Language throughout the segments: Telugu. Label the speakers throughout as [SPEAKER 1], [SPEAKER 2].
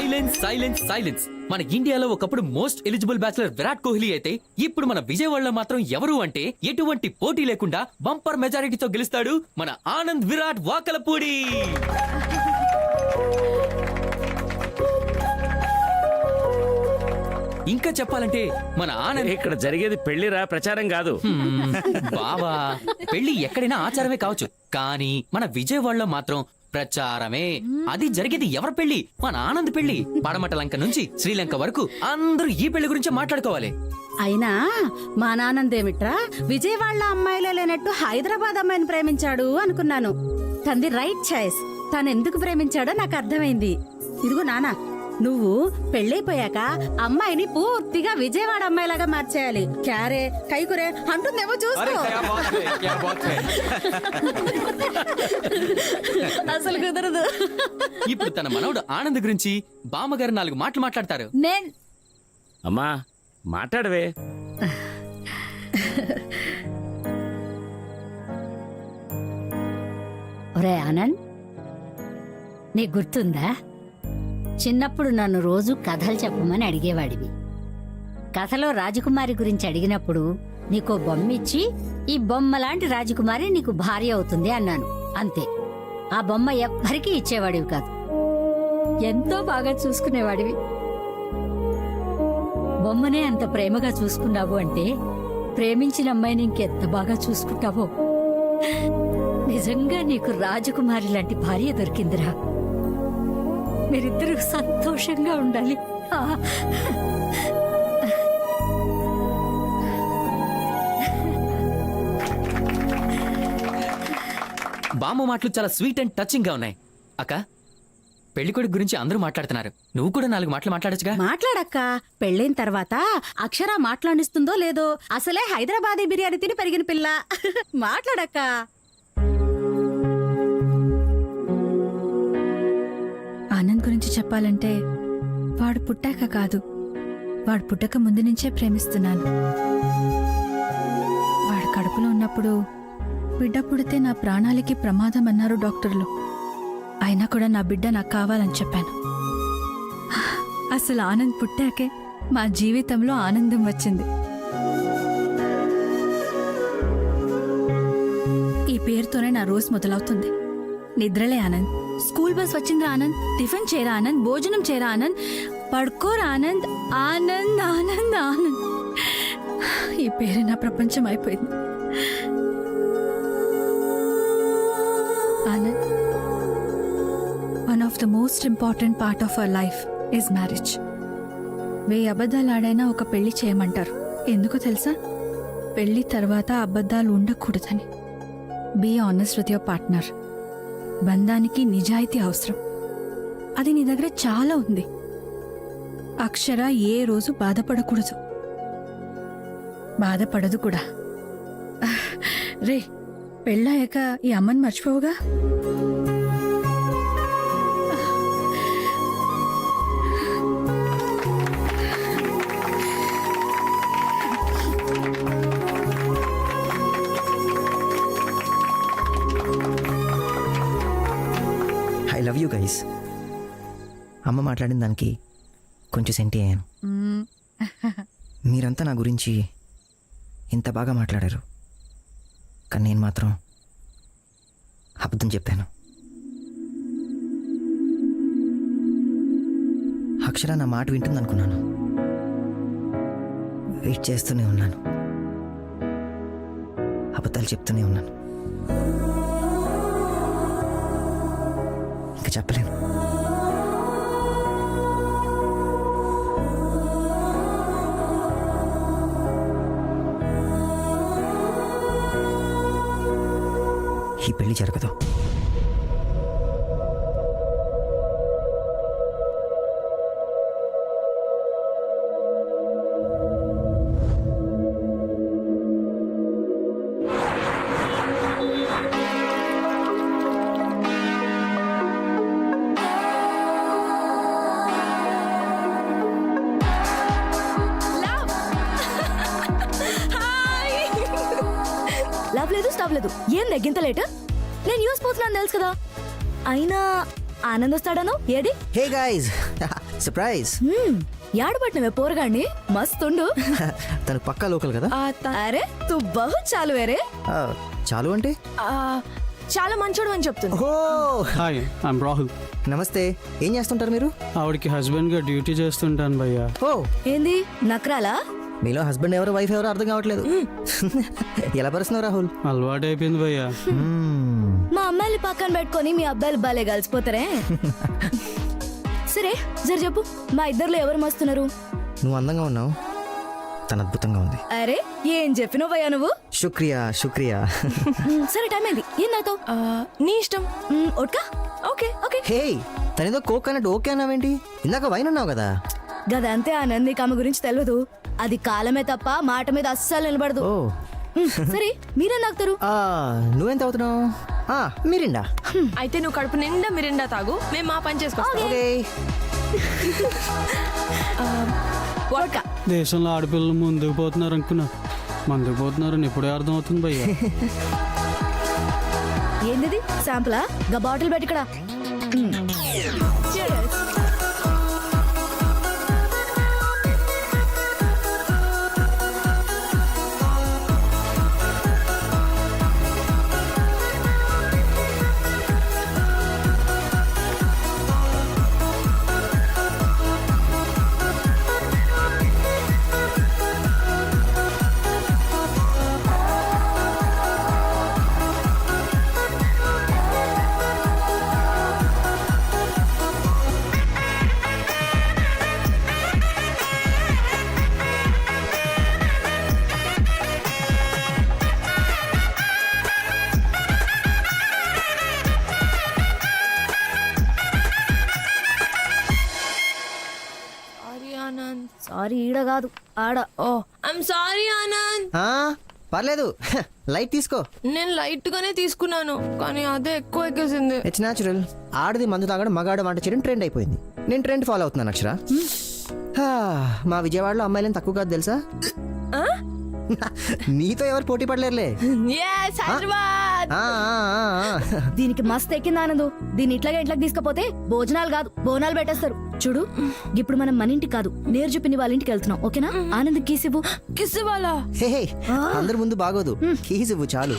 [SPEAKER 1] Silence silence silence. మన ఇండియాలో ఒకప్పుడు most eligible bachelor Virat Kohli అయితే ఇప్పుడు మన విజయవాడలో మాత్రం ఎవరు అంటే ఎటువంటి పోటీ లేకుండా బంపర్ మెజారిటీతో గెలుస్తాడు మన ఆనంద్ విరాట్ వాకలపూడి. ఇంకా చెప్పాలంటే మన ఆనంద్
[SPEAKER 2] ఇక్కడ జరిగేది పెళ్లిరా, ప్రచారం కాదు.
[SPEAKER 1] బావా, పెళ్లి ఎక్కడైనా ఆచారమే కావచ్చు, కానీ మన విజయవాడలో మాత్రం ప్రచారమే. అది జరిగేది ఎవరి పెళ్లి? మన ఆనంద్ పెళ్లి. పడమట లంక నుంచి శ్రీలంక వరకు అందరూ ఈ పెళ్లి గురించి మాట్లాడుకోవాలి.
[SPEAKER 3] అయినా మా నానందేమిట్రా విజయవాడలో అమ్మాయిలే లేనట్టు హైదరాబాద్ అమ్మాయిని ప్రేమించాడు అనుకున్నాను. తనది రైట్ చాయిస్. తను ఎందుకు ప్రేమించాడో నాకు అర్థమైంది. ఇదిగో నానా, నువ్వు పెళ్ళైపోయాక అమ్మాయిని పూర్తిగా విజయవాడ అమ్మాయిలాగా మార్చేయాలి. క్యారే కైకురే అంటుందేమో చూసుకో. అసలు కుదరదు.
[SPEAKER 1] ఇప్పుడు తన మనవడు ఆనంద్ గురించి బామ్మగారు 4 మాటలు మాట్లాడతారు.
[SPEAKER 2] అమ్మా మాట్లాడవే.
[SPEAKER 4] ఒరే ఆనంద్, నీకు గుర్తుందా? చిన్నప్పుడు నన్ను రోజు కథలు చెప్పమని అడిగేవాడివి. కథలో రాజకుమారి గురించి అడిగినప్పుడు నీకో బొమ్మ ఇచ్చి, ఈ బొమ్మ లాంటి రాజకుమారి నీకు భార్య అవుతుంది అన్నాను. అంతే. ఆ బొమ్మ ఎవ్వరికీ ఇచ్చేవాడివి కాదు. ఎంతో బాగా చూసుకునేవాడివి. బొమ్మనే అంత ప్రేమగా చూసుకున్నావు అంటే ప్రేమించిన అమ్మాయిని ఇంకెంత బాగా చూసుకుంటావో. నిజంగా నీకు రాజకుమారి లాంటి భార్య దొరికిందిరా. మీరిద్దరూ సంతోషంగా ఉండాలి.
[SPEAKER 1] బామ్మ మాటలు చాలా స్వీట్ అండ్ టచింగ్ గా ఉన్నాయి. అక్క, పెళ్లికొడుకు గురించి అందరూ మాట్లాడుతున్నారు, నువ్వు కూడా 4 మాటలు మాట్లాడచ్చుగా.
[SPEAKER 3] మాట్లాడక్క. పెళ్ళైన తర్వాత అక్షర మాట్లాడిస్తుందో లేదో, అసలే హైదరాబాదీ బిర్యానీ తిని పెరిగిన పిల్ల. మాట్లాడక్క.
[SPEAKER 5] ఆనంద్ గురించి చెప్పాలంటే వాడు పుట్టాక కాదు, వాడు పుట్టక ముందు నుంచే ప్రేమిస్తున్నాను. వాడు కడుపులో ఉన్నప్పుడు బిడ్డ పుడితే నా ప్రాణాలకి ప్రమాదం అన్నారు డాక్టర్లు. అయినా కూడా నా బిడ్డ నాకు కావాలని చెప్పాను. అసలు ఆనంద్ పుట్టాకే మా జీవితంలో ఆనందం వచ్చింది. ఈ పేరుతోనే నా రోజు మొదలవుతుంది. నిద్రలే ఆనంద్, స్కూల్ బస్ వచ్చిందిరా ఆనంద్, టిఫిన్ చేరా ఆనంద్, భోజనం చేరా ఆనంద్, పడుకోరా ఆనంద్, ఆనంద్ ఆనంద్ ఆనంద్. ఈ పేరు నా ప్రపంచం అయిపోయింది. Anand, one of the most important part of our life is marriage. 1000 అబద్ధాలు ఆడైనా ఒక పెళ్లి చేయమంటారు. ఎందుకో తెలుసా? పెళ్లి తర్వాత అబద్ధాలు ఉండకూడదని. Be honest with your partner. బంధానికి నిజాయితీ అవసరం. అది నీ దగ్గర చాలా ఉంది. అక్షర ఏ రోజు బాధపడకూడదు, బాధపడదు కూడా. రే, పెళ్ళాక ఈ అమ్మని మర్చిపోవుగా.
[SPEAKER 6] I love you guys. అమ్మ మాట్లాడిన దానికి కొంచెం సెంటి అయ్యాను. మీరంతా నా గురించి ఇంత బాగా మాట్లాడారు, కానీ నేను మాత్రం అబద్ధం చెప్పాను. అక్షర నా మాట వింటుందనుకున్నాను. వెయిట్ చేస్తూనే ఉన్నాను, అబద్ధాలు చెప్తూనే ఉన్నాను. ఇంకా చెప్పలేను. ఈ పెళ్లి జరగదు.
[SPEAKER 7] లవ్ లేదు, స్టవ్ లేదు. ఏం లెగ్గింత లేట్? నేను యూస్ పోతున్నాను తెలుసు కదా. అయినా ఆనంద్ వస్తాడను ఏది
[SPEAKER 6] హే గాయ్స్ సర్ప్రైజ్.
[SPEAKER 7] యాడబట్టినవే పోరగాడిని మస్తుండు
[SPEAKER 6] తనకు పక్కా లోకల్ కదా.
[SPEAKER 7] అరే తు బహు చాలు వేరే
[SPEAKER 6] ఆ, చాలు అంటే
[SPEAKER 7] చాలా మంచోడు అని చెప్తుంది.
[SPEAKER 6] ఓ
[SPEAKER 8] హాయ్ ఐమ్ రాహుల్.
[SPEAKER 6] నమస్తే. ఏం చేస్తుంటారు మీరు?
[SPEAKER 8] ఆవిడకి హస్బెండ్గా డ్యూటీ చేస్తుంటాను భయ్యా.
[SPEAKER 6] ఓ
[SPEAKER 7] ఏంది నక్రాలా
[SPEAKER 6] మీలో హస్బెండ్ ఎవరో వైఫ్ ఎవరో అర్థం కావట్లేదు. ఎలా పరుస్తున్నావు రాహుల్?
[SPEAKER 8] అలవాటు అయిపోయింది భయ్యా.
[SPEAKER 7] మా అమ్మాయిని పక్కన పెట్టుకొని మీ అబ్బాయిలు బాలే కలిసిపోతారే. సరే జర చెప్పు మా ఇద్దర్లో ఎవరు మస్తున్నారు?
[SPEAKER 6] నువ్వు అందంగా ఉన్నావు, తను అద్భుతంగా ఉంది.
[SPEAKER 7] అరే ఏం చెప్పినవయ్యా నువ్వు?
[SPEAKER 6] శుక్రియా శుక్రియా.
[SPEAKER 7] సరే టైం అయింది ఏం నాతో నీ ఇష్టం ఒట్కా ఓకే ఓకే
[SPEAKER 6] హే తనేదో కోక్ అన్నట్టు ఓకే అన్నావేంటి? ఇందాక వైన్ అన్నావు కదా.
[SPEAKER 7] గదంతే ఆనంద్ నీకు ఆమె గురించి తెలియదు. అది కాలమే తప్ప మాట మీద అస్సలు నిలబడదు.
[SPEAKER 6] ఓ
[SPEAKER 7] సరే మీరేం తాగుతారు?
[SPEAKER 6] నువ్వెంత అవుతున్నావు? మీరిండా.
[SPEAKER 9] అయితే నువ్వు కడుపు నిండా మిరిండా తాగు, మేము మా పని చేసుకోవాలి.
[SPEAKER 6] ఓకే.
[SPEAKER 7] వోడ్కా.
[SPEAKER 8] దేశంలో ఆడపిల్లలు ముందుకు పోతున్నారు అనుకున్నా, ముందుకు పోతున్నారని ఇప్పుడే అర్థం అవుతుంది భయ్యా.
[SPEAKER 7] ఏంది శాంపులా? గా బాటిల్ పెట్టి ఇక్కడ. సారీ ఈడ కాదు ఆడ.
[SPEAKER 9] ఓ ఐమ్ సారీ ఆనంద్.
[SPEAKER 6] పర్లేదు. లైట్ తీసుకో.
[SPEAKER 9] నేను లైట్ గానే తీసుకున్నాను, కానీ అదే ఎక్కువ ఎక్కేసింది.
[SPEAKER 6] It's natural. ఆడది మందు తాగడం, మగాడు వంట చేయడం ట్రెండ్ అయిపోయింది. నేను ట్రెండ్ ఫాలో అవుతున్నాను అక్షర. మా విజయవాడలో అమ్మాయిలని తక్కువ కాదు తెలుసా. నీతో ఎవరు పోటీ పడలేరులే.
[SPEAKER 9] Yes, హైదరాబాద్.
[SPEAKER 7] దీనికి మస్తు ఎక్కింది ఆనందు. దీన్ని ఇట్లాగే ఇంట్లోకి తీసుకపోతే భోజనాలు కాదు బోనాలు పెట్టేస్తారు. చూడు ఇప్పుడు మనం మన ఇంటికి కాదు నేరు చూపిని వాళ్ళ ఇంటికి వెళ్తున్నాం. ఓకేనా? ఆనంద్ కీసివ్వు.
[SPEAKER 9] కిస్ వాళ్ళ
[SPEAKER 6] హే అందరి ముందు బాగోదు. కీస్ ఇవ్వు చాలు.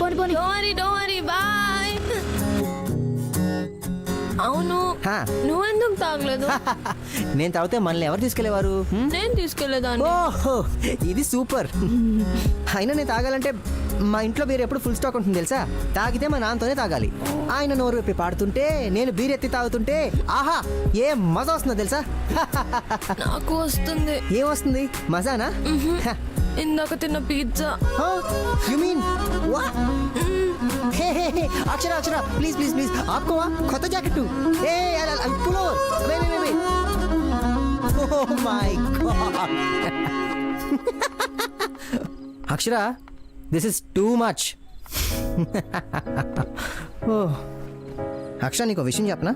[SPEAKER 7] పోని పోని.
[SPEAKER 9] Don't worry boy. అవును
[SPEAKER 6] హా.
[SPEAKER 9] నువ్వెందుకు తాగలేదు?
[SPEAKER 6] నేను తాగితే మనల్ని ఎవరు తీసుకెళ్లేవారు?
[SPEAKER 9] నేను తీసుకెళ్లేదాన్ని.
[SPEAKER 6] ఓహో ఇది సూపర్. అయినా నేను తాగాలంటే మా ఇంట్లో బీర్ ఎప్పుడు ఫుల్ స్టాక్ ఉంటుంది తెలుసా. తాగితే మా నాన్నతోనే తాగాలి. ఆయన నోరు విప్పి పాడుతుంటే నేను బీర్ ఎత్తి తాగుతుంటే ఆహా ఏ మజా వస్తుందో తెలుసా.
[SPEAKER 9] నాకు వస్తుంది.
[SPEAKER 6] ఏం వస్తుంది? మజానా?
[SPEAKER 9] ఇందాక తిన్న pizza.
[SPEAKER 6] You mean Akshara Akshara please please please ఆపుకోవా. కొత్త jacket. A pullover. Oh my god Akshara this is too much. ఓ అక్షర నీకు విషయం చెప్పనా?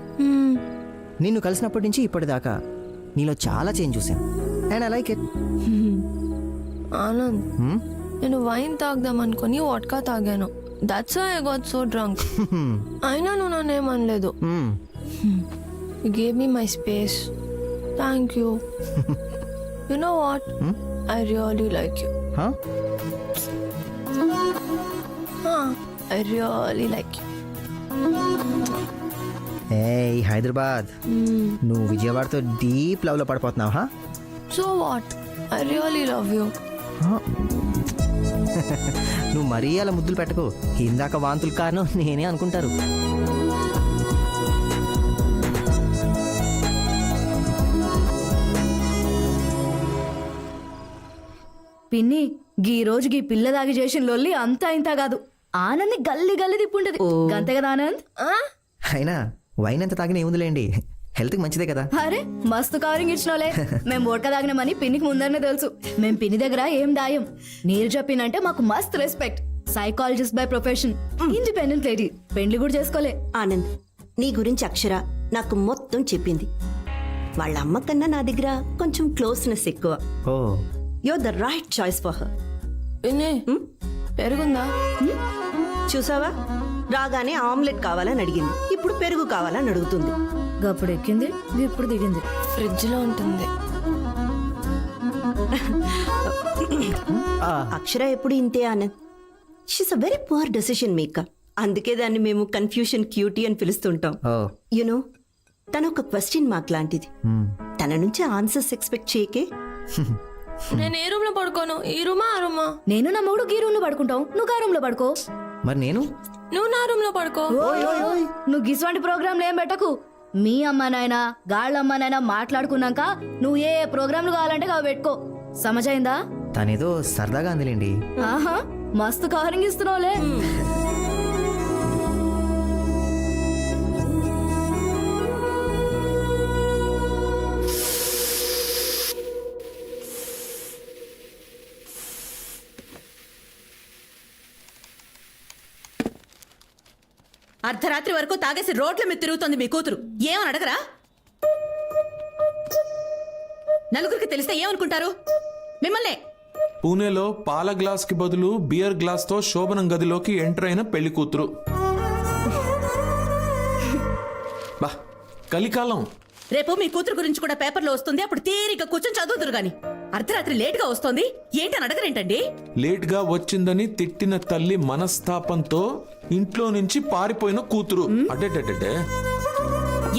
[SPEAKER 6] నిన్ను కలిసినప్పటి నుంచి ఇప్పటిదాకా నీలో చాలా చేంజ్ చూసాను. And I like it.
[SPEAKER 9] Anand నేను వైన్ తాగదాం అనుకుని వాడ్కా తాగాను. That's why I got so drunk. అయినా నువ్వు నన్ను ఏమనలేదు. You gave me my space. Thank you. You know what? I really like you. I really like you.
[SPEAKER 6] ఏయ్ హైదరాబాద్, నువ్వు విజయవాడతో డీప్ లవ్ లో పడిపోతున్నావా?
[SPEAKER 9] So what? I really love you.
[SPEAKER 6] నువ్వు మరీ అలా ముద్దులు పెట్టకు. ఇందాక వాంతులు కారణం నేనే అనుకుంటారు.
[SPEAKER 7] పిన్ని గీ రోజు గీ పిల్ల దాగి చేసిన లొల్లి అంతా ఇంత కాదు. ఆనంద్ గల్లి గల్లి తిప్పుంటది. అంతే కదా ఆనంద్?
[SPEAKER 6] అయినా వైన్ ఎంత తాగినా ఏముందిలేండి, హెల్త్కి మంచిదే కదా.
[SPEAKER 7] అరే మస్తు కవరింగ్ ఇచ్చినోలే. మేము ఓట్క తాగినామని పిన్నికి ముందరనే తెలుసు. మేము పిన్ని దగ్గర ఏం దాయం. నీరు చెప్పినంటే మాకు మస్తు respect. Psychologist by profession, independent lady. పెండ్లి కూడా చేసుకోలే.
[SPEAKER 10] ఆనంద్ నీ గురించి అక్షర నాకు మొత్తం చెప్పింది. వాళ్ళ అమ్మ కన్నా నా దగ్గర కొంచెం క్లోజ్నెస్ ఎక్కువ.
[SPEAKER 6] Oh
[SPEAKER 10] you're the right choice for her.
[SPEAKER 9] పిన్ని పెరుగుందా?
[SPEAKER 10] చూసావా రాగానే ఆమ్లెట్ కావాలని అడిగింది, ఇప్పుడు పెరుగు కావాలని అడుగుతుంది.
[SPEAKER 7] గప్పుడు ఎక్కింది ఇప్పుడు దిగింది.
[SPEAKER 9] ఫ్రిడ్జ్ లో ఉంటుంది.
[SPEAKER 10] అక్షర ఎప్పుడు ఇంతే Anand. She's a very poor decision maker. అందుకే దాన్ని మేము కన్ఫ్యూషన్ క్యూటీ అని పిలుస్తుంటాం. యునో, తన ఒక క్వశ్చన్ మార్క్ లాంటిది. తన నుంచి ఆన్సర్స్ ఎక్స్పెక్ట్ చేయకే.
[SPEAKER 9] నేను ఏ రూమ్ లో పడుకోను, ఈ రూమా ఆ రూమా?
[SPEAKER 7] నేను నా మూడు గీ రూమ్ లో పడుకుంటాం, నువ్వు గా రూమ్ లో పడుకో.
[SPEAKER 6] మరి నేను
[SPEAKER 9] నువ్వు నా రూమ్ లో పడుకో.
[SPEAKER 7] నువ్వు గిసువంటి ప్రోగ్రాంలు ఏం పెట్టకు. మీ అమ్మ నాయన గాళ్ళ అమ్మ నాయన మాట్లాడుకున్నాక నువ్వు ఏ ప్రోగ్రాంలు కావాలంటే అవి పెట్టుకో. సమజైందా?
[SPEAKER 6] తనేదో సరదాగా అందిలేండి.
[SPEAKER 7] ఆహా, మస్తు కవరింగ్ ఇస్తున్నావులే.
[SPEAKER 3] అర్ధరాత్రి వరకు తాగేసి రోడ్ల మీద తిరుగుతోంది మీ కూతురు. ఏమని అడగరా? నలుగురికి తెలిస్తే ఏమనుకుంటారు మిమ్మల్ని?
[SPEAKER 11] పూణేలో పాల గ్లాస్ కి బదులు బియర్ గ్లాస్ తో శోభనం గదిలోకి ఎంటర్ అయిన పెళ్లి కూతురు. బా, కలికాలం.
[SPEAKER 3] రేపు మీ కూతురు గురించి కూడా పేపర్లో వస్తుంది. అప్పుడు తీరిక కూర్చొని చదువుతురు గాని అర్ధరాత్రి లేట్ గా వస్తోంది ఏంటని అడగరేంటండి?
[SPEAKER 11] లేట్ గా వచ్చిందని తిట్టిన తల్లి మనస్తాపంతో ఇంట్లో నుంచి పారిపోయిన కూతురు. అడ్డే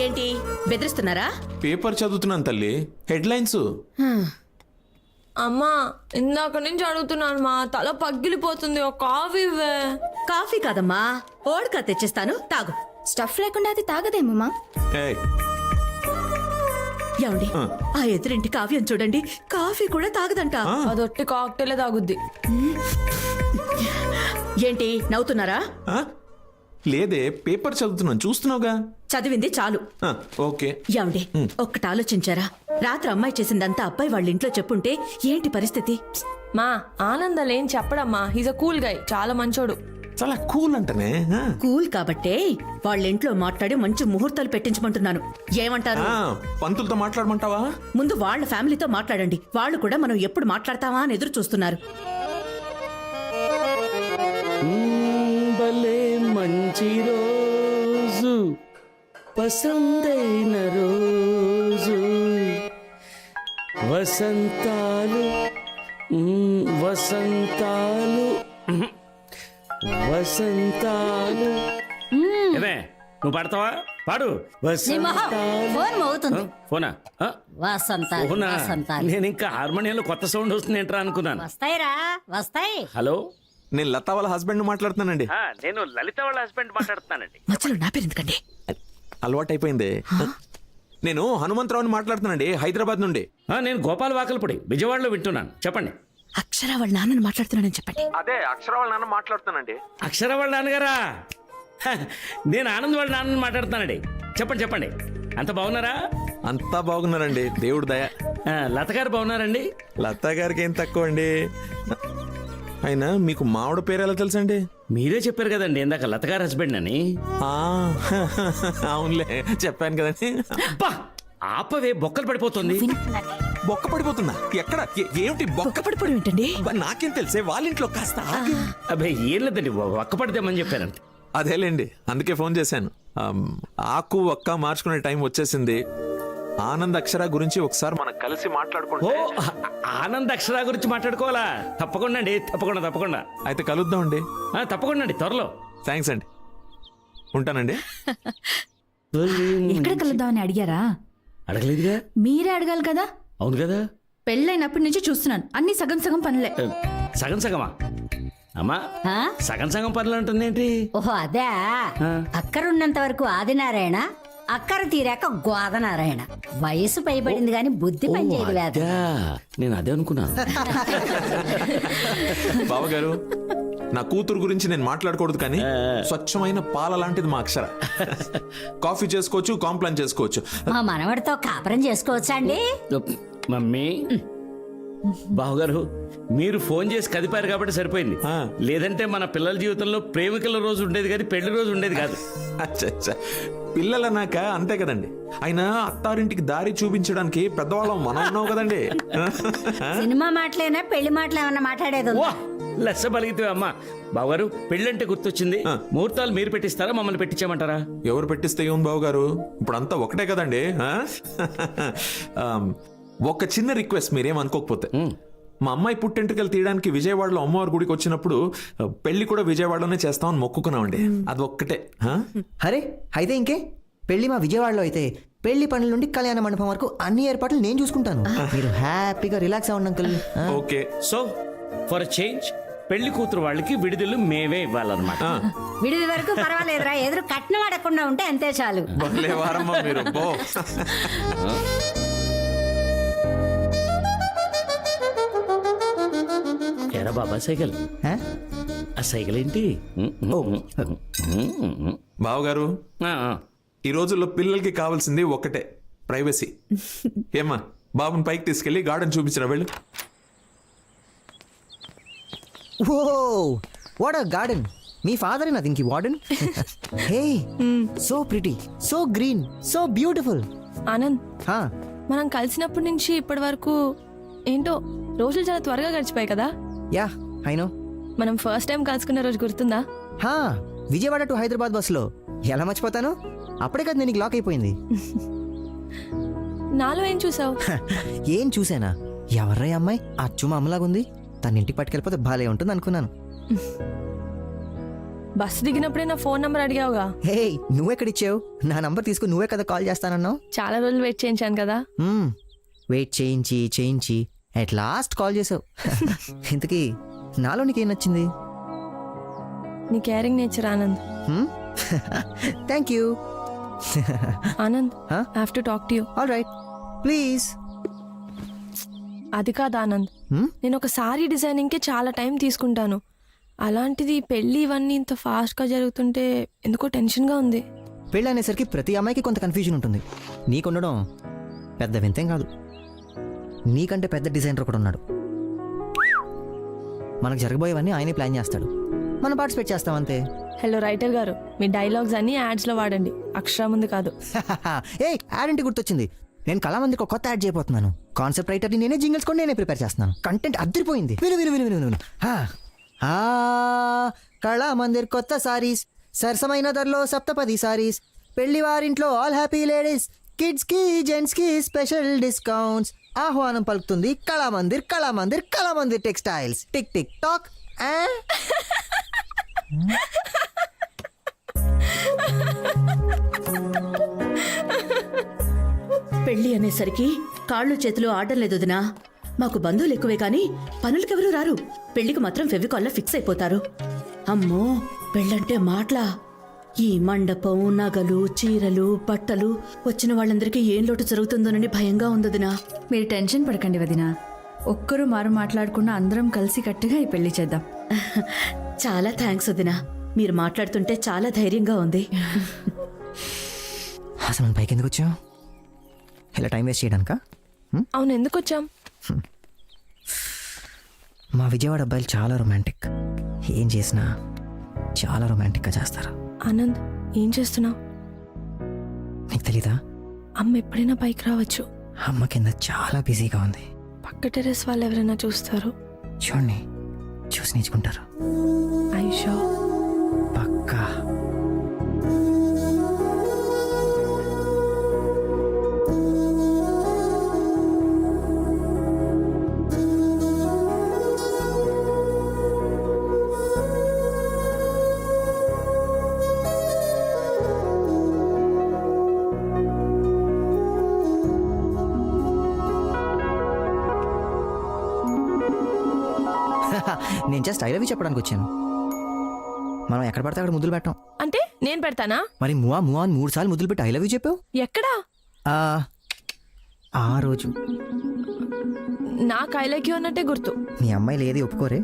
[SPEAKER 3] ఏంటి బెదిరిస్తున్నారా?
[SPEAKER 11] పేపర్ చదువుతున్నాను తల్లి, హెడ్లైన్స్.
[SPEAKER 9] అమ్మా, ఇందాక నుంచి అడుగుతున్నాను మా తల పగిలిపోతుంది, ఒక కాఫీ ఇవ్వే.
[SPEAKER 3] కాఫీ కాదమ్మా, ఓడకా తెచ్చిస్తాను, తాగు.
[SPEAKER 7] స్టఫ్ లేకుండా అది తాగదేమమ్మా.
[SPEAKER 11] ఏయ్,
[SPEAKER 3] ఏమండి, ఆ ఎదురింటి కావ్యం చూడండి, కాఫీ కూడా తాగదంట.
[SPEAKER 9] అదొట్టి కాక్టైలే తాగుద్ది.
[SPEAKER 3] ఏంటి నవ్వుతున్నారా?
[SPEAKER 11] ఆ? లేదే, పేపర్ చదువుతున్నాను, చూస్తున్నావుగా.
[SPEAKER 3] చదివింది చాలు.
[SPEAKER 11] ఓకే.
[SPEAKER 3] ఏమండి, ఒక్కటి ఆలోచించారా? రాత్రి అమ్మాయి చేసిందంతా అబ్బాయి వాళ్ళ ఇంట్లో చెప్పుంటే ఏంటి పరిస్థితి?
[SPEAKER 9] మా ఆనందలేం చెప్పడమ్మా, హీజ్ అ కూల్ గై, చాలా మంచోడు.
[SPEAKER 11] చాలా కూల్ అంటనే.
[SPEAKER 3] కూల్ కాబట్టే వాళ్ళ ఇంట్లో మాట్లాడి మంచి ముహూర్తాలు పెట్టించమంటున్నాను. ఏమంటారు?
[SPEAKER 11] పంతులతో మాట్లాడమంటావా?
[SPEAKER 3] ముందు వాళ్ళ ఫ్యామిలీతో మాట్లాడండి. వాళ్ళు కూడా మనం ఎప్పుడు మాట్లాడతామా అని ఎదురు చూస్తున్నారు.
[SPEAKER 2] భలే మంచి రోజు, పసందైన రోజు, వసంతాలు వసంతాలు వసంతాలు. ఏమే, నువ్వు పాడతావా? పాడు.
[SPEAKER 4] ఫోన్ మోగుతుంది.
[SPEAKER 2] ఫోనా?
[SPEAKER 4] వసంతాలు
[SPEAKER 2] ఫోనా?
[SPEAKER 4] వసంతాలు
[SPEAKER 2] నేను ఇంకా హార్మోనియంలో కొత్త సౌండ్ వస్తుంది ఏంట్రా అనుకున్నాను.
[SPEAKER 4] వస్తాయిరా వస్తాయి.
[SPEAKER 2] హలో,
[SPEAKER 11] నేను లతా వాళ్ళ హస్బెండ్ మాట్లాడుతున్నానండి.
[SPEAKER 2] నేను లలిత వాళ్ళ హస్బెండ్ మాట్లాడుతున్నానండి.
[SPEAKER 3] మధ్యలో నా పేరు ఎందుకండి?
[SPEAKER 11] అలవాటైపోయింది. నేను హనుమంతరావుని మాట్లాడుతున్నానండి, హైదరాబాద్ నుండి.
[SPEAKER 2] నేను గోపాల్ వాకల్పూడి, విజయవాడలో వింటున్నాను. చెప్పండి.
[SPEAKER 3] అక్షర వాళ్ళ నాన్నని మాట్లాడుతున్నానని చెప్పండి.
[SPEAKER 11] అదే అక్షర వాళ్ళ నాన్న మాట్లాడుతున్నానండి.
[SPEAKER 2] అక్షర వాళ్ళ నాన్నగారా? నేను ఆనంద్ వాళ్ళ నాన్నని మాట్లాడుతున్నానండి. చెప్పండి చెప్పండి. అంత బాగున్నారా?
[SPEAKER 11] అంతా బాగున్నారండి, దేవుడు దయ.
[SPEAKER 2] లత గారు బాగున్నారండి?
[SPEAKER 11] లతా గారికి ఏం తక్కువ అండి. అయినా మీకు మావిడ పేరు ఎలా తెలుసండి?
[SPEAKER 2] మీరే చెప్పారు కదండి ఇందాక లత గారు హస్బెండ్ అని.
[SPEAKER 11] అవునులే, చెప్పాను కదండి.
[SPEAKER 2] అబ్బా, ఆపవే, బొక్కలు పడిపోతుంది.
[SPEAKER 11] బొక్క పడిపోతుందా? ఎక్కడ? ఏమిటి బొక్క
[SPEAKER 3] పడిపోవడం ఏంటండి?
[SPEAKER 11] నాకేం తెలిసే, వాళ్ళ ఇంట్లో కాస్త
[SPEAKER 2] అబ్బాయి ఏం లేదండి, ఒక్క పడితేమని చెప్పానంతే.
[SPEAKER 11] అదేలేండి, అందుకే ఫోన్ చేశాను. ఆకు ఒక్క మార్చుకునే టైం వచ్చేసింది. ఆనంద్ అక్షర గురించి ఒకసారి మనం కలిసి మాట్లాడుకుంటే.
[SPEAKER 2] ఆనంద్ అక్షర గురించి మాట్లాడుకోవాలా? తప్పకుండా అండి, తప్పకుండా తప్పకుండా.
[SPEAKER 11] అయితే కలుద్దామండి.
[SPEAKER 2] తప్పకుండా అండి, త్వరలో.
[SPEAKER 11] థ్యాంక్స్ అండి, ఉంటానండి.
[SPEAKER 5] ఎక్కడ కలుద్దామని అడిగారా?
[SPEAKER 2] అడగలేదుగా.
[SPEAKER 5] మీరే అడగాలి కదా.
[SPEAKER 2] అవును కదా.
[SPEAKER 5] పెళ్ళైనప్పటి నుంచి చూస్తున్నాను, అన్ని సగం సగం పనులే.
[SPEAKER 2] సగం సగమా? అమ్మా, సగం సగం పనులు అంటుంది ఏంటి?
[SPEAKER 4] ఓహో అదే. అక్కరున్నంత వరకు ఆదినారాయణ, అక్కర తీరాక గోదనారాయణ. వయసు పైబడింది గాని బుద్ధి పనిచేయదు లేదు.
[SPEAKER 2] నేను అదే అనుకున్నా.
[SPEAKER 11] బావగారు, నా కూతురు గురించి నేను మాట్లాడకూడదు కానీ స్వచ్ఛమైన పాల లాంటిది మా అక్షర. కాఫీ చేసుకోవచ్చు, కాంప్లైంట్ చేసుకోవచ్చు.
[SPEAKER 4] మా మనవడితో కాపురం చేసుకోవచ్చా అండి?
[SPEAKER 2] మమ్మీ, బావగారు మీరు ఫోన్ చేసి కదిపారు కాబట్టి సరిపోయింది. లేదంటే మన పిల్లల జీవితంలో ప్రేమికుల రోజు ఉండేది కానీ పెళ్లి రోజు ఉండేది కాదు.
[SPEAKER 11] అచ్చా, పిల్లలన్నాక అంతే కదండి. అయినా అత్తారింటికి దారి చూపించడానికి పెద్దవాళ్ళం మనం ఉన్నావు కదండి.
[SPEAKER 4] సినిమా మాటలేనా పెళ్లి మాటలు ఏమన్నా మాట్లాడేది?
[SPEAKER 2] లెస్స బలిగితే అమ్మా. బావగారు పెళ్ళంటే గుర్తొచ్చింది. ముహూర్తాలు మీరు పెట్టిస్తారా, మమ్మల్ని పెట్టించామంటారా?
[SPEAKER 11] ఎవరు పెట్టిస్తే ఏం బాబు గారు, ఇప్పుడు అంతా ఒకటే కదండి. ఆ? ఒక చిన్న రిక్వెస్ట్, మీరేం అనుకోకపోతే. మా అమ్మాయి పుట్టెంట్రుకలు తీయడానికి విజయవాడలో అమ్మవారి గుడికి వచ్చినప్పుడు పెళ్లి కూడా విజయవాడలోనే చేస్తామని మొక్కుకున్నామండి. అది ఒక్కటే. ఆ?
[SPEAKER 6] అరే అయితే ఇంకే, పెళ్లి మా విజయవాడలో అయితే పెళ్లి పనుల నుండి కళ్యాణ మండపం వరకు అన్ని ఏర్పాట్లు నేను చూసుకుంటాను. మీరు హ్యాపీగా రిలాక్స్ అవ్వండి uncle.
[SPEAKER 11] Okay.
[SPEAKER 2] So for change పెళ్లి కూతురు వాళ్ళకి విడుదల మేమే ఇవ్వాలన్నమాట.
[SPEAKER 4] విడిది వరకు పర్వాలేదురా, ఎదురు కట్నం అడగకుండా ఉంటే అంతే చాలు.
[SPEAKER 11] భలే వారమ్మా మీరు. బో.
[SPEAKER 2] ఎరా బాబా సైకిల్, ఆ సైకిల్ ఏంటి?
[SPEAKER 11] బావగారు, ఈ రోజుల్లో పిల్లలకి కావాల్సింది ఒక్కటే, ప్రైవసీ. ఏమ్మా, బాబుని పైకి తీసుకెళ్లి గార్డెన్ చూపించిన వెళ్ళు.
[SPEAKER 6] Oh what a garden. మీ ఫాదర్ నా దీనికి warden. Hey, so pretty, so green, so beautiful.
[SPEAKER 9] Anand, మనం కలిసినప్పటి నుంచి ఇప్పటి వరకు ఏంటో రోజులు చాలా త్వరగా గడిచిపోయాయి కదా.
[SPEAKER 6] Yeah I know.
[SPEAKER 9] మనం ఫస్ట్ టైం కలుసుకున్న రోజు గుర్తుందా?
[SPEAKER 6] విజయవాడ టు హైదరాబాద్ బస్సులో. ఎలా మర్చిపోతాను, అప్పుడే కదా నేను లాక్ అయిపోయింది.
[SPEAKER 9] నాలో ఏం చూసావు?
[SPEAKER 6] ఏం చూసానా, ఎవర్రా అమ్మాయి అచ్చు మా అమ్మలాగుంది, తన ఇంటికి పట్టుకెళ్ళిపోతే బాలే ఉంటుంది అనుకున్నాను.
[SPEAKER 9] బస్సు దిగినప్పుడే నా ఫోన్ నంబర్ అడిగావుగా.
[SPEAKER 6] హే, నువ్వెక్కడిచ్చావు? నా నంబర్ తీసుకుని నువ్వే కదా కాల్ చేస్తానన్నావు.
[SPEAKER 9] చాలా రోజులు వెయిట్ చేయించాను కదా.
[SPEAKER 6] వెయిట్ చేయించి అట్ లాస్ట్ కాల్ చేసావు. ఇంతకీ నాలో నీకేం నచ్చింది?
[SPEAKER 9] నీ caring nature Anand.
[SPEAKER 6] Thank you.
[SPEAKER 9] Anand, I have to talk to you.
[SPEAKER 6] All right, please.
[SPEAKER 9] అది కాదు ఆనంద్, నేను ఒక సారీ డిజైనింగ్ కి చాలా టైం తీసుకుంటాను. అలాంటిది పెళ్లి ఇవన్నీ ఇంత ఫాస్ట్ గా జరుగుతుంటే ఎందుకో టెన్షన్ గా ఉంది.
[SPEAKER 6] పెళ్ళి అనేసరికి ప్రతి అమ్మాయికి కొంత కన్ఫ్యూజన్ ఉంటుంది. నీకుండడం పెద్ద వింతేం కాదు. నీకంటే పెద్ద డిజైనర్ కూడా ఉన్నాడు. మనకు జరగబోయేవన్నీ ఆయనే ప్లాన్ చేస్తాడు, మనం పార్టిసిపేట్ చేస్తాం అంతే.
[SPEAKER 9] హలో రైటర్ గారు, మీ డైలాగ్స్ అన్ని యాడ్స్ లో వాడండి, అక్షరం ముందు కాదు.
[SPEAKER 6] ఏ యాడ్ అంటే గుర్తొచ్చింది, నేను కళామందికి ఒక కొత్త యాడ్ చేయబోతున్నాను. కాన్సెప్ట్ రైటర్ని నేనే, జింగిల్స్ కూడా నేనే ప్రిపేర్ చేస్తున్నాను. కంటెంట్ అదిరిపోయింది. విను. కళామందిర్ కొత్త సారీస్, సరసమైన ధరలో సప్తపది సారీస్, పెళ్లి వారింట్లో ఆల్ హ్యాపీ లేడీస్, కిడ్స్ కి జెంట్స్ కి స్పెషల్ డిస్కౌంట్స్. ఆహ్వానం పలుకుతుంది Kalamandir textiles. Tick tick talk.
[SPEAKER 3] పెళ్లి అనేసరికి కాళ్ళు చేతులు ఆడడం లేదు వదినా. మాకు బంధువులు ఎక్కువే కానీ పనులకెవరూ రారు. పెళ్లికి మాత్రం ఫెవికాల్లో ఫిక్స్ అయిపోతారు. అమ్మో, పెళ్ళంటే మాటలా. ఈ మండపం, నగలు, చీరలు, బట్టలు, వచ్చిన వాళ్ళందరికీ ఏం లోటు జరుగుతుందోనని భయంగా ఉందదినా.
[SPEAKER 5] మీరు టెన్షన్ పడకండి వదినా, ఒక్కరు మారు మాట్లాడకుండా అందరం కలిసి కట్టుగా ఈ పెళ్లి చేద్దాం.
[SPEAKER 3] చాలా థ్యాంక్స్ వదినా, మీరు మాట్లాడుతుంటే చాలా ధైర్యంగా ఉంది.
[SPEAKER 6] అసలు మనం పైకి ఎందుకు వచ్చాం? ఇలా టైం వేస్ట్ చేయడానికా?
[SPEAKER 9] అవును, ఎందుకు వచ్చాం?
[SPEAKER 6] మా విజయవాడ అబ్బాయిలు చాలా రొమాంటిక్. ఏం చేసినా చాలా రొమాంటిక్గా చేస్తారు.
[SPEAKER 9] ఆనంద్, ఏం చేస్తున్నావు?
[SPEAKER 6] నీకు తెలీదా?
[SPEAKER 9] అమ్మ ఎప్పుడైనా పైకి రావచ్చు.
[SPEAKER 6] అమ్మ కింద చాలా బిజీగా ఉంది.
[SPEAKER 9] పక్క టెర్రస్ వాళ్ళు ఎవరైనా చూస్తారు.
[SPEAKER 6] చూడండి, చూసి నేర్చుకుంటారు.
[SPEAKER 9] ఐషో
[SPEAKER 6] పక్కా. నేను జస్ట్ ఐ లవ్ యూ చెప్పడానికి వచ్చాను. మనం ఎక్కడ పడితే అక్కడ ముద్దులు పెట్టాం.
[SPEAKER 9] అంటే నేను పెడతానా?
[SPEAKER 6] మరి మూవా అని 3 సార్లు ముద్దులు పెట్టి ఐ లవ్ యూ చెప్పావు.
[SPEAKER 9] ఎక్కడా?
[SPEAKER 6] ఆ రోజు
[SPEAKER 9] నాకు ఐ లైక్ యూ అన్నట్టే గుర్తు.
[SPEAKER 6] మీ అమ్మాయిలు ఏది ఒప్పుకోరే.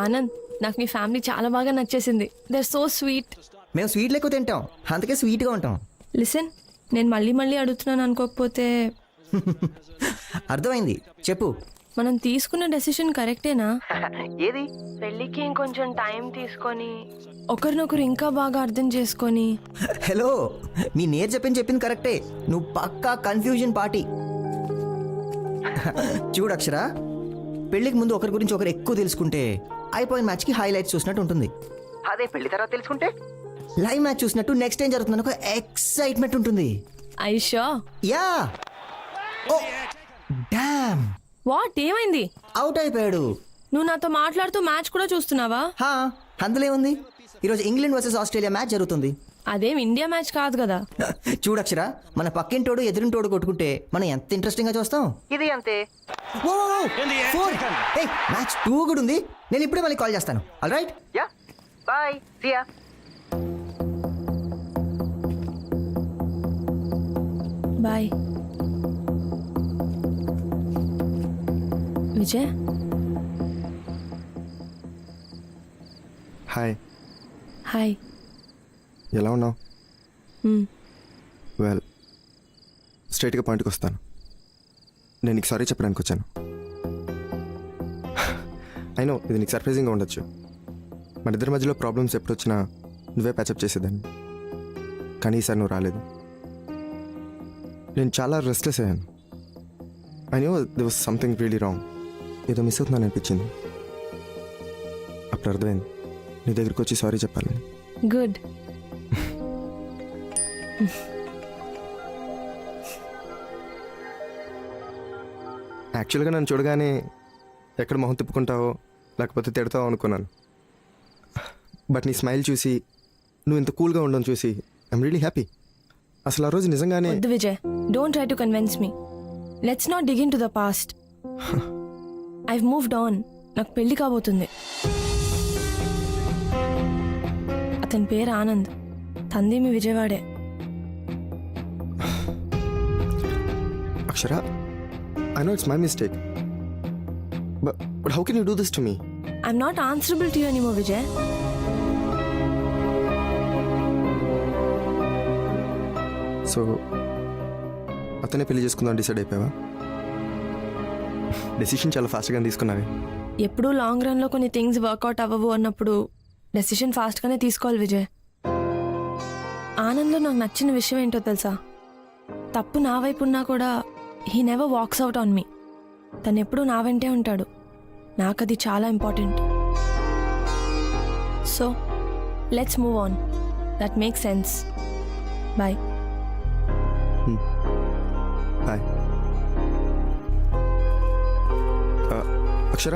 [SPEAKER 9] ఆనంద్, నాకు మీ ఫ్యామిలీ చాలా బాగా నచ్చేసింది. They so sweet.
[SPEAKER 6] మేము స్వీట్లు ఎక్కువ తింటాం, అందుకే స్వీట్గా ఉంటాం.
[SPEAKER 9] లిసన్, నేను మళ్ళీ మళ్ళీ అడుగుతున్నాను అనుకోకపోతే,
[SPEAKER 6] అర్థమైంది, చెప్పు.
[SPEAKER 9] మనం తీసుకున్న డెసిషన్ కరెక్టేనా?
[SPEAKER 6] ఏది?
[SPEAKER 9] పెళ్ళికి ఇంకొంచెం టైం తీసుకొని ఒకరినొకరు ఇంకా బాగా అర్థం చేసుకొని.
[SPEAKER 6] హలో, మీ నేర్ చెప్పింది కరెక్టే. నువ్వు పక్కా కన్ఫ్యూజన్ పార్టీ. చూడు అక్షర, పెళ్లికి ముందు ఒకరి గురించి ఒకరు ఎక్కువ తెలుసుకుంటే అయిపోయిన మ్యాచ్కి హైలైట్స్ చూసినట్టు ఉంటుంది. అదే పెళ్లి తర్వాత తెలుసుకుంటే లైవ్ మ్యాచ్ చూసినట్టు నెక్స్ట్ ఏం జరుగుతుందని ఒక ఎక్సైట్మెంట్ ఉంటుంది.
[SPEAKER 9] Aisha,
[SPEAKER 6] yeah. Oh damn,
[SPEAKER 9] what, ఏమైంది?
[SPEAKER 6] అవుట్ అయిపోయాడు.
[SPEAKER 9] నువ్వు నాతో మాట్లాడుతూ మ్యాచ్ కూడా చూస్తున్నావా?
[SPEAKER 6] హా, అందులో ఏముంది? ఈరోజు ఇంగ్లాండ్ వర్సెస్ ఆస్ట్రేలియా మ్యాచ్ జరుగుతుంది.
[SPEAKER 9] అదేం ఇండియా మ్యాచ్ కాదు కదా.
[SPEAKER 6] చూడక్షరా, మన పక్కింటోడు ఎదురింటోడు కొట్టుకుంటే మనం ఎంత ఇంట్రెస్టింగ్ గా చూస్తాం. ఇది అంతే. మ్యాచ్ 2 కూడా ఉంది. నేను ఇప్పుడే మళ్ళీ కాల్ చేస్తాను. All right, yeah, bye, see ya.
[SPEAKER 9] Bye. Vijay,
[SPEAKER 12] hi.
[SPEAKER 9] Hi.
[SPEAKER 12] ఎలా ఉన్నావు? వెల్, స్ట్రైట్గా పాయింట్కి వస్తాను. నేను నీకు సారీ చెప్పడానికి వచ్చాను. అయినో ఇది నీకు సర్ప్రైజింగ్గా ఉండొచ్చు. మన ఇద్దరి మధ్యలో ప్రాబ్లమ్స్ ఎప్పుడు వచ్చినా నువ్వే ప్యాచప్ చేసేదాన్ని. కానీ ఈసారి నువ్వు రాలేదు. నేను చాలా రెస్ట్లెస్ అయ్యాను. I know they was something really wrong. ఏదో మిస్ అవుతున్నాను అనిపించింది. అప్పుడు అర్థమైంది నీ దగ్గరికి వచ్చి సారీ చెప్పాలని.
[SPEAKER 9] గుడ్.
[SPEAKER 12] యాక్చువల్గా నన్ను చూడగానే ఎక్కడ మొహం తిప్పుకుంటావో లేకపోతే తిడతావో అనుకున్నాను. బట్ నీ స్మైల్ చూసి, నువ్వు ఇంత కూల్గా ఉండడం చూసి ఐఎమ్ రియలీ హ్యాపీ. అసలు ఆ రోజు నిజంగానే.
[SPEAKER 9] వద్దు Vijay, don't try to convince me. Let's not dig in to the past. I've moved on. నాకు పెళ్లి కాబోతుంది. అతని పేరు ఆనంద్. తంది మీ విజయవాడే.
[SPEAKER 12] అక్షర, I know it's my mistake. But how can you do this to me?
[SPEAKER 9] I'm not answerable to you anymore, Vijay.
[SPEAKER 12] So, అతనే పెళ్లి చేసుకుందాం డిసైడ్ అయిపోయావా? డెసిషన్ చాలా ఫాస్ట్గా తీసుకున్నావే.
[SPEAKER 9] ఎప్పుడూ లాంగ్ రన్లో కొన్ని థింగ్స్ వర్కౌట్ అవ్వవు అన్నప్పుడు డెసిషన్ ఫాస్ట్గానే తీసుకోవాలి విజయ్. ఆనంద్లో నాకు నచ్చిన విషయం ఏంటో తెలుసా? తప్పు నా వైపు ఉన్నా కూడా he never walks out on me. తను ఎప్పుడూ నా వెంటే ఉంటాడు. నాకు అది చాలా important. So let's move on. That makes sense. Bye.
[SPEAKER 12] Bye. Akshara,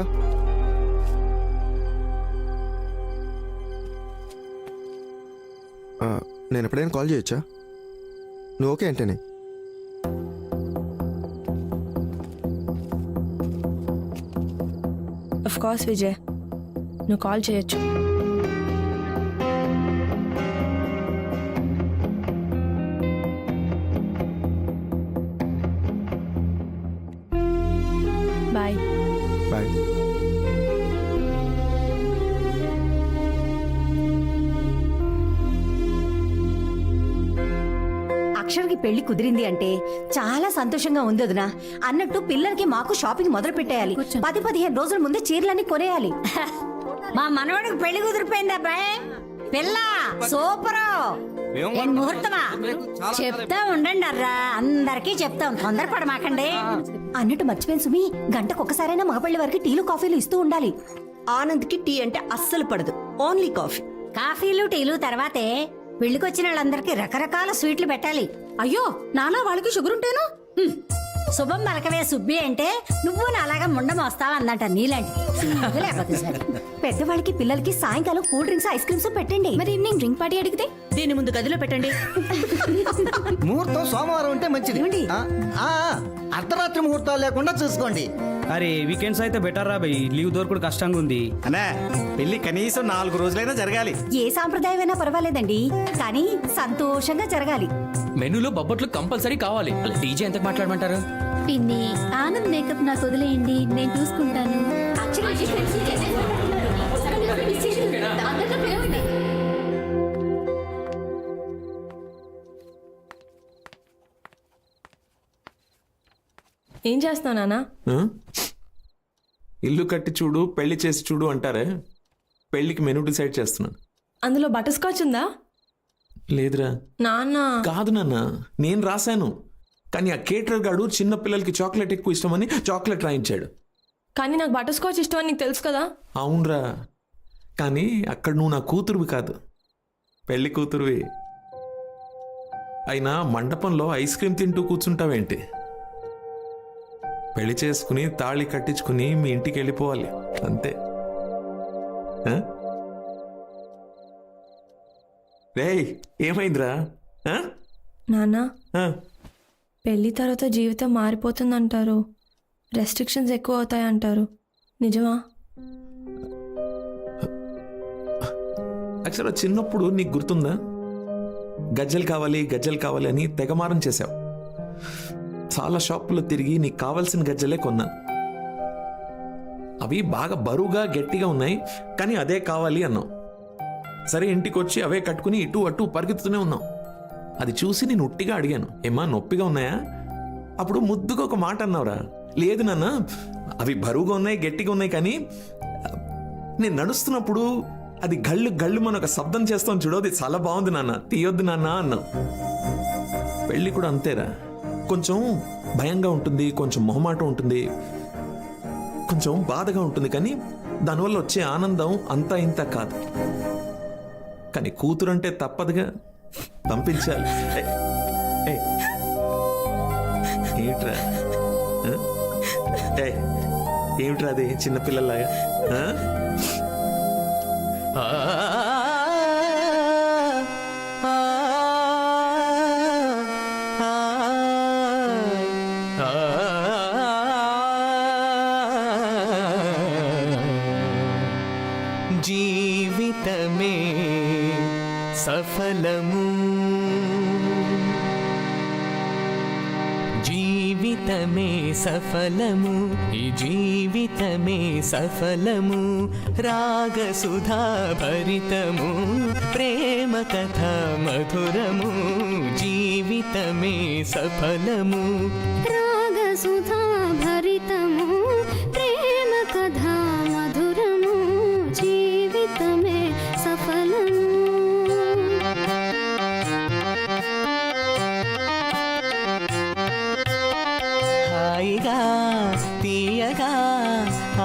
[SPEAKER 12] నేను ఎప్పుడైనా కాల్ చేయొచ్చా? నువ్వు ఓకే అంటేనే.
[SPEAKER 9] ఆఫ్ కోర్స్ విజయ్, నువ్వు కాల్ చేయొచ్చు. బాయ్.
[SPEAKER 12] బాయ్.
[SPEAKER 4] అక్షర్కి పెళ్లి కుదిరింది అంటే చాలా సంతోషంగా ఉంది వదినా. అన్నట్టు పిల్లలకి మాకు షాపింగ్ మొదలు పెట్టేయాలి. 10-15 రోజుల ముందే చీరలన్నీ కొనేయాలి. మా మనవడికి పెళ్లి కుదిరిపోయిందా అబ్బాయి? పిల్ల సూపర్. ముహూర్తమా? చెప్తా ఉండండి అర్రా, అందరికీ చెప్తాం, తొందరపడమాకండి. అన్నట్టు మర్చిపోయిన సుమి, గంటకు ఒక్కసారైనా మగపల్లి వారికి టీలు కాఫీలు ఇస్తూ ఉండాలి.
[SPEAKER 10] ఆనంద్కి టీ అంటే అస్సలు పడదు, ఓన్లీ కాఫీ.
[SPEAKER 4] కాఫీలు టీలు తర్వాతే పెళ్లికొచ్చిన వాళ్ళందరికీ రకరకాల స్వీట్లు పెట్టాలి.
[SPEAKER 3] అయ్యో నానా, వాళ్ళకి షుగర్ ఉంటేను.
[SPEAKER 4] శుభం మలకవే సుబ్బి అంటే నువ్వు నాలాగా ముండం వస్తావా అన్నట నీలాంటి. లేకపోతే సరే.
[SPEAKER 3] పెద్దవాళ్ళకి పిల్లలకి సాయంకాలం కూల్ డ్రింక్స్ ఐస్ క్రీమ్స్ పెట్టండి.
[SPEAKER 7] మరి ఈవినింగ్ డ్రింక్ పార్టీ అడిగితే
[SPEAKER 3] దీని ముందు గదిలో పెట్టండి.
[SPEAKER 6] ముహూర్తం సోమవారం ఉంటే మంచిది. అర్ధరాత్రి ముహూర్తాలు లేకుండా చూసుకోండి.
[SPEAKER 8] అరే వీకెండ్స్ అయితే బెటర్ రా బై, లీవ్ దొరకడు కష్టంగా ఉంది.
[SPEAKER 13] అనే పెళ్లి కనీసం 4 రోజులైనా జరగాలి.
[SPEAKER 3] ఏ సాంప్రదాయమైనా పర్వాలేదండి, కానీ సంతోషంగా జరగాలి.
[SPEAKER 1] మెనూలో బొబ్బట్లు కంపల్సరీ కావాలి. అలా డీజే ఎంతకు మాట్లాడమంటారు?
[SPEAKER 7] పిన్ని, ఆనంద్ మేకప్ నాకు వదిలేయండి, నేను చూసుకుంటాను.
[SPEAKER 9] ఏం చేస్తున్నావు నాన్న?
[SPEAKER 11] ఆ? ఇల్లు కట్టి చూడు పెళ్లి చేసి చూడు అంటారే, పెళ్లికి మెనూ డిసైడ్ చేస్తున్నాను.
[SPEAKER 9] అందులో బటర్ స్కాచ్ ఉందా?
[SPEAKER 11] లేదురా.
[SPEAKER 9] నాన్న
[SPEAKER 11] కాదు నాన్న, నేను రాశాను. కానీ ఆ కేటర్ గాడు చిన్న పిల్లలకి చాక్లెట్ ఎక్కువ ఇష్టమని చాక్లెట్ రాయించాడు.
[SPEAKER 9] కానీ నాకు బటర్ స్కాచ్ ఇష్టం అని నీకు తెలుసు కదా.
[SPEAKER 11] అవునరా, కానీ అక్కడ నువ్వు నా కూతురువి కాదు, పెళ్లి కూతురువి. అయినా మండపంలో ఐస్ క్రీమ్ తింటూ కూర్చుంటావేంటి? పెళ్లి చేసుకుని తాళి కట్టించుకుని మీ ఇంటికి వెళ్ళిపోవాలి అంతే. ఆ? రేయ్, ఏమైందిరా? ఆ?
[SPEAKER 9] నాన్న
[SPEAKER 11] ఆ?
[SPEAKER 9] పెళ్లి తర్వాత జీవితం మారిపోతుందంటారు, రెస్ట్రిక్షన్స్ ఎక్కువ అవుతాయి అంటారు, నిజమా?
[SPEAKER 11] అక్షర, చిన్నప్పుడు నీకు గుర్తుందా? గజ్జలు కావాలి అని తెగమారం చేశావు. చాలా షాపుల్లో తిరిగి నీకు కావాల్సిన గజ్జలే కొన్నాను. అవి బాగా బరువుగా గట్టిగా ఉన్నాయి, కానీ అదే కావాలి అన్నావు. సరే, ఇంటికి వచ్చి అవే కట్టుకుని ఇటు అటు పరిగెత్తుతూనే ఉన్నావు. అది చూసి నేను ఉట్టిగా అడిగాను, ఏమ్మా నొప్పిగా ఉన్నాయా? అప్పుడు ముద్దుగా ఒక మాట అన్నావురా, లేదు నాన్న అవి బరువుగా ఉన్నాయి గట్టిగా ఉన్నాయి, కానీ నేను నడుస్తున్నప్పుడు అది గళ్ళు గళ్ళు మన ఒక శబ్దం చేస్తాం చూడు, అది చాలా బాగుంది నాన్న, తీయొద్దు నాన్న అన్నావు. పెళ్ళి కూడా అంతేరా, కొంచెం భయంగా ఉంటుంది, కొంచెం మొహమాటం ఉంటుంది, కొంచెం బాధగా ఉంటుంది, కానీ దానివల్ల వచ్చే ఆనందం అంతా ఇంత కాదు. కానీ కూతురంటే తప్పదుగా, పంపించాలి. ఏమిట్రా? ఏమిట్రా అది చిన్నపిల్లలాగా?
[SPEAKER 1] జీవితమే సఫలము, జీవితమే సఫలము, ఈ జీవితమే సఫలము, రాగసుధా భరితము, ప్రేమ కథ మధురము, జీవితమే సఫలము,
[SPEAKER 4] రాగసుధా భరితము, ప్రేమ కథా మధురము, జీవితమే సఫలము.
[SPEAKER 1] హాయిగా తీయగా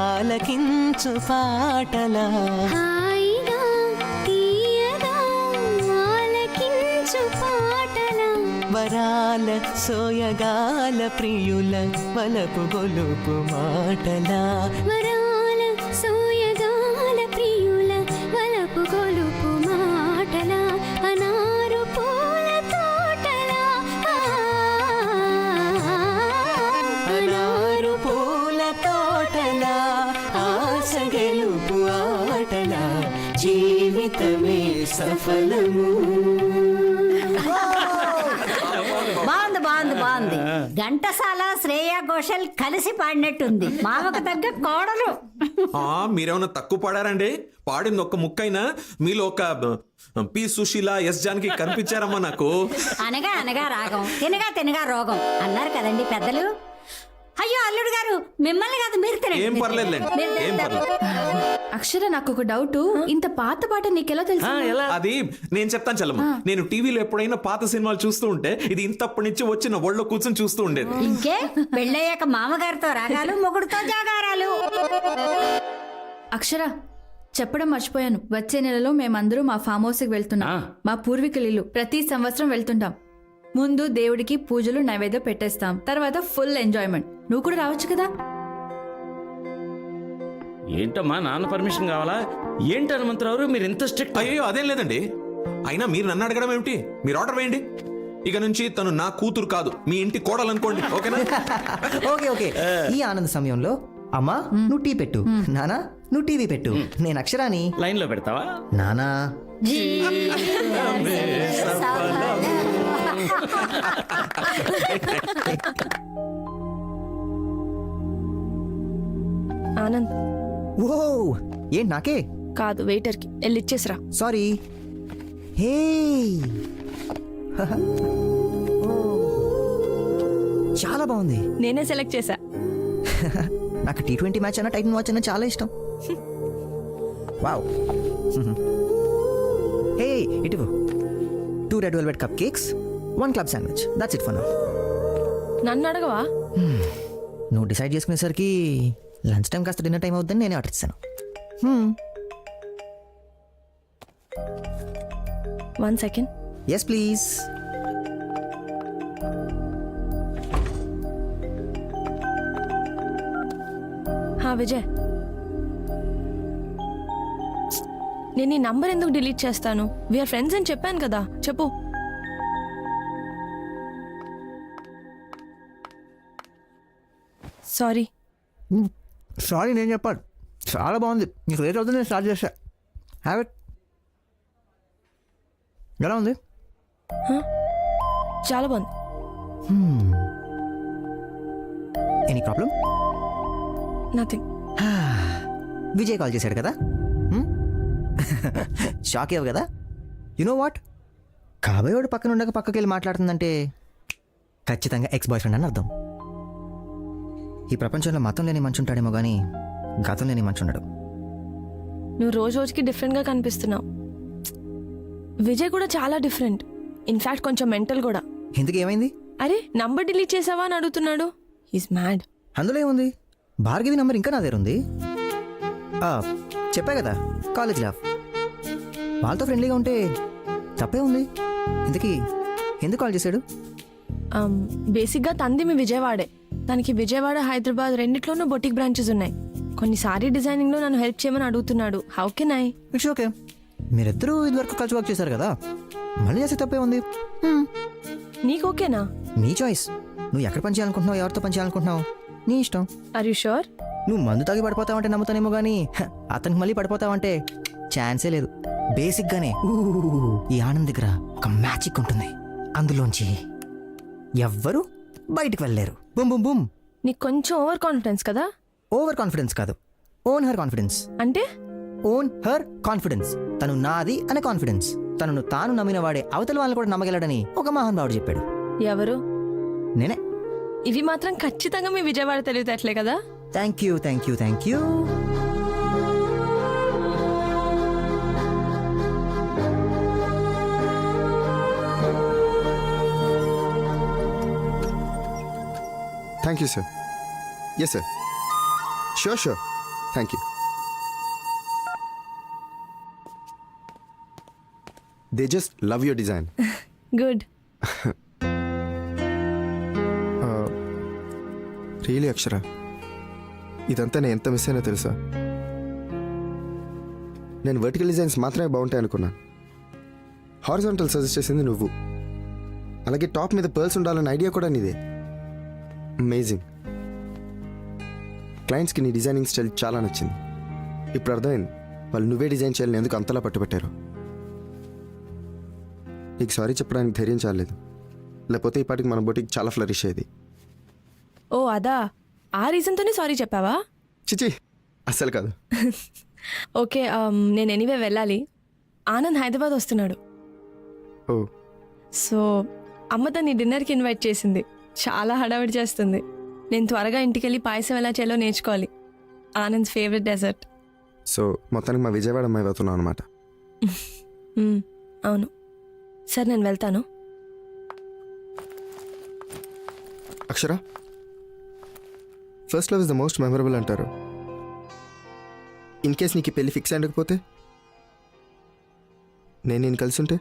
[SPEAKER 1] ఆలకించు పాటలా,
[SPEAKER 4] హాయిగా తీయగా ఆలకించు పాటల,
[SPEAKER 1] వరాల సోయగాల ప్రియుల వలపు గొలుపు మాటలా,
[SPEAKER 4] వరాల సోయగాల ప్రియుల వలపు గొలుపు మాటల, అనారు పూల తోటల,
[SPEAKER 1] అనారు పూల తోటల, ఆశ గెలుపు ఆటల, జీవితమే సఫలము.
[SPEAKER 4] బాగుంది బాగుంది బాగుంది. ఘంటసాల శ్రేయా ఘోషల్ కలిసి పాడినట్టుంది. మామకు తగ్గ కోడలు.
[SPEAKER 11] మీరేమన్నా తక్కువ పాడారండి? పాడింది ఒక్క ముక్కైనా మీలో ఒక పి సుశీల, ఎస్ జానకి కనిపించారమ్మా నాకు.
[SPEAKER 4] అనగా అనగా రాగం, తినగా తినగా రోగం అన్నారు కదండి పెద్దలు. అయ్యో అల్లుడు గారు, మిమ్మల్ని కాదు మీరు తినండి.
[SPEAKER 11] ఏం పర్లేదులేండి, ఏం పర్లేదు.
[SPEAKER 5] అక్షర, నాకు ఒక డౌట్. ఇంత పాత పాట నీకెలా తెలుసు?
[SPEAKER 11] అది నేను చెప్తాను చెల్లమ్మ. నేను టీవీలో ఎప్పుడైనా పాత సినిమాలు చూస్తూ ఉంటే ఇది ఇంతప్పటి నుంచి వచ్చి నా ఒళ్ళో కూర్చొని చూస్తూ ఉండేది.
[SPEAKER 4] ఇంకే పెళ్ళయ్యాక మామగారితో రాగాలు, మొగుడుతో జాగారాలు.
[SPEAKER 5] అక్షర, చెప్పడం మర్చిపోయాను. వచ్చే నెలలో మేమందరూ మా ఫామ్ హౌస్కి వెళ్తున్నాం. మా పూర్వీకుల ఇల్లు. ప్రతి సంవత్సరం వెళ్తుంటాం. ముందు దేవుడికి పూజలు నైవేద్యం పెట్టేస్తాం, తర్వాత ఫుల్ ఎంజాయ్మెంట్. నువ్వు కూడా రావచ్చు కదా.
[SPEAKER 2] ఏంటమ్మా, నాన్న పర్మిషన్ కావాలా? ఏంటి హనుమంతరావు మీరు ఇంత స్ట్రిక్ట్?
[SPEAKER 11] అయ్యో అదేం లేదండి. అయినా మీరు నన్ను అడగడం ఏమిటి? మీరు ఆర్డర్ వేయండి. ఇక నుంచి తను నా కూతురు కాదు, మీ ఇంటి కోడలు అనుకోండి. ఓకేనా?
[SPEAKER 6] Okay okay. ఈ ఆనంద సమయంలో అమ్మా నువ్వు టీ పెట్టు, నానా నువ్వు టీవీ పెట్టు, నేను అక్షరాని
[SPEAKER 2] లైన్ లో పెడతావా?
[SPEAKER 6] నానా
[SPEAKER 9] ఆనంద్.
[SPEAKER 6] ఓ ఏంటి నాకే
[SPEAKER 9] కాదు, వెయిటర్కి వెళ్ళి ఇచ్చేసిరా.
[SPEAKER 6] సారీ. హే చాలా బాగుంది.
[SPEAKER 9] నేనే సెలెక్ట్ చేశా.
[SPEAKER 6] నాకు T20 మ్యాచ్ అన్న టైటన్ వాచ్ అన్న చాలా ఇష్టం. వావ్. హే ఇటు 2 red velvet cup cakes, 1 club sandwich. That's it for now.
[SPEAKER 9] నన్ను అడగవా?
[SPEAKER 6] నువ్వు డిసైడ్ చేసుకునేసరికి లంచ్ టైం కాస్త డిన్నర్ టైం అవుతుందని నేనే ఆర్డర్ ఇస్తాను.
[SPEAKER 9] 1 సెకండ్.
[SPEAKER 6] Yes please.
[SPEAKER 9] హా విజయ్, నేను ఈ నంబర్ ఎందుకు డిలీట్ చేస్తాను? వీఆర్ ఫ్రెండ్స్ అని చెప్పాను కదా. చెప్పు. సారీ.
[SPEAKER 6] సారీ నేను చెప్పాను. చాలా బాగుంది. నీకు లేట్ అవుతుంది, నేను స్టార్ట్ చేశా. Have it. ఎలా ఉంది?
[SPEAKER 9] చాలా బాగుంది.
[SPEAKER 6] Any problem?
[SPEAKER 9] Nothing.
[SPEAKER 6] Vijay call చేశాడు కదా, షాక్ అయ్యావు కదా. యు నో వాట్, కాబోయేవాడు పక్కన ఉండక పక్కకి వెళ్ళి మాట్లాడుతుందంటే ఖచ్చితంగా ఎక్స్ బాయ్ ఫ్రెండ్ అని అర్థం. ఈ ప్రపంచంలో మతం లేని మంచి ఉంటాడేమో కానీ గతం లేని మంచి ఉండడు.
[SPEAKER 9] నువ్వు రోజు రోజుకి డిఫరెంట్గా కనిపిస్తున్నావు. విజయ్ కూడా చాలా డిఫరెంట్. ఇన్ఫాక్ట్ కొంచెం మెంటల్ కూడా.
[SPEAKER 6] ఎందుకు ఏమైంది?
[SPEAKER 9] అరే నంబర్ డిలీట్ చేసావా అని అడుగుతున్నాడు. Is mad.
[SPEAKER 6] అందులో ఏముంది? భార్గవి నంబర్ ఇంకా నా దగ్గర ఉంది. చెప్పా కదా, కాలేజ్ లవ్. వాళ్ళతో ఫ్రెండ్లీగా ఉంటే తప్పే ఉంది. ఇంతకీ ఎందుకు కాల్ చేశాడు?
[SPEAKER 9] బేసిక్గా తంది మీ విజయవాడే. తనకి విజయవాడ, హైదరాబాద్ రెండిట్లోనూ బొటిక్ బ్రాంచెస్ ఉన్నాయి. కొన్ని సారీ డిజైనింగ్లో నన్ను హెల్ప్ చేయమని అడుగుతున్నాడు. How can I?
[SPEAKER 6] It's okay. మీరిద్దరూ ఇదివరకు కలిసి వర్క్ చేశారు కదా, మళ్ళీ చేస్తే తప్పే ఉంది.
[SPEAKER 9] నీకు ఓకేనా?
[SPEAKER 6] నీ చాయిస్. నువ్వు ఎక్కడ పని చేయాలనుకుంటున్నావు, ఎవరితో పని చేయాలనుకుంటున్నావు, నీ ఇష్టం.
[SPEAKER 9] Are you sure?
[SPEAKER 6] నువ్వు మందు తాగి పడిపోతావంటే నమ్ముతానేమో కానీ అతనికి మళ్ళీ పడిపోతావంటే ఛాన్సే లేదు. బేసిక్గానే ఈ ఆనంద్ దగ్గర ఒక మ్యాజిక్ ఉంటుంది. అందులోంచి ఎవ్వరూ బయటికి వెళ్ళలేరు. Boom boom boom.
[SPEAKER 9] నీకు కొంచెం ఓవర్ కాన్ఫిడెన్స్ కదా?
[SPEAKER 6] ఓవర్ కాన్ఫిడెన్స్ కాదు, ఓన్ హర్ కాన్ఫిడెన్స్.
[SPEAKER 9] అంటే?
[SPEAKER 6] Own her confidence. తను నాది అనే కాన్ఫిడెన్స్. తనను తాను నమ్మిన వాడే అవతల వాళ్ళని కూడా నమ్మగలడని ఒక మహానుభావుడు చెప్పాడు.
[SPEAKER 9] ఎవరు?
[SPEAKER 6] నేనే.
[SPEAKER 9] ఇవి మాత్రం ఖచ్చితంగా మీ విజయవాడ తెలివితేటలే కదా?
[SPEAKER 6] Thank you, thank you, thank you.
[SPEAKER 12] Thank you sir. Yes sir, sure sure, thank you. They just love your design.
[SPEAKER 9] Good.
[SPEAKER 12] Really Akshara, ఇదంతా నేను ఎంత మిస్ అయినా తెలుసా? నేను వర్టికల్ డిజైన్స్ మాత్రమే బాగుంటాయి అనుకున్నాను. హారిజాంటల్ సజెస్ట్ చేసింది నువ్వు. అలాగే టాప్ మీద పర్ల్స్ ఉండాలన్న ఐడియా కూడా నీదే. అమేజింగ్. క్లయింట్స్కి నీ డిజైనింగ్ స్టైల్ చాలా నచ్చింది. ఇప్పుడు అర్థమైంది వాళ్ళు నువ్వే డిజైన్ చేయాలని ఎందుకు అంతలా పట్టుబట్టారు. నీకు సారీ చెప్పడానికి ధైర్యం చాలేదు, లేకపోతే ఈ పాటికి మన బొటిక్ చాలా ఫ్లరిష్ అయ్యేది.
[SPEAKER 9] ఓ అదా, ఆ రీజన్తోనే సారీ చెప్పావా?
[SPEAKER 12] చిచి, అస్సలు కాదు.
[SPEAKER 9] ఓకే, నేను ఎనీవే వెళ్ళాలి. ఆనంద్ హైదరాబాద్ వస్తున్నాడు.
[SPEAKER 12] ఓ,
[SPEAKER 9] సో అమ్మ తన్ని డిన్నర్కి ఇన్వైట్ చేసింది. చాలా హడావిడి చేస్తుంది. నేను త్వరగా ఇంటికి వెళ్ళి పాయసం ఎలా చేయాలో నేర్చుకోవాలి. Anand favourite dessert.
[SPEAKER 12] సో మొత్తానికి మా విజయవాడ అమ్మాయి అవుతున్నావు అనమాట.
[SPEAKER 9] అవును. సరే నేను వెళ్తాను.
[SPEAKER 12] Akshara, first love is the most memorable అంటారు. ఇన్ కేస్ నీకు పెళ్లి ఫిక్స్ అయ్యకపోతే, నేను కలిసి ఉంటే,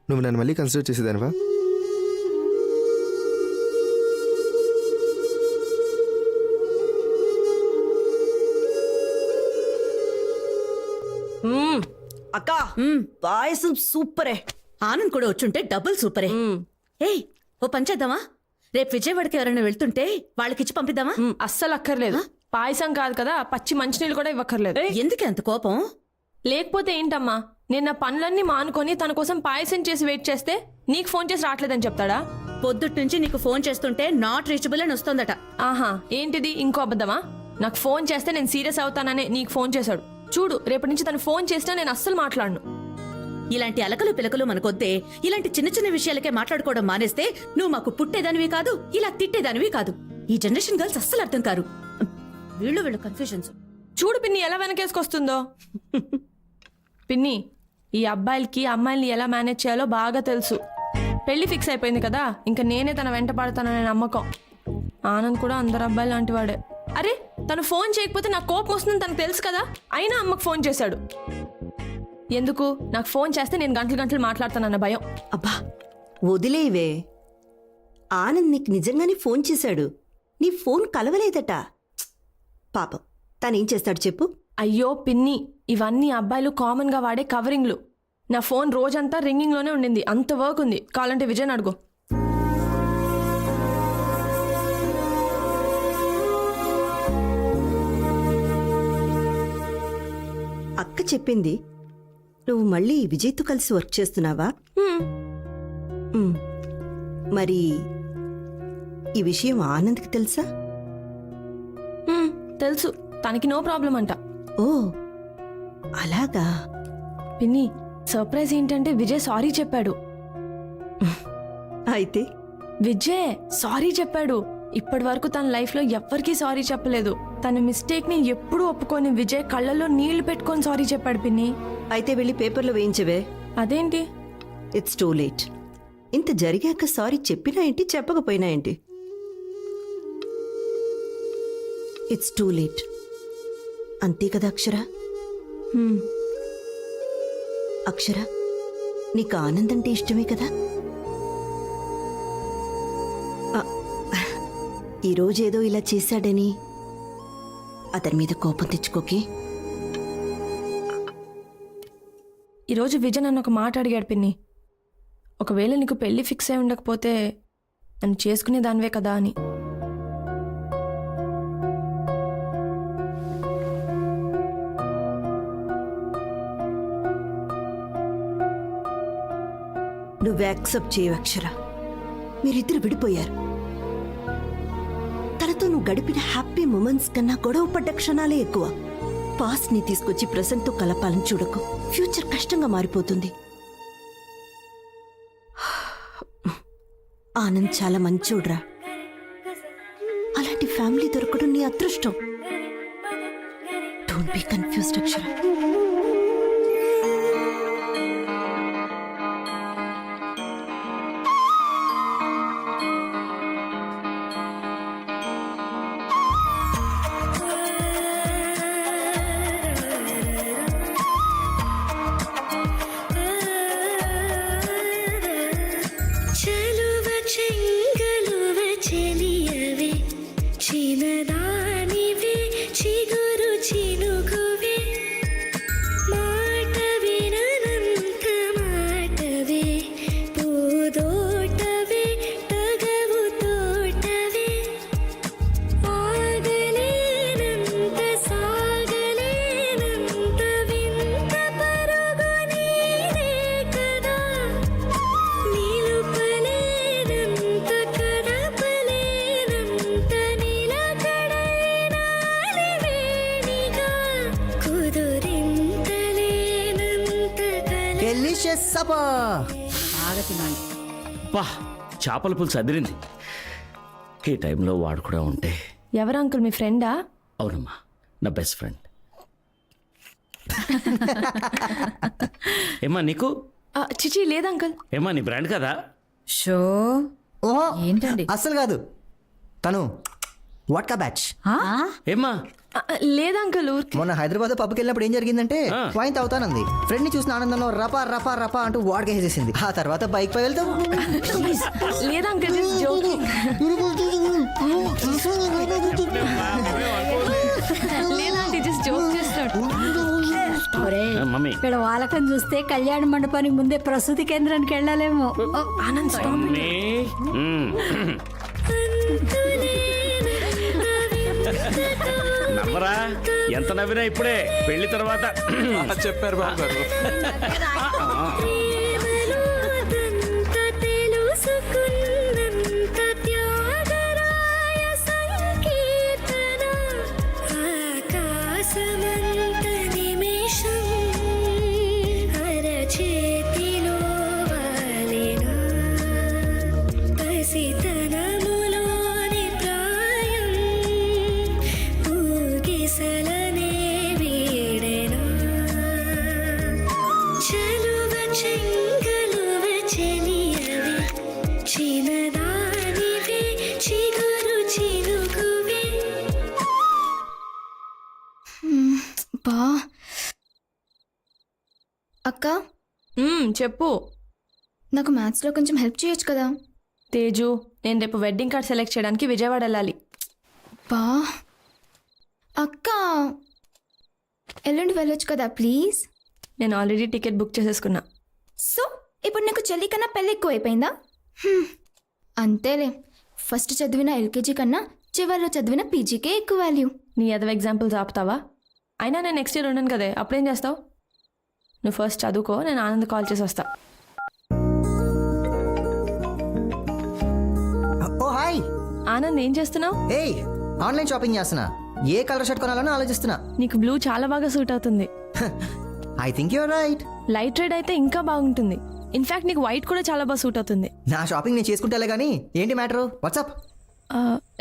[SPEAKER 12] నువ్వు నన్ను మళ్ళీ కన్సిడర్ చేసేదానివా?
[SPEAKER 3] అక్క పాయసం సూపరే. ఆనంద్ కూడా వచ్చుంటే డబుల్ సూపరే. ఏయ్, ఓ పంచేద్దామా? రేపు విజయవాడకి ఎవరైనా వెళ్తుంటే వాళ్ళకిచ్చి పంపిద్దామా?
[SPEAKER 9] అస్సలు అక్కర్లేదు. పాయసం కాదు కదా, పచ్చి మంచినీళ్ళు కూడా ఇవ్వక్కర్లేదు.
[SPEAKER 3] ఎందుకే అంత కోపం?
[SPEAKER 9] లేకపోతే ఏంటమ్మా, నేను నా పనులన్నీ మానుకొని తన కోసం పాయసం చేసి వెయిట్ చేస్తే నీకు ఫోన్ చేసి రావట్లేదని చెప్తాడా?
[SPEAKER 3] పొద్దుట్ నుంచి నీకు ఫోన్ చేస్తుంటే నాట్ రీచబుల్ అని వస్తుందట.
[SPEAKER 9] ఆహా, ఏంటిది ఇంకో అబద్ధమా? నాకు ఫోన్ చేస్తే నేను సీరియస్ అవుతాననే నీకు ఫోన్ చేశాడు. చూడు రేపటి నుంచి తను ఫోన్ చేసినా నేను అస్సలు మాట్లాడను.
[SPEAKER 3] ఇలాంటి అలకలు పిలకలు మనకొద్దే. ఇలాంటి చిన్న చిన్న విషయాలకే మాట్లాడుకోవడం మానేస్తే నువ్వు మాకు పుట్టేదానివి కాదు, ఇలా తిట్టేదానివి కాదు. ఈ జనరేషన్ గర్ల్స్ అస్సలు అర్థం కారు. వీళ్ళు కన్ఫ్యూజన్స్.
[SPEAKER 9] చూడు పిన్ని ఎలా వెనకేసుకొస్తుందో. పిన్ని, ఈ అబ్బాయిలకి అమ్మాయిల్ని ఎలా మేనేజ్ చేయాలో బాగా తెలుసు. పెళ్లి ఫిక్స్ అయిపోయింది కదా, ఇంకా నేనే తన వెంట పడతాననే నమ్మకం. ఆనంద్ కూడా అందరు అబ్బాయి లాంటి వాడే. అరే తను ఫోన్ చేయకపోతే నాకు కోపం వస్తుందని తనకు తెలుసు కదా, అయినా అమ్మకు ఫోన్ చేశాడు. ఎందుకు? నాకు ఫోన్ చేస్తే నేను గంటలు గంటలు మాట్లాడతానన్న భయం.
[SPEAKER 10] అబ్బా వదిలేవే. ఆనంద్ నీకు నిజంగానే ఫోన్ చేశాడు. నీ ఫోన్ కలవలేదట. పాపం తనేం చేస్తాడు చెప్పు.
[SPEAKER 9] అయ్యో పిన్ని, ఇవన్నీ అబ్బాయిలు కామన్ గా వాడే కవరింగ్లు. నా ఫోన్ రోజంతా రింగింగ్ లోనే ఉండింది. అంత వర్క్ ఉంది, కావాలంటే విజయ్ అడుగు.
[SPEAKER 10] అక్క చెప్పింది నువ్వు మళ్ళీ విజయ్తో కలిసి వర్క్ చేస్తున్నావా? మ్. మరి ఈ విషయం ఆనంద్కి తెలుసా?
[SPEAKER 9] తెలుసు, తనకి నో ప్రాబ్లం అంట.
[SPEAKER 10] ఓ అలాగా.
[SPEAKER 9] పిన్ని, సర్ప్రైజ్ ఏంటంటే విజయ్ సారీ చెప్పాడు.
[SPEAKER 10] అయితే
[SPEAKER 9] విజయ్ సారీ చెప్పాడు. ఇప్పటి వరకు తన లైఫ్ లో ఎవ్వరికీ సారీ చెప్పలేదు. తన మిస్టేక్ ని ఎప్పుడూ ఒప్పుకొని విజయ్ కళ్ళల్లో నీళ్లు పెట్టుకొని సారీ చెప్పాడు పిన్ని.
[SPEAKER 10] అయితే వెళ్ళి పేపర్లో వేయించవే.
[SPEAKER 9] అదేంటి?
[SPEAKER 10] It's too late. ఇంత జరిగాక సారీ చెప్పినా ఏంటి, చెప్పకపోయినా ఏంటి? It's too late. అంతే కదా అక్షర? అక్షర, నీకు ఆనంద్ అంటే ఇష్టమే కదా? ఈరోజేదో ఇలా చేశాడని అతని మీద కోపం తెచ్చుకోకే.
[SPEAKER 9] ఈరోజు విజయ్ నన్ను ఒక మాట అడిగాడు పిన్ని. ఒకవేళ నీకు పెళ్లి ఫిక్స్ అయి ఉండకపోతే నన్ను చేసుకునే దానివే కదా అని.
[SPEAKER 10] నువ్వు యాక్సెప్ట్ చేయవు అక్షర. మీరిద్దరు విడిపోయారు. తనతో నువ్వు గడిపిన హ్యాపీ మూమెంట్స్ కన్నా గొడవ పడ్డ క్షణాలే ఎక్కువ. పాస్ట్ ని తీసుకొచ్చి ప్రెసెంట్ తో కలపాలని చూడకు. ఫ్యూచర్ కష్టంగా మారిపోతుంది. ఆనంద్ చాలా మంచోడ్రా. అలాంటి ఫ్యామిలీ దొరకడం నీ అదృష్టం. డోంట్ బి కన్ఫ్యూజ్డ్ అక్షర.
[SPEAKER 2] బా చేపల పులుసు అదిరింది. ఈ టైంలో వాడు కూడా ఉంటే.
[SPEAKER 9] ఎవరు అంకుల్, మీ ఫ్రెండా?
[SPEAKER 2] అవునమ్మా, నా బెస్ట్ ఫ్రెండ్. ఏమ్మా నీకు?
[SPEAKER 9] చిచి లేదు అంకుల్.
[SPEAKER 2] ఏమ్మా నీ బ్రాండ్ కదా?
[SPEAKER 3] షో
[SPEAKER 6] ఓహో
[SPEAKER 3] ఏంటండి?
[SPEAKER 6] అస్సలు కాదు. తను వాట్కా బ్యాచ్.
[SPEAKER 2] ఏమ్మా?
[SPEAKER 9] లేదు అంకుల్.
[SPEAKER 6] మొన్న హైదరాబాద్ పబ్కి వెళ్ళినప్పుడు ఏం జరిగిందంటే వైన్ తాగుతానంది. ఫ్రెండ్ ని చూసిన ఆనందంలో రపా రపా రపా అంటూ వాడ్కా వేసేసింది. ఆ తర్వాత బైక్ పై వెళ్తాం.
[SPEAKER 9] లేదు అంకుల్, జోకింగ్. లేదంటే జస్ట్ జోక్ చేస్తాడు.
[SPEAKER 2] మమ్మీ
[SPEAKER 4] ఇక్కడ వాలకం చూస్తే కళ్యాణ మండపానికి ముందే ప్రసూతి కేంద్రానికి వెళ్ళాలేమో.
[SPEAKER 9] ఆనంద్ స్టాప్.
[SPEAKER 2] నవ్వరా? ఎంత నవ్వినా ఇప్పుడే, పెళ్లి తర్వాత
[SPEAKER 11] చెప్పారు బాబు గారు.
[SPEAKER 14] ఆకాశమంత నిమే
[SPEAKER 7] అక్క
[SPEAKER 9] చెప్పు
[SPEAKER 7] నాకు మ్యాథ్స్లో కొంచెం హెల్ప్ చేయొచ్చు కదా?
[SPEAKER 9] తేజు, నేను రేపు వెడ్డింగ్ కార్డ్ సెలెక్ట్ చేయడానికి విజయవాడ వెళ్ళాలి.
[SPEAKER 7] బా అక్క, ఎల్లుండి వెళ్ళొచ్చు కదా ప్లీజ్?
[SPEAKER 9] నేను ఆల్రెడీ టికెట్ బుక్ చేసేసుకున్నా.
[SPEAKER 7] సో ఇప్పుడు నీకు చెల్లి కన్నా పెళ్ళి ఎక్కువ అయిపోయిందా? అంతేలే, ఫస్ట్ చదివిన ఎల్కేజీ కన్నా చివరిలో చదివిన పీజీకే ఎక్కువ వాల్యూ.
[SPEAKER 9] నీ అదవ ఎగ్జాంపుల్స్ ఆపుతావా? అయినా నేను నెక్స్ట్ ఇయర్ ఉన్నాను కదే, అప్పుడేం చేస్తావు? నువ్వు ఫస్ట్ చదువుకో, నేను ఆనంద్ కాల్ చేసి వస్తా.
[SPEAKER 6] ఓ హాయ్
[SPEAKER 9] ఆనంద్, ఏం చేస్తున్నావు?
[SPEAKER 6] ఏయ్, ఆన్లైన్ షాపింగ్ చేస్తున్నా. ఏ కలర్ షర్ట్ కొనాలని ఆలోచిస్తున్నా.
[SPEAKER 9] నీకు బ్లూ చాలా బాగా సూట్ అవుతుంది.
[SPEAKER 6] I think you're right.
[SPEAKER 9] Light red అయితే ఇంకా బాగుంటుంది. ఇన్ఫాక్ట్ నీకు వైట్ కూడా చాలా బాగా సూట్ అవుతుంది.
[SPEAKER 6] నా షాపింగ్ నేను చేసుకుంటాలే కానీ ఏంటి మ్యాటరు? వాట్సాప్.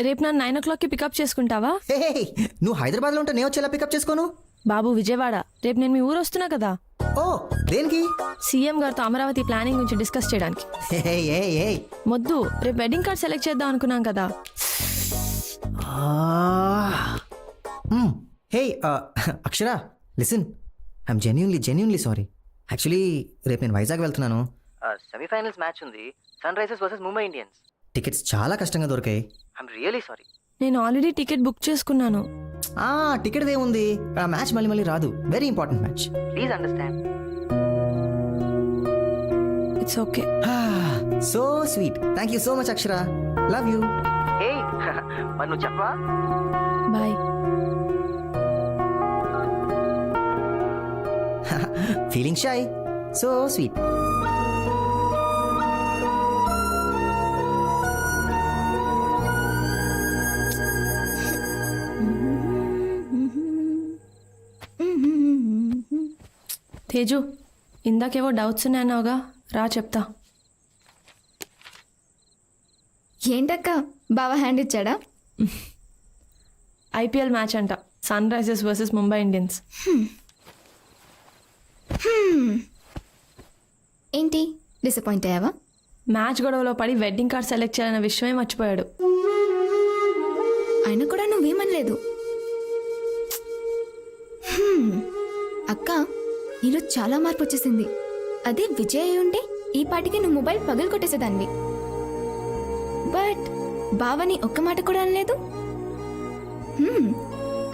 [SPEAKER 9] రేపు నన్ను 9 o'clockకి పికప్ చేసుకుంటావా?
[SPEAKER 6] హే, నువ్వు హైదరాబాద్లో ఉంటే నేను వచ్చేలా పికప్ చేసుకోను.
[SPEAKER 9] బాబు విజయవాడ, రేపు నేను మీ ఊరు వస్తున్నా కదా.
[SPEAKER 6] ఓ, దేనికి?
[SPEAKER 9] సీఎం గారితో అమరావతి ప్లానింగ్ గురించి డిస్కస్ చేయడానికి. మొద్దు, రేపు వెడ్డింగ్ కార్డ్ సెలెక్ట్ చేద్దాం అనుకున్నాం కదా.
[SPEAKER 6] Hey Akshara, listen, I'm genuinely sorry. Actually రేపు నేను వైజాగ్ వెళ్తున్నాను. సెమీఫైనల్స్ మ్యాచ్ ఉంది, Sunrisers versus Mumbai Indians. Tickets చాలా కష్టంగా దొరికాయి. I'm really sorry.
[SPEAKER 9] నేను ఆల్రెడీ టికెట్ బుక్ చేసుకున్నాను.
[SPEAKER 6] టికెట్ ఏముంది, ఆ మ్యాచ్ మళ్ళీ రాదు. Very important match, please understand.
[SPEAKER 9] It's okay.
[SPEAKER 6] So sweet, thank you so much Akshara, love you. Hey మరి నువ్వు చెప్పవా?
[SPEAKER 9] Bye.
[SPEAKER 6] Feeling shy, so sweet.
[SPEAKER 9] Teju, ఇందాకేవో డౌట్స్ ఉన్నాయన్నావుగా, రా చెప్తా.
[SPEAKER 7] ఏంటక్క, బావ హ్యాండ్ ఇచ్చాడా?
[SPEAKER 9] ఐపీఎల్ మ్యాచ్ అంట, Sunrisers versus Mumbai Indians.
[SPEAKER 7] ఏంటి, డిసప్పాయింట్ అయ్యావా?
[SPEAKER 9] మ్యాచ్ గొడవలో పడి వెడ్డింగ్ కార్డ్ సెలెక్ట్ చేయాలన్న విషయమే మర్చిపోయాడు.
[SPEAKER 7] అయినా కూడా నువ్వేమనలేదు. అక్క, నీలో చాలా మార్పు వచ్చేసింది. అదే విజయ్ అయి ఉంటే ఈ పాటికి నువ్వు మొబైల్ పగలు కొట్టేసేదాన్ని. బట్ బావని ఒక్క మాట కూడా అనలేదు.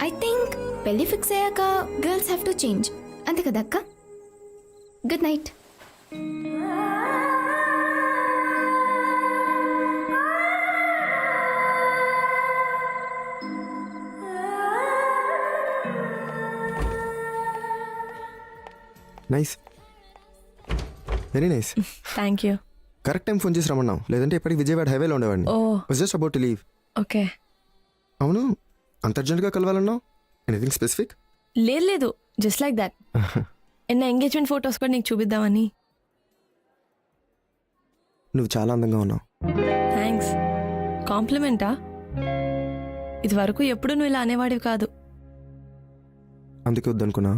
[SPEAKER 7] ఐ థింక్ పెళ్లి ఫిక్స్ అయ్యాక గర్ల్స్ హ్యావ్ టు చేంజ్, అంతే కదా అక్క? Good night.
[SPEAKER 12] Nice, very nice.
[SPEAKER 9] Thank you.
[SPEAKER 12] Correct time phone చేసి రమ్మన్నావు, లేదంటే ఇప్పటికి విజయవాడ హైవేలో ఉండేవాడిని. Was just about to leave.
[SPEAKER 9] Okay.
[SPEAKER 12] అవును, అంత అర్జెంట్గా కలవాలన్నావు? Anything specific?
[SPEAKER 9] లేదు, జస్ట్ లైక్ దాట్. ఎన్న ఎంగేజ్మెంట్ ఫొటోస్ కూడా నీకు చూపిద్దామని.
[SPEAKER 12] నువ్వు చాలా అందంగా ఉన్నావు.
[SPEAKER 9] థ్యాంక్స్. కాంప్లిమెంటా? ఇది వరకు ఎప్పుడు నువ్వు ఇలా అనేవాడివి కాదు.
[SPEAKER 12] అందుకే వద్దనుకున్నా.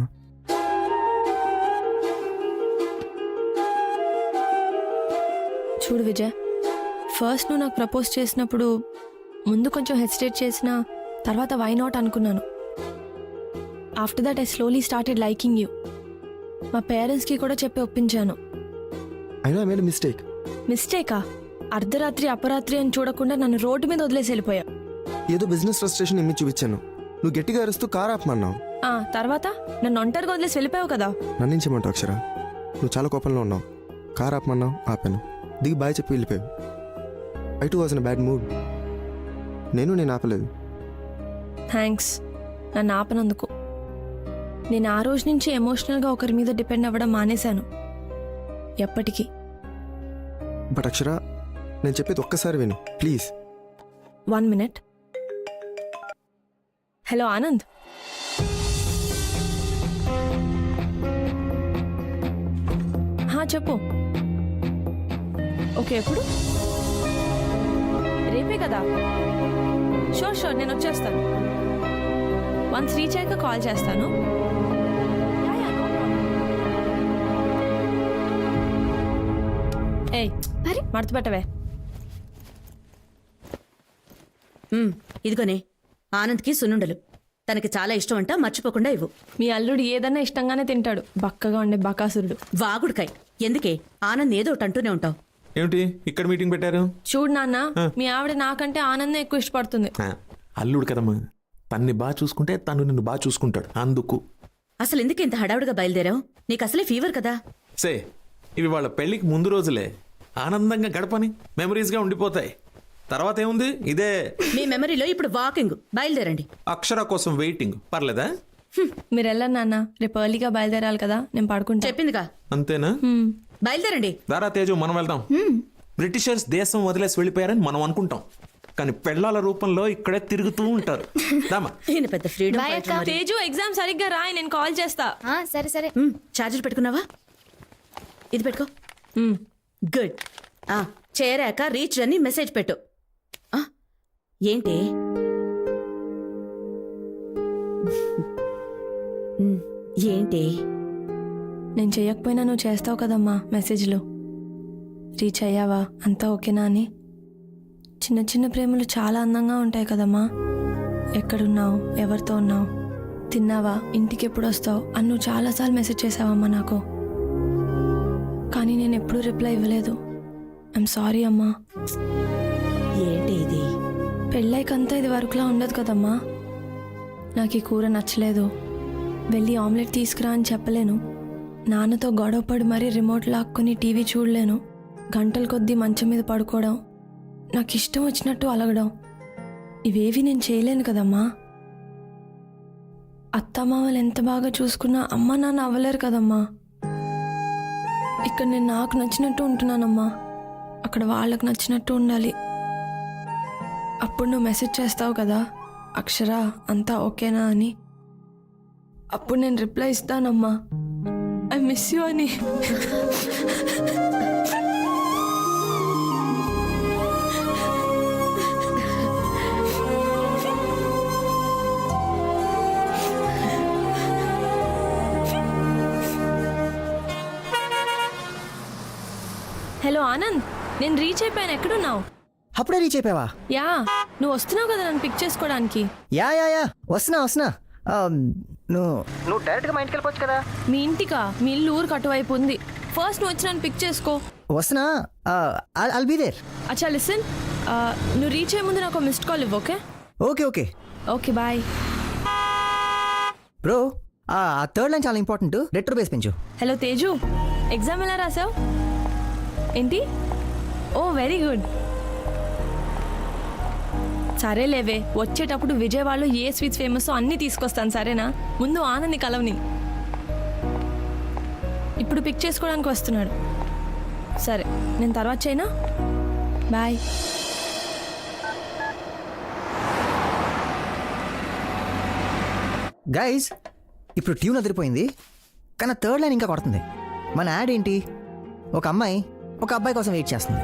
[SPEAKER 9] చూడు విజయ్, ఫస్ట్ నువ్వు నాకు ప్రపోజ్ చేసినప్పుడు ముందు కొంచెం హెసిటేట్ చేసినా తర్వాత వై నాట్ అనుకున్నాను. After that I slowly started liking you. మా పేరెంట్స్కి కూడా చెప్పి ఒప్పించాను.
[SPEAKER 12] అయినా ఐ మేడ్ మిస్టేక్.
[SPEAKER 9] మిస్టేకా? అర్ధరాత్రి అపరాత్రి అని చూడకుండా నన్ను రోడ్డు మీద వదిలేసి వెళ్ళిపోయా.
[SPEAKER 12] ఏదో బిజినెస్ ఫ్రస్ట్రేషన్ ఇమ్మి చూపించాను. నువ్వు గట్టిగా అరుస్తూ కార్ ఆపమన్నావు.
[SPEAKER 9] తర్వాత నన్ను ఒంటరిగా వదిలేసి వెళ్ళిపోయావు కదా.
[SPEAKER 12] నన్ను ఏం చేయమంటావు అక్షర? నువ్వు చాలా కోపంలో ఉన్నావు. కార్ ఆపమన్నావు, ఆపాను. దిగి బాయ్ చెప్పి వెళ్ళిపోయావు. I two was in bad mood. నేను ఆపలేదు.
[SPEAKER 9] థ్యాంక్స్ నన్ను ఆపనందుకు. నేను ఆ రోజు నుంచి ఎమోషనల్గా ఒకరి మీద డిపెండ్ అవ్వడం మానేశాను. ఎప్పటికీ.
[SPEAKER 12] బట్ అక్షర, నేను చెప్పేది ఒక్కసారి విను ప్లీజ్.
[SPEAKER 9] 1 minute. హలో ఆనంద్. చెప్పు. ఓకే, ఎప్పుడు? రేపే కదా. షూర్ నేను వచ్చేస్తాను. వన్స్ రీచ్ అయ్యాక కాల్ చేస్తాను. ఏయ్, అరే మడత పెట్టవే.
[SPEAKER 3] ఇదిగోనే ఆనంద్కి సున్నుండలు. తనకి చాలా ఇష్టం అంట, మర్చిపోకుండా ఇవ్వు.
[SPEAKER 9] మీ అల్లుడు ఏదన్నా ఇష్టంగానే తింటాడు, బక్కగా ఉండే బకాసురుడు.
[SPEAKER 3] వాగుడుకాయ్, ఎందుకే ఆనంద్ ఏదో ఒకటి అంటూనే ఉంటావు.
[SPEAKER 11] ఏమిటి ఇక్కడ మీటింగ్ పెట్టారు?
[SPEAKER 9] చూడు నాన్న, మీ ఆవిడ నాకంటే ఆనందం ఎక్కువ ఇష్టపడుతుంది.
[SPEAKER 11] అల్లుడు కదమ్మా, తన్ని బాగా చూసుకుంటే తను నిన్ను బాగా చూసుకుంటాడు, అందుకు.
[SPEAKER 3] అసలు ఎందుకు ఇంత హడావుడిగా బయలుదేరావు? నీకు అసలే ఫీవర్ కదా.
[SPEAKER 11] సే, ఇవి వాళ్ళ పెళ్ళికి ముందు రోజులే, ఆనందంగా గడపని మెమరీస్గా ఉండిపోతాయి. తర్వాత ఏముంది, ఇదే
[SPEAKER 3] మీ మెమరీలో ఇప్పుడు వాకింగ్. బయలుదేరండి.
[SPEAKER 11] అక్షర కోసం వెయిటింగ్. పర్లేదా?
[SPEAKER 9] మీరు వెళ్ళండి నాన్న, రేపు ఎర్లీగా బయలుదేరాలి కదా, నేను పడుకుంటా.
[SPEAKER 3] చెప్పిందిగా,
[SPEAKER 11] అంతేనా?
[SPEAKER 3] బయలుదేరండి.
[SPEAKER 11] దారా తేజు, మనం వెళ్దాం. బ్రిటిషర్స్ దేశం వదిలేసి వెళ్ళిపోయారని మనం అనుకుంటాం, కానీ పెళ్ళాల రూపంలో ఇక్కడే తిరుగుతూ ఉంటారు. దామా,
[SPEAKER 3] ఈయన పెద్ద ఫ్రీడమ్.
[SPEAKER 9] తేజు, ఎగ్జామ్ సరిగ్గా రాయి, నేను కాల్ చేస్తా.
[SPEAKER 7] సరే సరే.
[SPEAKER 3] చార్జర్ పెట్టుకున్నావా? ఇది పెట్టుకో. గుడ్. చేరాక రీచ్ అని మెసేజ్ పెట్టు. ఏంటి ఏంటి
[SPEAKER 9] నేను చేయకపోయినా నువ్వు చేస్తావు కదమ్మా మెసేజ్లో. రీచ్ అయ్యావా, అంతా ఓకేనా అని. చిన్న చిన్న ప్రేమలు చాలా అందంగా ఉంటాయి కదమ్మా. ఎక్కడున్నావు, ఎవరితో ఉన్నావు, తిన్నావా, ఇంటికి ఎప్పుడు వస్తావు అని నువ్వు చాలాసార్లు మెసేజ్ చేసావమ్మా నాకు. కానీ నేను ఎప్పుడూ రిప్లై ఇవ్వలేదు. ఐఎమ్ సారీ అమ్మా.
[SPEAKER 3] ఏంటి ఇది?
[SPEAKER 9] పెళ్ళైకంతా ఇది వరకులా ఉండదు కదమ్మా. నాకు ఈ కూర నచ్చలేదు, వెళ్ళి ఆమ్లెట్ తీసుకురా అని చెప్పలేను. నాన్నతో గొడవపడి మరీ రిమోట్ లాక్కొని టీవీ చూడలేను. గంటల కొద్దీ మంచం మీద పడుకోవడం, నాకు ఇష్టం వచ్చినట్టు అలగడం, ఇవేవి నేను చేయలేను కదమ్మా. అత్తమామలు ఎంత బాగా చూసుకున్నా అమ్మ నాన్న అవ్వలేరు కదమ్మా. ఇక్కడ నేను నాకు నచ్చినట్టు ఉంటున్నానమ్మా, అక్కడ వాళ్ళకు నచ్చినట్టు ఉండాలి. అప్పుడు నువ్వు మెసేజ్ చేస్తావు కదా, అక్షర అంతా ఓకేనా అని. అప్పుడు నేను రిప్లై ఇస్తానమ్మా, ఐ మిస్ యూ అని. హలో ఆనంద్, నేను రీచ్ అయిపోయాను, ఎక్కడున్నావు?
[SPEAKER 6] అప్పుడే రీచ్ అయిపోయావా?
[SPEAKER 9] యా, నువ్వు వస్తున్నావు కదా నన్ను పిక్ చేసుకోవడానికి.
[SPEAKER 6] యా వస్తున్నా. నువ్వు డైరెక్ట్గా మా ఇంటికి వెళ్ళిపోవచ్చు కదా.
[SPEAKER 9] మీ ఇంటికా? మీ ఇల్లు ఊరికి అటువైపు ఉంది. ఫస్ట్ నువ్వు వచ్చి నన్ను పిక్ చేసుకో.
[SPEAKER 6] వస్తున్నా. I'll be there.
[SPEAKER 9] అచ్చా లిసన్, నువ్వు రీచ్ అయ్యే ముందు నాకు మిస్డ్ కాల్ ఇవ్వు. Okay
[SPEAKER 6] okay
[SPEAKER 9] okay bye.
[SPEAKER 6] Bro, ఆ థర్డ్ లైన్ చాలా ఇంపార్టెంట్. రెట్రో బేస్ పెంచు.
[SPEAKER 9] హలో తేజు, ఎగ్జామ్ ఎలా రాసావు? ఏంటి? Oh very good. సరే లేవే, వచ్చేటప్పుడు విజయవాడలో ఏ స్వీట్స్ ఫేమస్ అన్నీ తీసుకొస్తాను, సరేనా? ముందు ఆనంది కలవని. ఇప్పుడు పిక్ చేసుకోవడానికి వస్తున్నాడు. సరే, నేను తర్వాత చేయనా? బాయ్.
[SPEAKER 6] గైస్, ఇప్పుడు ట్యూన్ అదిరిపోయింది, కానీ థర్డ్ లైన్ ఇంకా కొడుతుంది. మన యాడ్ ఏంటి? ఒక అమ్మాయి ఒక అబ్బాయి కోసం వెయిట్ చేస్తుంది.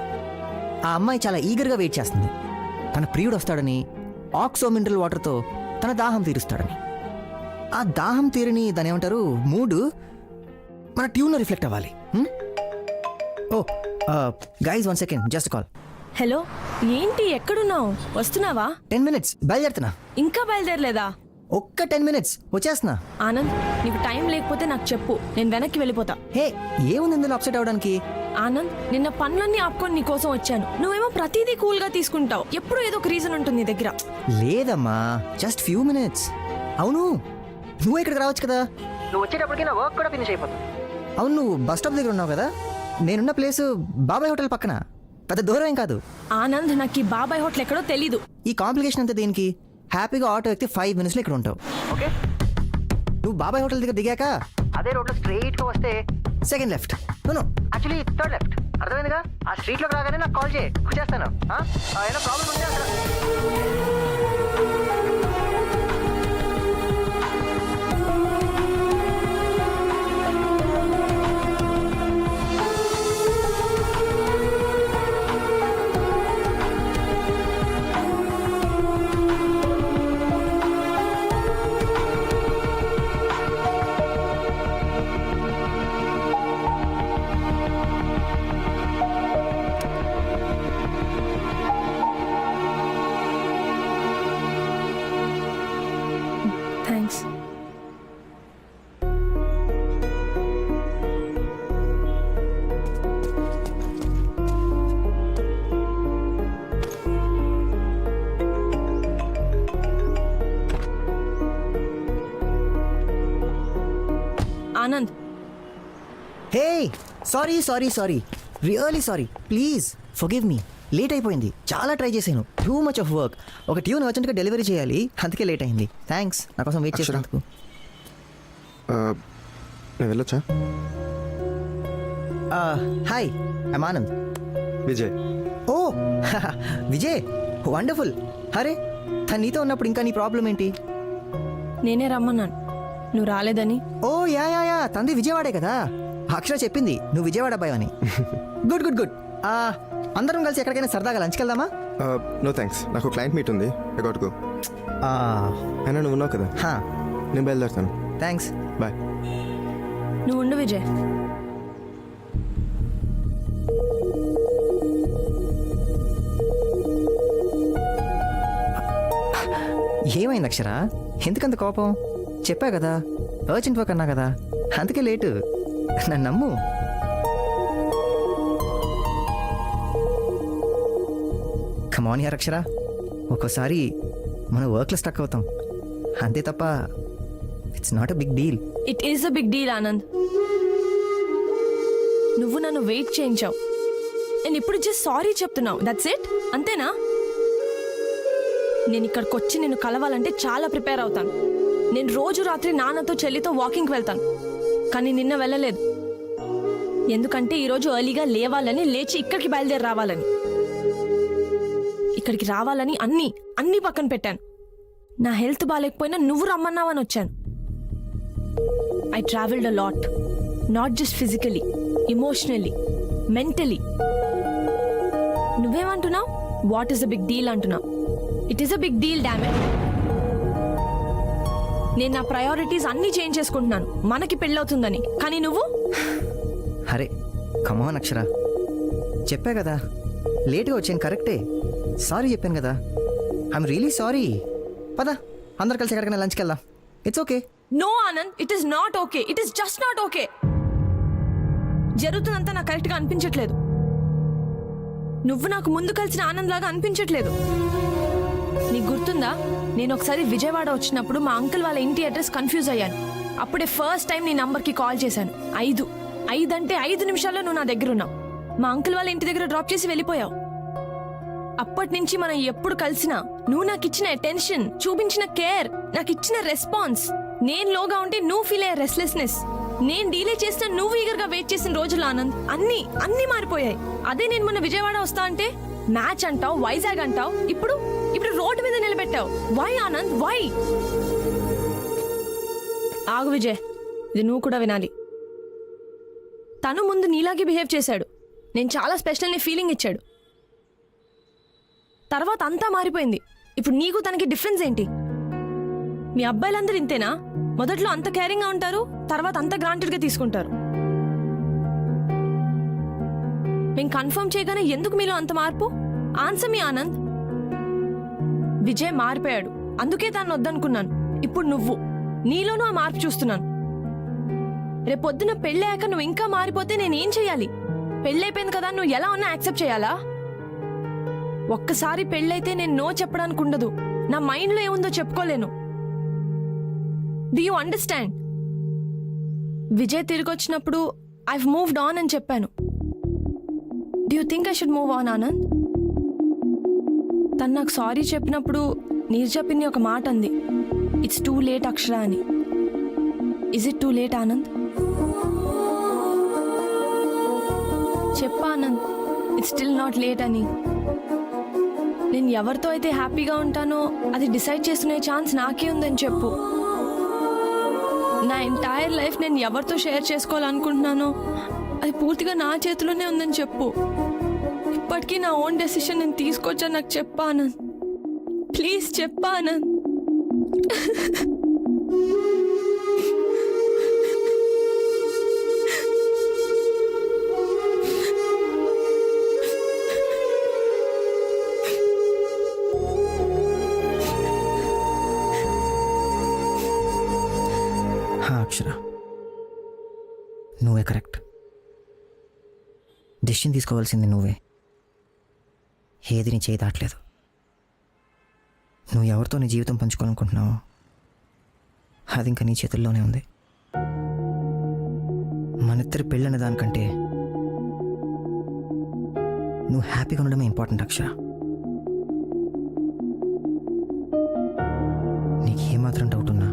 [SPEAKER 6] ఆ అమ్మాయి చాలా ఈగర్గా వెయిట్ చేస్తుంది. తన ప్రియుడు వస్తాడని, ఆక్సో మినరల్ వాటర్తో తన దాహం తీరుస్తాడని. ఆ దాహం తీరని దాని ఏమంటారు, మూడు మన ట్యూన్లో రిఫ్లెక్ట్ అవ్వాలి. Oh guys, 1 second, just call.
[SPEAKER 9] Hello, ఏంటి ఎక్కడున్నావు? వస్తున్నావా?
[SPEAKER 6] 10 minutes, బయలుదేరుతున్నా.
[SPEAKER 9] ఇంకా బయలుదేరలేదా?
[SPEAKER 6] ఒక్క 10 minutes వచ్చేస్తున్నా.
[SPEAKER 9] ఆనంద్, నీకు టైం లేకపోతే నాకు చెప్పు, నేను వెనక్కి వెళ్ళిపోతా.
[SPEAKER 6] హే, ఏముంది ఇందులో అప్సెట్ అవడానికి?
[SPEAKER 9] ఆనంద్, నిన్న పనులన్నీ ఆపుకొని నీ కోసం వచ్చాను. నువ్వేమో ప్రతిదీ కూల్ గా తీసుకుంటావు. ఎప్పుడు ఏదో ఒక రీజన్ ఉంటుంది నీ దగ్గర.
[SPEAKER 6] లేదమ్మా, జస్ట్ ఫ్యూ మినిట్స్. అవును, నువ్వు ఇక్కడికి రావచ్చు కదా. నువ్వు వచ్చేటప్పటికి నా వర్క్ కూడా ఫినిష్ అయిపోతుంది. అవును, నువ్వు బస్ స్టాప్ దగ్గర ఉన్నావు కదా. నేనున్న ప్లేస్ బాబాయ్ హోటల్ పక్కన, పెద్ద దూరం ఏం కాదు.
[SPEAKER 9] ఆనంద్, నాకు ఈ బాబాయ్ హోటల్ ఎక్కడో తెలీదు.
[SPEAKER 6] ఈ కాంప్లికేషన్ అంతా దేనికి? హ్యాపీగా ఆటో ఎక్కితే 5 minutesలో ఇక్కడ ఉంటావు. ఓకే, నువ్వు బాబాయ్ హోటల్ దగ్గర దిగాక అదే రోడ్లో స్ట్రైట్గా వస్తే second left, actually third left. అర్థమైందిగా? ఆ స్ట్రీట్లోకి రాగానే నాకు కాల్ చేయి, వచ్చేస్తాను. ఏదో ప్రాబ్లం ఉంటే అక్కడ. Sorry really sorry please forgive me. Late అయిపోయింది, చాలా ట్రై చేశాను, టూ మచ్ ఆఫ్ వర్క్. ఒక ట్యూన్ అర్జెంట్గా డెలివరీ చేయాలి, అందుకే లేట్ అయింది. థ్యాంక్స్ నా కోసం వెయిట్
[SPEAKER 12] అక్షర.
[SPEAKER 6] చేసినందుకు.
[SPEAKER 12] నేను వెళ్ళొచ్చా?
[SPEAKER 6] Hi, I'm Anand.
[SPEAKER 12] Vijay.
[SPEAKER 6] Oh Vijay, wonderful. అరే తను నీతో ఉన్నప్పుడు ఇంకా నీ ప్రాబ్లం ఏంటి?
[SPEAKER 9] నేనే రమ్మన్నాను, నువ్వు రాలేదని.
[SPEAKER 6] ఓ యా తంది విజయవాడే కదా. అక్షర చెప్పింది నువ్వు విజయవాడ అబ్బాయి అని. Good good good. అందరం కలిసి ఎక్కడికైనా సరదాగా లంచ్కి వెళ్దామా?
[SPEAKER 12] నో థ్యాంక్స్, నాకు క్లయింట్ మీట్ ఉంది, ఐ గాట్ గో. అయినా నువ్వు ఉన్నావు కదా, నేను బయలుదేరుతాను.
[SPEAKER 6] Thanks,
[SPEAKER 12] bye.
[SPEAKER 9] నువ్వు ఉండు విజయ్.
[SPEAKER 6] ఏమైంది అక్షర, ఎందుకంత కోపం? చెప్పా కదా అర్జెంట్ వర్క్ అన్నా కదా, అందుకే లేటు. నన్ను నమ్ము. కమాన్ యార్ అక్షర, ఒక్కోసారి మన వర్క్లో స్టక్ అవుతాం అంతే తప్ప it's not a big deal.
[SPEAKER 9] It is a big deal Anand. నువ్వు నన్ను వెయిట్ చేయించావు, నేను ఇప్పుడు జస్ట్ సారీ చెప్తున్నావు, దట్స్ ఇట్, అంతేనా? నేను ఇక్కడికి వచ్చి నిన్ను కలవాలంటే చాలా ప్రిపేర్ అవుతాను. నేను రోజు రాత్రి నాన్నతో చెల్లితో వాకింగ్కి వెళ్తాను, కానీ నిన్న వెళ్ళలేదు. ఎందుకంటే ఈరోజు ఎర్లీగా లేవాలని, లేచి ఇక్కడికి బయలుదేరి రావాలని. ఇక్కడికి రావాలని అన్నీ పక్కన పెట్టాను. నా హెల్త్ బాగాలేకపోయినా నువ్వు రమ్మన్నావని వచ్చాను. I travelled a lot, not just physically, emotionally, mentally. నువ్వేమంటున్నావు? What is a big deal అంటున్నావు. It is a big deal, dammit. నేను నా ప్రయారిటీస్ అన్నీ చేంజ్ చేసుకుంటున్నాను మనకి పెళ్ళవుతుందని, కానీ నువ్వు.
[SPEAKER 6] అరే కమాన్ అక్షర, చెప్పా కదా లేట్గా వచ్చాను, కరెక్టే. సారీ చెప్పాను కదా, ఐఎమ్ రియలీ సారీ. పద అందరు కలిసి ఎక్కడికైనా లంచ్కి వెళ్దాం, it's okay.
[SPEAKER 9] No Anand, it is not okay, it is just not okay. జరుగుతుందంతా నాకు కరెక్ట్గా అనిపించట్లేదు. నువ్వు నాకు ముందు కలిసిన ఆనంద్ లాగా అనిపించట్లేదు. నీకు గుర్తుందా, నేను ఒకసారి విజయవాడ వచ్చినప్పుడు మా అంకుల్ వాళ్ళ ఇంటి అడ్రస్ కన్ఫ్యూజ్ అయ్యాను. అప్పుడే ఫస్ట్ టైం నీ నంబర్కి కాల్ చేశాను. 5 అంటే 5 నిమిషాల్లో నువ్వు నా దగ్గర ఉన్నావు. మా అంకుల్ వాళ్ళ ఇంటి దగ్గర డ్రాప్ చేసి వెళ్ళిపోయావు. అప్పటి నుంచి మనం ఎప్పుడు కలిసినా నువ్వు నాకు ఇచ్చిన అటెన్షన్, చూపించిన కేర్, నాకు ఇచ్చిన రెస్పాన్స్, నేను లోగా ఉంటే నువ్వు ఫీల్ అయ్యే రెస్ట్లెస్నెస్, నేను డీలే చేస్తే నువ్వు ఈగర్గా వెయిట్ చేసిన రోజులు ఆనంద్, అన్నీ మారిపోయాయి. అదే నేను మొన్న విజయవాడ వస్తా అంటే మ్యాచ్ అంటావు, వైజాగ్ అంటావు, ఇప్పుడు రోడ్డు మీద నిలబెట్టావు. Why Anand, why? ఆగు విజయ్, ఇది నువ్వు కూడా వినాలి. తను ముందు నీలాగే బిహేవ్ చేశాడు, నేను చాలా స్పెషల్ అనే ఫీలింగ్ ఇచ్చాడు. తర్వాత అంతా మారిపోయింది. ఇప్పుడు నీకు తనకి డిఫరెన్స్ ఏంటి? మీ అబ్బాయిలందరూ ఇంతేనా? మొదట్లో అంత కేరింగ్గా ఉంటారు, తర్వాత అంత గ్రాంటెడ్గా తీసుకుంటారు. మేము కన్ఫర్మ్ చేయగానే ఎందుకు మీలో అంత మార్పు? ఆన్సర్ మీ ఆనంద్. విజయ్ మారిపోయాడు, అందుకే తాను వద్దనుకున్నాను. ఇప్పుడు నువ్వు, నీలోనూ ఆ మార్పు చూస్తున్నాను. రేపొద్దున పెళ్ళయ్యాక నువ్వు ఇంకా మారిపోతే నేనేం చెయ్యాలి? పెళ్ళైపోయింది కదా, నువ్వు ఎలా ఉన్నా యాక్సెప్ట్ చేయాలా? ఒక్కసారి పెళ్ళైతే నేను నో చెప్పడానికి ఉండదు. నా మైండ్లో ఏముందో చెప్పుకోలేను. Do you understand? విజయ్ తిరిగి వచ్చినప్పుడు ఐవ్ మూవ్డ్ ఆన్ అని చెప్పాను. Do you think I should move on Anand? తను నాకు సారీ చెప్పినప్పుడు నీర్జా పిన్ని ఒక మాట అంది, ఇట్స్ టూ లేట్ అక్షర అని. Is it too late Anand? చెప్పా Anand, it's still not late అని. నేను ఎవరితో అయితే హ్యాపీగా ఉంటానో అది డిసైడ్ చేసుకునే ఛాన్స్ నాకే ఉందని చెప్పు. నా ఎంటైర్ లైఫ్ నేను ఎవరితో షేర్ చేసుకోవాలనుకుంటున్నానో అది పూర్తిగా నా చేతిలోనే ఉందని చెప్పు. ఇప్పటికీ నా ఓన్ డెసిషన్ నేను తీసుకోవచ్చా నాకు చెప్పా ఆనంద్, ప్లీజ్ చెప్పా ఆనంద్.
[SPEAKER 6] అక్షర, నువ్వే కరెక్ట్. డెసిషన్ తీసుకోవాల్సింది నువ్వే. ఏది నీ చేయి దాటలేదు. నువ్వు ఎవరితో నీ జీవితం పంచుకోవాలనుకుంటున్నావో అది ఇంకా నీ చేతుల్లోనే ఉంది. మనిద్దరి పెళ్ళనే దానికంటే నువ్వు హ్యాపీగా ఉండడమే ఇంపార్టెంట్ అక్షర. నీకు ఏమాత్రం డౌట్ ఉన్నా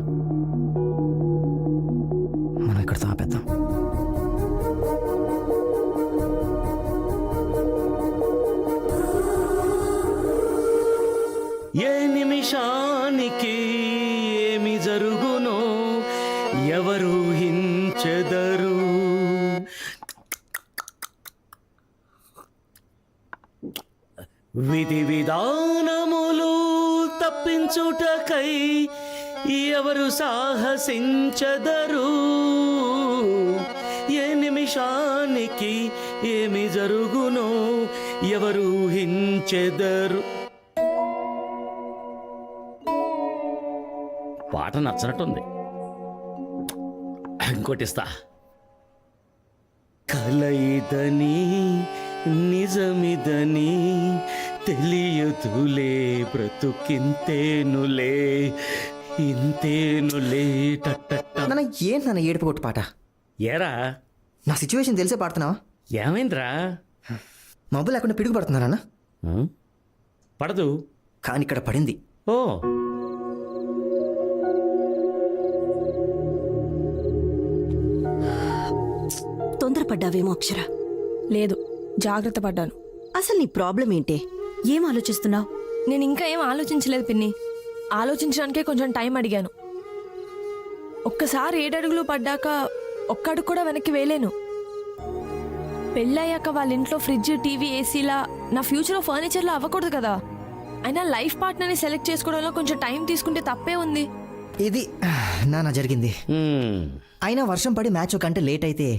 [SPEAKER 6] మనం ఇక్కడితో ఆపేద్దాం.
[SPEAKER 2] ఏ నిమిషానికి ఏమి జరుగునో ఎవరు హించెదరు. విధి విధానములు తప్పించుటకై ఎవరు సాహసించదరు. ఏ నిమిషానికి ఏమి జరుగునో ఎవరు హించెదరు. పాట నచ్చనట్టుంది, ఇంకోటిస్తా. కలయిదని నిజమిదని తెలియదులే బ్రతుకింతేనులే ఇంతేనులే టట్టట్ట.
[SPEAKER 6] నాన్న ఏంటి నాన్న ఏడుపు కొట్టు పాట?
[SPEAKER 2] ఏరా
[SPEAKER 6] నా సిచ్యువేషన్ తెలిసే పాడుతున్నావా?
[SPEAKER 2] ఏమైందిరా?
[SPEAKER 6] మబ్బు లేకుండా పిడుగు పడుతున్నారా నాన్న?
[SPEAKER 2] పడదు
[SPEAKER 6] కానీ ఇక్కడ పడింది.
[SPEAKER 2] ఓ
[SPEAKER 10] తొందరపడ్డావేమో అక్షర.
[SPEAKER 9] లేదు, జాగ్రత్త పడ్డాను.
[SPEAKER 10] అసలు నీ ప్రాబ్లం ఏంటే? ఏం ఆలోచిస్తున్నావు?
[SPEAKER 9] నేను ఇంకా ఏం ఆలోచించలేదు పిన్ని. ఆలోచించడానికే కొంచెం టైం అడిగాను. ఒక్కసారి 7 అడుగులు పడ్డాక ఒక్క అడుగు కూడా వెనక్కి వేయలేను. పెళ్ళయ్యాక వాళ్ళ ఇంట్లో ఫ్రిడ్జ్, టీవీ, ఏసీలా నా ఫ్యూచర్లో ఫర్నిచర్లా అవ్వకూడదు కదా. అయినా లైఫ్ పార్ట్నర్ని సెలెక్ట్ చేసుకోవడంలో కొంచెం టైం తీసుకుంటే తప్పే ఉంది.
[SPEAKER 6] ఇది నాన్న జరిగింది. అయినా వర్షం పడి మ్యాచ్ కంటే లేట్ అయితే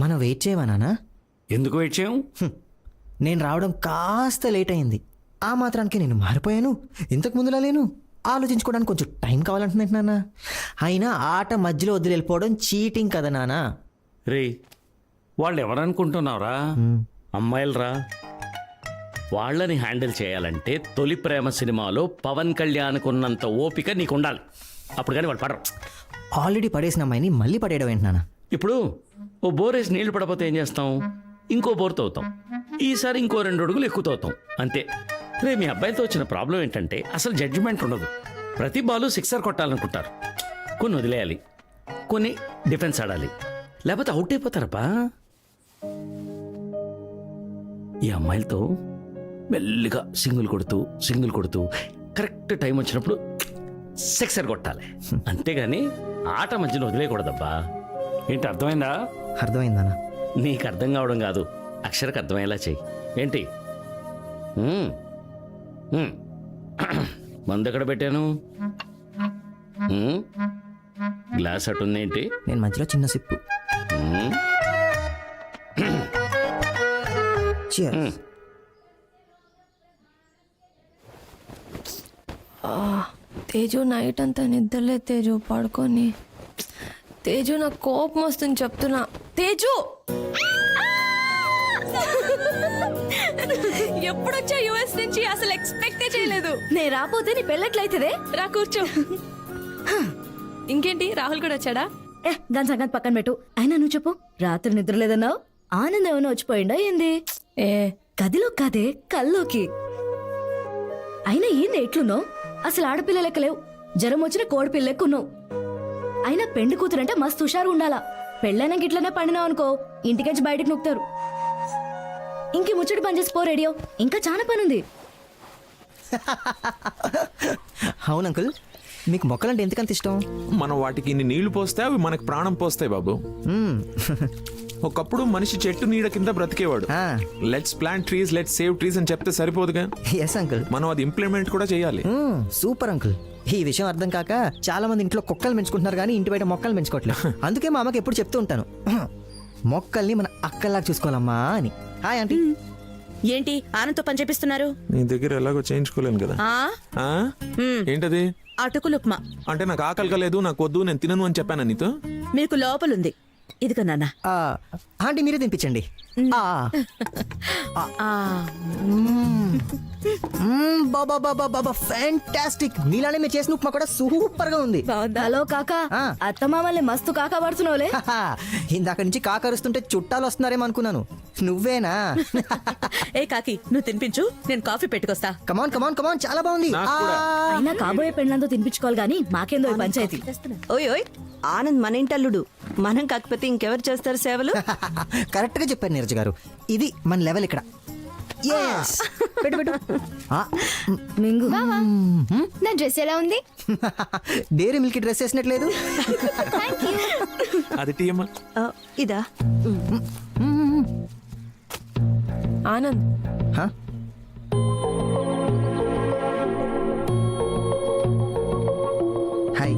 [SPEAKER 6] మనం వెయిట్ చేయవా నాన్న?
[SPEAKER 2] ఎందుకు వెయిట్ చేయం?
[SPEAKER 6] నేను రావడం కాస్త లేట్ అయింది. ఆ మాత్రానికి నేను మారిపోయాను. ఇంతకు ముందులా లేను. ఆలోచించుకోవడానికి కొంచెం టైం కావాలంటున్నాను నాన్న. అయినా ఆట మధ్యలో వదిలి వెళ్ళిపోవడం చీటింగ్ కదా నాన్న.
[SPEAKER 2] రే, వాళ్ళు ఎవరనుకుంటున్నావురా? అమ్మాయిలరా. వాళ్ళని హ్యాండిల్ చేయాలంటే తొలి ప్రేమ సినిమాలో పవన్ కళ్యాణ్కు ఉన్నంత ఓపిక నీకు ఉండాలి. అప్పుడు కానీ వాళ్ళు పడరు.
[SPEAKER 6] ఆల్రెడీ పడేసిన అమ్మాయిని మళ్ళీ పడేయడం ఏంటి నాన్న?
[SPEAKER 2] ఇప్పుడు ఓ బోరేసి నీళ్లు పడపోతే ఏం చేస్తాం? ఇంకో బోర్ తవ్వుతాం. ఈసారి ఇంకో 2 అడుగులు ఎక్కువ తవ్వుతాం, అంతే. రే, మీ అబ్బాయితో వచ్చిన ప్రాబ్లం ఏంటంటే అసలు జడ్జిమెంట్ ఉండదు. ప్రతి బాలు 6 కొట్టాలనుకుంటారు. కొన్ని వదిలేయాలి, కొన్ని డిఫెన్స్ ఆడాలి, లేకపోతే అవుట్ అయిపోతారబ్బా. ఈ అమ్మాయిలతో మెల్లిగా సింగిల్ కొడుతూ కరెక్ట్ టైం వచ్చినప్పుడు 6 కొట్టాలి, అంతేగాని ఆట మధ్యలో వదిలేయకూడదబ్బా. ఏంటి, అర్థమైందా?
[SPEAKER 6] అర్థమైందన్నా.
[SPEAKER 2] నీకు అర్థం కావడం కాదు, అక్షరకు అర్థమయ్యేలా చెయ్యి. ఏంటి? మందు ఎక్కడ పెట్టాను? గ్లాస్ అటుందేంటి?
[SPEAKER 6] నేను మధ్యలో చిన్న సిప్పు. Cheers.
[SPEAKER 9] తేజు నైట్ అంతా నిద్రలే తేజు, పడుకొని. తేజు నాకు కోపం వస్తుంది చెప్తున్నా. తేజు, ఎప్పుడొచ్చా యుఎస్ నుంచి? అసలు ఎక్స్పెక్టే చేయలేదు.
[SPEAKER 7] నేను రాపోతే నీ పెళ్ళట్లయితేదే.
[SPEAKER 9] రా కూర్చో. ఇంకేంటి, రాహుల్ కూడా వచ్చాడా?
[SPEAKER 7] దాని సంగతి పక్కన పెట్టు. అయినా నువ్వు చెప్పు, రాత్రి నిద్ర లేదన్నావు. ఆనందం ఏమైనా వచ్చిపోయిందా ఏంది? గదిలో కాదే, కల్లోకి. అయినా ఏంది ఎట్లున్నావు? అసలు ఆడపిల్ల లెక్క లేవు. జ్వరం వచ్చిన కోడిపిల్ల లెక్కున్నావు. అయినా పెండి కూతురంటే మస్తు హుషారు ఉండాలా. పెళ్ళైనా ఇట్లనే పండినావు అనుకో, ఇంటికెచ్చి బయటకు నొక్కుతారు. ఇంక ముచ్చటి పని చేసి పో రేడియో, ఇంకా చాలా పని ఉంది.
[SPEAKER 6] అవును అంకుల్, మీకు మొక్కలంటే ఎందుకంత ఇష్టం?
[SPEAKER 11] మనం వాటికి ఇన్ని నీళ్లు పోస్తే అవి మనకు ప్రాణం పోస్తాయి బాబు. ఒకప్పుడు మనిషి చెట్టు నీడ కింద బ్రతికేవాడు. Let's plant trees, let's save trees అని చెప్తే సరిపోదుగా.
[SPEAKER 6] ఎస్ అంకుల్,
[SPEAKER 11] మనం అది ఇంప్లిమెంట్ కూడా చేయాలి.
[SPEAKER 6] Super uncle. ఈ విషయం అర్థం కాక చాలా మంది ఇంట్లో కుక్కలు పెంచుకుంటున్నారు కానీ ఇంటి బయట మొక్కలు పెంచుకోవట్లేదు. అందుకే మా అమ్మకి ఎప్పుడు చెప్తూ ఉంటాను, మొక్కల్ని మన అక్కల్లాగా చూసుకోవాలమ్మా అని. Hi aunty.
[SPEAKER 3] ఏంటి ఆనంద్తో పని చేపిస్తున్నారు?
[SPEAKER 11] నీ దగ్గర ఎలాగో చేయించుకోలేను కదా. ఏంటది?
[SPEAKER 3] అటుకులు ఉప్మా.
[SPEAKER 11] అంటే నాకు ఆకలి కలేదు, నాకు వద్దు, నేను తినను అని చెప్పాను నీతో.
[SPEAKER 3] మీకు లోపలుంది, ఇదిగో నాన్న.
[SPEAKER 6] ఆంటీ మీరే తినిపించండి. బాబా బాబా బాబా ఫ్యాంటాస్టిక్. నీలానే మీరు చేసిన ఉప్మా కూడా సూపర్ గా ఉంది.
[SPEAKER 7] హలో కాకా, అత్తమామల్ని మస్తు కాకా పడుతున్నావులే.
[SPEAKER 6] ఇందాక నుంచి కాకరుస్తుంటే చుట్టాలు వస్తున్నారేమో అనుకున్నాను. నువ్వేనా?
[SPEAKER 3] ఏ కాకి, నువ్వు తినిపించు, నేను కాఫీ పెట్టుకొస్తా.
[SPEAKER 6] కమాన్ కమాన్ కమాన్, చాలా బాగుంది.
[SPEAKER 7] అయినా కాబోయే పెళ్ళంతో తినిపించుకోవాలి గానీ మాకేందో ఈ పంచాయతీ.
[SPEAKER 10] ఓయ్ ఓయ్, ఆనంద్ మన ఇంటల్లుడు. మనం కాకపోతే ఇంకెవరు చేస్తారు సేవలు?
[SPEAKER 6] కరెక్ట్ గా చెప్పారు నీరజ్ గారు. ఇది మన లెవెల్ ఇక్కడ. Yes. పెట్టు పెట్టు.
[SPEAKER 7] మింగు నా డ్రెస్ ఎలా ఉంది?
[SPEAKER 6] డైరీ మిల్క్ డ్రెస్ వేసినట్లేదు.
[SPEAKER 11] అది టీయమ్మా.
[SPEAKER 10] ఇదా?
[SPEAKER 9] ఆనంద్,
[SPEAKER 6] Huh? హాయ్.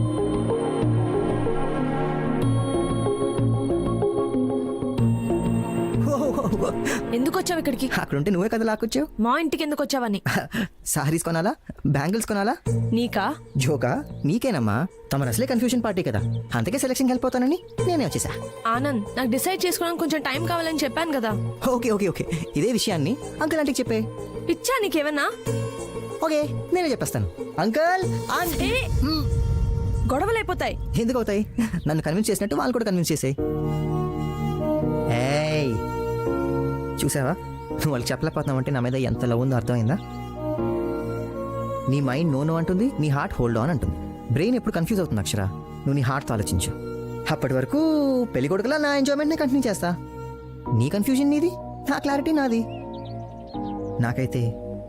[SPEAKER 9] ఎందుకు వచ్చావు ఇక్కడికి?
[SPEAKER 6] అక్కడుంటే నువ్వే కదా లాక్కొచ్చావు.
[SPEAKER 9] మా ఇంటికి ఎందుకు వచ్చావని?
[SPEAKER 6] సారీస్ కొనాలా, బ్యాంగిల్స్ కొనాలా?
[SPEAKER 9] నీకా?
[SPEAKER 6] జోకా? నీకేనమ్మా. తమరు అసలే కన్ఫ్యూషన్ పార్టీ కదా, అందుకే సెలక్షన్ హెల్ప్ అవుతానని నేనే వచ్చేసా.
[SPEAKER 9] ఆనంద్, నాకు డిసైడ్ చేసుకోవడానికి కొంచెం టైం కావాలని చెప్పాను కదా.
[SPEAKER 6] ఓకే ఓకే ఓకే, ఇదే విషయాన్ని అంకుల్ ఆంటీకి చెప్పే.
[SPEAKER 9] పిచ్చా నీకేమన్నా?
[SPEAKER 6] ఓకే, నేనే చెప్పేస్తాను. Uncle aunty.
[SPEAKER 9] గొడవలు అయిపోతాయి.
[SPEAKER 6] ఎందుకు అవుతాయి? నన్ను కన్విన్స్ చేసినట్టు వాళ్ళు కూడా కన్విన్స్ చేసాయి. ఏయ్, చూసావా, నువ్వు వాళ్ళకి చెప్పలేకపోతున్నావు అంటే నా మీద ఎంత లవ్ ఉందో అర్థమైందా? నీ మైండ్ నో నో అంటుంది, నీ హార్ట్ హోల్డ్ ఆన్ అంటుంది. బ్రెయిన్ ఎప్పుడు కన్ఫ్యూజ్ అవుతుంది అక్షర. నువ్వు నీ హార్ట్తో ఆలోచించు. అప్పటి వరకు పెళ్లి కొడుకులా నా ఎంజాయ్మెంట్ని కంటిన్యూ చేస్తా. నీ కన్ఫ్యూజన్ నీది, నా క్లారిటీ నాది. నాకైతే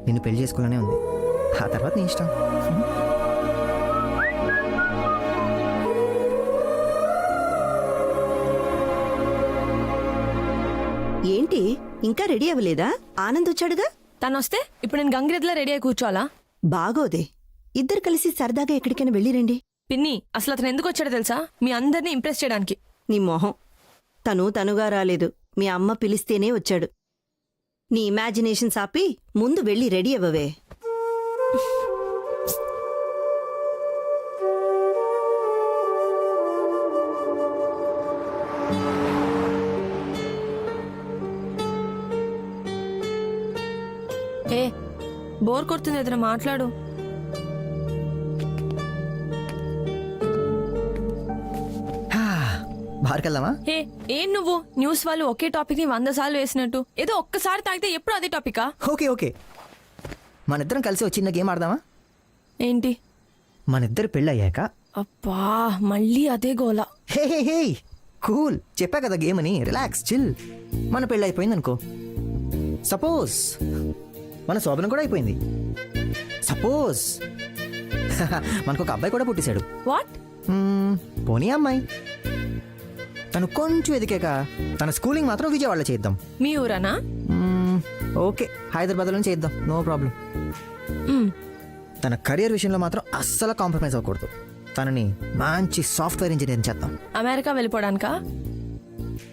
[SPEAKER 6] నిన్ను పెళ్లి చేసుకోవాలనే ఉంది. ఆ తర్వాత నీ ఇష్టం.
[SPEAKER 10] ఏంటి ఇంకా రెడీ అవ్వలేదా? ఆనంద్ వచ్చాడుగా.
[SPEAKER 9] తను వస్తే ఇప్పుడు నేను గంగిరెద్దులా రెడీ అయి కూర్చోవాలా?
[SPEAKER 10] బాగోదే, ఇద్దరు కలిసి సరదాగా ఎక్కడికైనా వెళ్ళిరండి.
[SPEAKER 9] పిన్ని, అసలు అతను ఎందుకు వచ్చాడో తెలుసా? మీ అందరినీ ఇంప్రెస్ చేయడానికి.
[SPEAKER 10] నీ మొహం. తనుగా రాలేదు, మీ అమ్మ పిలిస్తేనే వచ్చాడు. నీ ఇమాజినేషన్స్ ఆపి ముందు వెళ్ళి రెడీ అవ్వవే.
[SPEAKER 9] ఏ, బోర్ కొడుతుంది, ఎదురు మాట్లాడు.
[SPEAKER 6] బార్కెళ్దామా?
[SPEAKER 9] ఏ, ఏం నువ్వు న్యూస్ వాళ్ళు ఒకే టాపిక్ ని 100 సార్లు వేసినట్టు ఏదో ఒక్కసారి తాగితే ఎప్పుడు అదే టాపికా?
[SPEAKER 6] ఓకే ఓకే, మన ఇద్దరం కలిసి ఒక చిన్న గేమ్ ఆడదామా?
[SPEAKER 9] ఏంటి?
[SPEAKER 6] మన ఇద్దరు పెళ్ళయ్యాక.
[SPEAKER 9] అబ్బా, మళ్ళీ అదే గోల.
[SPEAKER 6] హే హే హే, కూల్, చెప్పా కదా గేమ్ అని. Relax, chill. మన పెళ్ళి అయిపోయింది అనుకో. సపోజ్ మన శోభనం కూడా అయిపోయింది. సపోజ్ మనకు ఒక అబ్బాయి కూడా పుట్టేశాడు.
[SPEAKER 9] వాట్?
[SPEAKER 6] పోనీ అమ్మాయి. తను కొంచెం ఎదికాక తన స్కూలింగ్ మాత్రం విజయవాడలో చేద్దాం.
[SPEAKER 9] మీ ఊరనా?
[SPEAKER 6] ఓకే, హైదరాబాద్లో చేద్దాం, నో ప్రాబ్లం. తన కెరియర్ విషయంలో మాత్రం అస్సలు కాంప్రమైజ్ అవ్వకూడదు. తనని మంచి సాఫ్ట్వేర్ ఇంజనీర్ చేద్దాం.
[SPEAKER 9] అమెరికా వెళ్ళిపోవడానికా?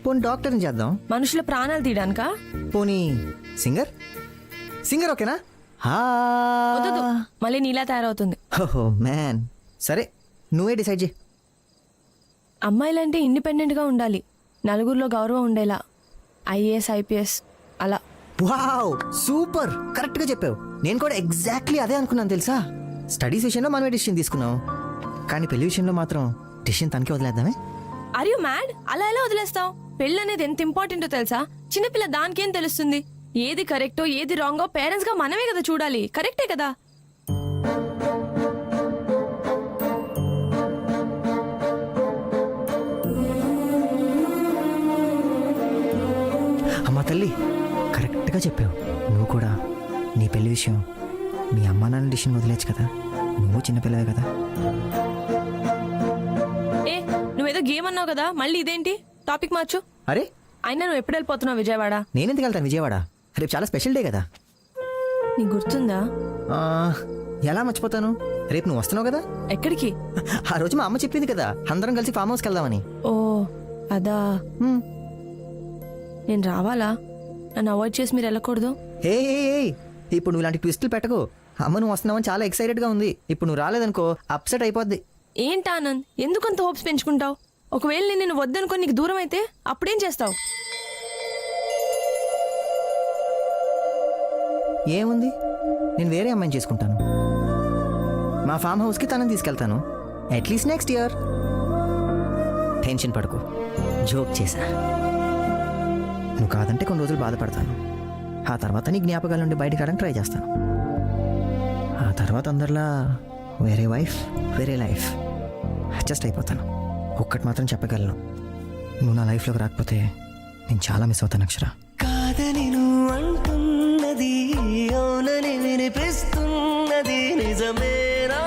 [SPEAKER 6] పోనీ డాక్టర్ని చేద్దాం.
[SPEAKER 9] మనుషుల ప్రాణాలు తీయడానికా?
[SPEAKER 6] పోనీ సింగర్. సింగర్ ఓకేనా?
[SPEAKER 9] వద్దు, మళ్ళీ నీలా తయారవుతుంది.
[SPEAKER 6] ఓహో మ్యాన్, సరే నువ్వే డిసైడ్ చేయి.
[SPEAKER 9] అమ్మాయిలంటే ఇండిపెండెంట్గా ఉండాలి, నలుగురిలో గౌరవం ఉండేలా. ఐఏఎస్, ఐపీఎస్ అలా.
[SPEAKER 6] వావ్, సూపర్, కరెక్ట్ గా చెప్పావు. నేను కూడా ఎగ్జాక్ట్లీ అదే అనుకున్నాను తెలుసా. స్టడీస్ విషయంలో మనమే డిసిషన్ తీసుకున్నాం, కానీ పెళ్లి విషయంలో మాత్రం డిసిషన్ తనకే వదిలేద్దామే.
[SPEAKER 9] Are you mad? అలా ఎలా వదిలేస్తావు? పెళ్ళి అనేది ఎంత ఇంపార్టెంటో తెలుసా? చిన్నపిల్ల దానికేం తెలుస్తుంది? ఏది కరెక్టో ఏది రాంగో పేరెంట్స్ గా మనమే కదా చూడాలి. కరెక్టే కదా?
[SPEAKER 6] అమ్మా తల్లి, కరెక్ట్గా చెప్పావు. నువ్వు కూడా నీ పెళ్లి విషయం మీ అమ్మా నాన్న డిసిషన్ వదిలేచ్చు కదా. నువ్వు చిన్నపిల్లవే కదా.
[SPEAKER 9] ఏ, నువ్వేదో గేమ్ అన్నావు కదా, మళ్ళీ ఇదేంటి? టాపిక్ మార్చు.
[SPEAKER 6] అరే,
[SPEAKER 9] అయినా నువ్వు ఎప్పుడు వెళ్ళిపోతున్నావు విజయవాడ?
[SPEAKER 6] నేనెందుకు వెళ్తాను విజయవాడ? రేపు చాలా స్పెషల్ డే కదా.
[SPEAKER 9] నీకు గుర్తుందా?
[SPEAKER 6] ఎలా మర్చిపోతాను, రేపు నువ్వు వస్తున్నావు కదా.
[SPEAKER 9] ఎక్కడికి?
[SPEAKER 6] ఆ రోజు మా అమ్మ చెప్పింది కదా, అందరం కలిసి ఫామ్ హౌస్కి వెళ్దామని.
[SPEAKER 9] ఓ అదా. నేను రావాలా? నన్ను అవాయిడ్ చేసి మీరు వెళ్ళకూడదు.
[SPEAKER 6] ఏ ఇప్పుడు నువ్వు ఇలాంటి ట్విస్టులు పెట్టకు. అమ్మ నువ్వు వస్తున్నావని చాలా ఎక్సైటెడ్గా ఉంది. ఇప్పుడు నువ్వు రాలేదనుకో అప్సెట్ అయిపోద్ది.
[SPEAKER 9] ఏంటి ఆనంద్, ఎందుకంత హోప్స్ పెంచుకుంటావు? ఒకవేళ నేను నిన్ను వద్దనుకో నీకు దూరం అయితే అప్పుడేం చేస్తావు?
[SPEAKER 6] ఏముంది, నేను వేరే అమ్మాయిని చేసుకుంటాను. మా ఫామ్ హౌస్కి తనని తీసుకెళ్తాను. At least next year. టెన్షన్ పడకు, జోక్ చేశా. నువ్వు కాదంటే కొన్ని రోజులు బాధపడతాను. ఆ తర్వాత నీ జ్ఞాపకాల నుండి బయటకు రావడానికి ట్రై చేస్తాను. ఆ తర్వాత అందరిలా వేరే వైఫ్ వేరే లైఫ్ అడ్జస్ట్ అయిపోతాను. ఒక్కటి మాత్రం చెప్పగలను, నువ్వు నా లైఫ్లోకి రాకపోతే నేను చాలా మిస్ అవుతాను అక్షర.
[SPEAKER 14] కాదని నువ్వు అంటున్నది అవునని వినిపిస్తున్నది నిజమేనా?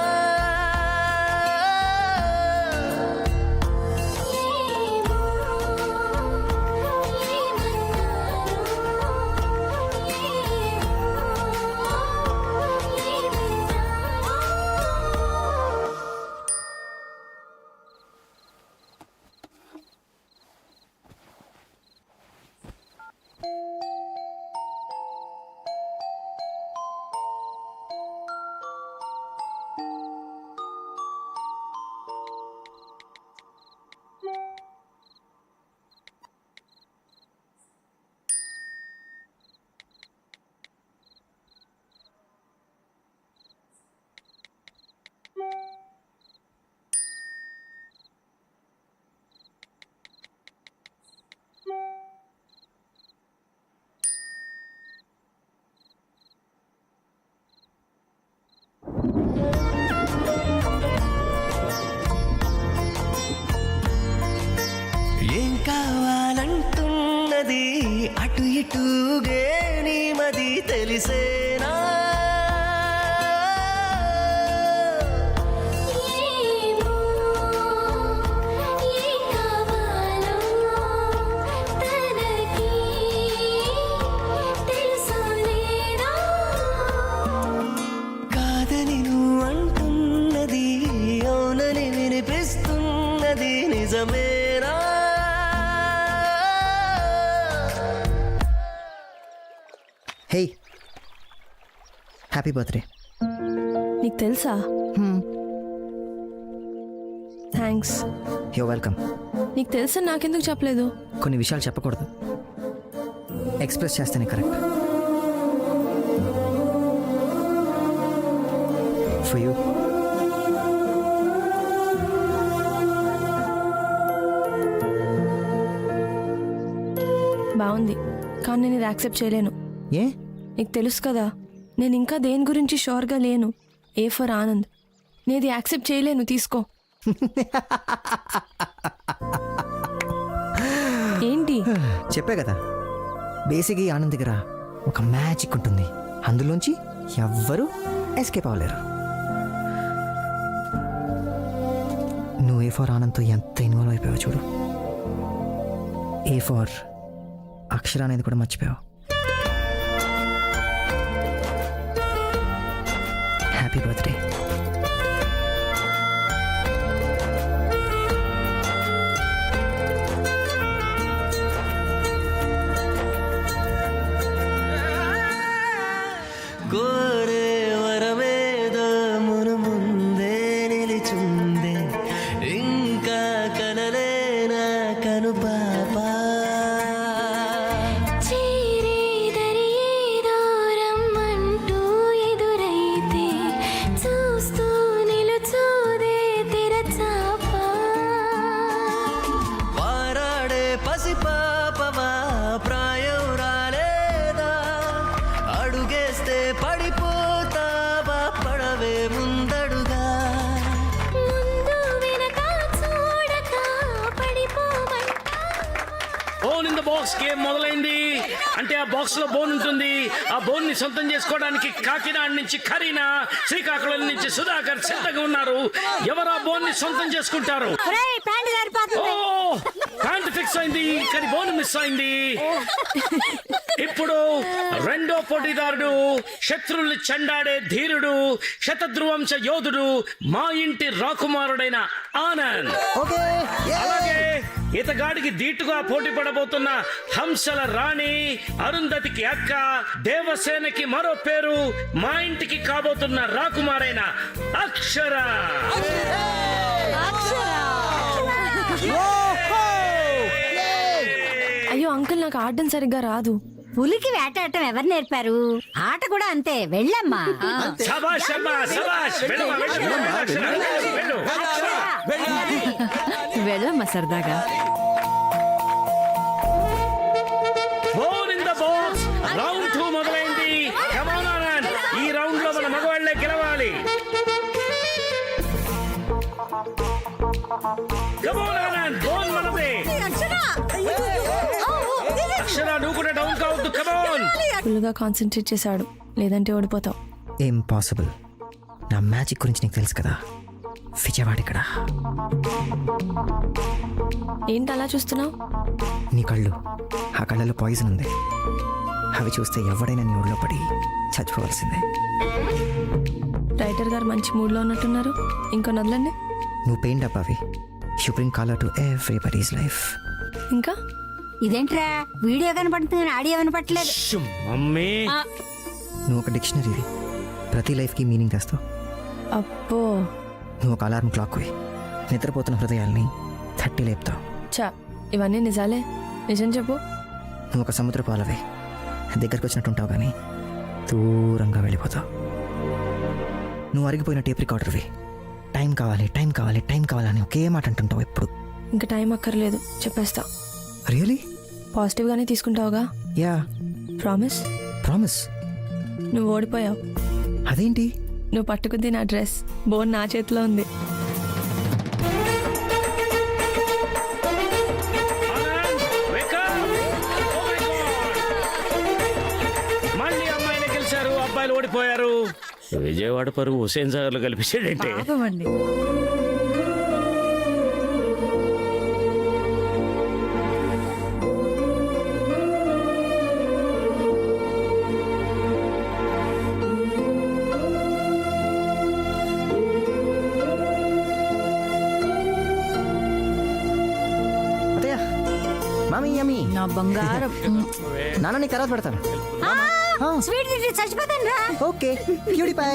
[SPEAKER 14] ఏం కావాలంటున్నది అటు ఇటుగే నీ మది తెలిసేనా? కాదని నువ్వు అంటున్నది అవునని వినిపిస్తున్నది నిజమేనా?
[SPEAKER 6] Hey, happy birthday.
[SPEAKER 9] నీకు తెలుసా? థ్యాంక్స్.
[SPEAKER 6] You're welcome.
[SPEAKER 9] నీకు తెలుసా నాకెందుకు చెప్పలేదు?
[SPEAKER 6] కొన్ని విషయాలు చెప్పకూడదు, ఎక్స్ప్రెస్ చేస్తేనే కరెక్ట్. For you.
[SPEAKER 9] బాగుంది, కానీ నేను ఇది యాక్సెప్ట్ చేయలేను.
[SPEAKER 6] ఏ?
[SPEAKER 9] నీకు తెలుసు కదా, నేను ఇంకా దేని గురించి షూర్గా లేను. A for Anand. నేను ఇది యాక్సెప్ట్ చేయలేను, తీసుకో. ఏంటి?
[SPEAKER 6] చెప్పే కదా, బేసిక్ ఈ ఆనంద్ దగ్గర ఒక మ్యాజిక్ ఉంటుంది, అందులోంచి ఎవ్వరూ ఎస్కేప్ అవ్వలేరు. నువ్వు ఏ ఫర్ ఆనంద్తో ఎంత ఇన్వాల్వ్ అయిపోయావు చూడు. ఏ ఫర్ అక్షర అనేది కూడా మర్చిపోయావు. Happy birthday.
[SPEAKER 14] కోరే వరమేదో మును ముందే నిలిచుందే ఇంకా కలలేనా కను పాపా. వారాడే పసి పాపవా ప్రాయం రాలేదా? అడుగేస్తే పడిపోతావా పడవే ముందడుగా?
[SPEAKER 2] Bone in the box game మొదలైంది. అంటే ఆ బాక్స్ లో బోన్ ఉంటుంది. ఆ బోన్ ని సొంతం చేసుకోవడానికి కాకినాడ నుంచి కరీనా, శ్రీకాకుళం నుంచి సుధాకర్ సిద్ధంగా ఉన్నారు. ఎవరు ఆ బోన్ ని సొంతం చేసుకుంటారు? ప్యాంట్ ఫిక్స్ అయింది, కానీ బోన్ మిస్ అయింది. ఇప్పుడు రెండో పోటీదారుడు, శత్రువులు చెండాడే ధీరుడు, శతధ్రువంశ యోధుడు, మా ఇంటి రాకుమారుడైన ఆనంద్. అలాగే ఇతగాడికి ధీటుగా పోటీ పడబోతున్న హంసల రాణి, అరుంధతికి అక్క, దేవసేనకి మరో పేరు, మా ఇంటికి కాబోతున్న రాకుమారైన అక్షర.
[SPEAKER 9] అయ్యో అంకుల్, నాకు ఆడడం సరిగ్గా రాదు.
[SPEAKER 4] పులికి వేటాడటం ఎవరు నేర్పారు? ఆట కూడా అంతే. వెళ్ళమ్మా.
[SPEAKER 2] శభాష్ అమ్మా, శభాష్. వెళ్ళమ్మా, వెళ్ళు.
[SPEAKER 5] వెళ్ళమ్మా సరదాగా.
[SPEAKER 2] Ball in the box. Round 2 మొదలైంది. Come on, Anand. ఈ రౌండ్ లో మన మగవాళ్ళే గెలవాలి. Come on, Anand. బాల్ మనదే. అక్షర నువ్వు కూడా డౌన్ కావద్దు. Come on.
[SPEAKER 9] ఫుల్గా కాన్సన్ట్రేట్ చేశాడు, లేదంటే ఓడిపోతావు.
[SPEAKER 6] ఇంపాసిబుల్. నా మ్యాజిక్ గురించి నీకు తెలుసు కదా. విజయవాడ ఇక్కడ.
[SPEAKER 9] ఏంటి అలా చూస్తున్నావు?
[SPEAKER 6] నీ కళ్ళు, ఆ కళ్ళలో పాయిజన్ ఉంది. అవి చూస్తే ఎవడైనా నీ ఊళ్ళో పడి చచ్చిపోవాల్సిందే.
[SPEAKER 9] రైటర్ గారు మంచి మూడ్లో ఉన్నట్టున్నారు. ఇంకో నదులండి.
[SPEAKER 6] నువ్వు పెయిన్ డబ్బావి. You bring colour to everybody's life.
[SPEAKER 9] ఇంకా
[SPEAKER 4] ఇదేంట్రా వీడియో కనపడుతుంది, ఆడియో వినపట్లేదు.
[SPEAKER 2] మమ్మీ,
[SPEAKER 6] నువ్వు ఒక డిక్షనరీవి. ప్రతి లైఫ్కి మీనింగ్ తెస్తావు.
[SPEAKER 9] అబ్బో,
[SPEAKER 6] నువ్వు ఒక అలారం క్లాక్వి. నిద్రపోతున్న హృదయాల్ని తట్టి లేపుతావు.
[SPEAKER 9] చా ఇవన్నీ నిజాలే. నిజం చెప్పు.
[SPEAKER 6] నువ్వు ఒక సముద్రపు అలవే. దగ్గరకు వచ్చినట్టు ఉంటావు కానీ దూరంగా వెళ్ళిపోతావు. నువ్వు అరిగిపోయిన టేప్ రికార్డర్వి. టైం కావాలి, టైం కావాలి, టైం కావాలని ఒకే మాట అంటుంటావు ఎప్పుడు.
[SPEAKER 9] ఇంకా టైం అక్కర్లేదు, చెప్పేస్తా.
[SPEAKER 6] రియలీ?
[SPEAKER 9] పాజిటివ్గానే తీసుకుంటావుగా?
[SPEAKER 6] యా.
[SPEAKER 9] ప్రామిస్?
[SPEAKER 6] ప్రామిస్.
[SPEAKER 9] నువ్వు ఓడిపోయావు.
[SPEAKER 6] అదేంటి?
[SPEAKER 9] నువ్వు పట్టుకుంది నా డ్రెస్, బోన్ నా చేతిలో ఉంది.
[SPEAKER 2] Anand, wake up. Oh my God. మళ్ళీ అమ్మాయిలు గెలిచారు, అబ్బాయిలు ఓడిపోయారు. విజయవాడ పరువు హుసేన్ సాగర్ లో కలిపించాడంటే.
[SPEAKER 6] అత్తయ్య, మామీ యమ్మీ.
[SPEAKER 3] నా బంగారం.
[SPEAKER 6] నాన్న నీకు తర్వాత పెడతాను.
[SPEAKER 4] స్వీట్ తింటే చచ్చిపోతాను రా.
[SPEAKER 6] Okay, purify.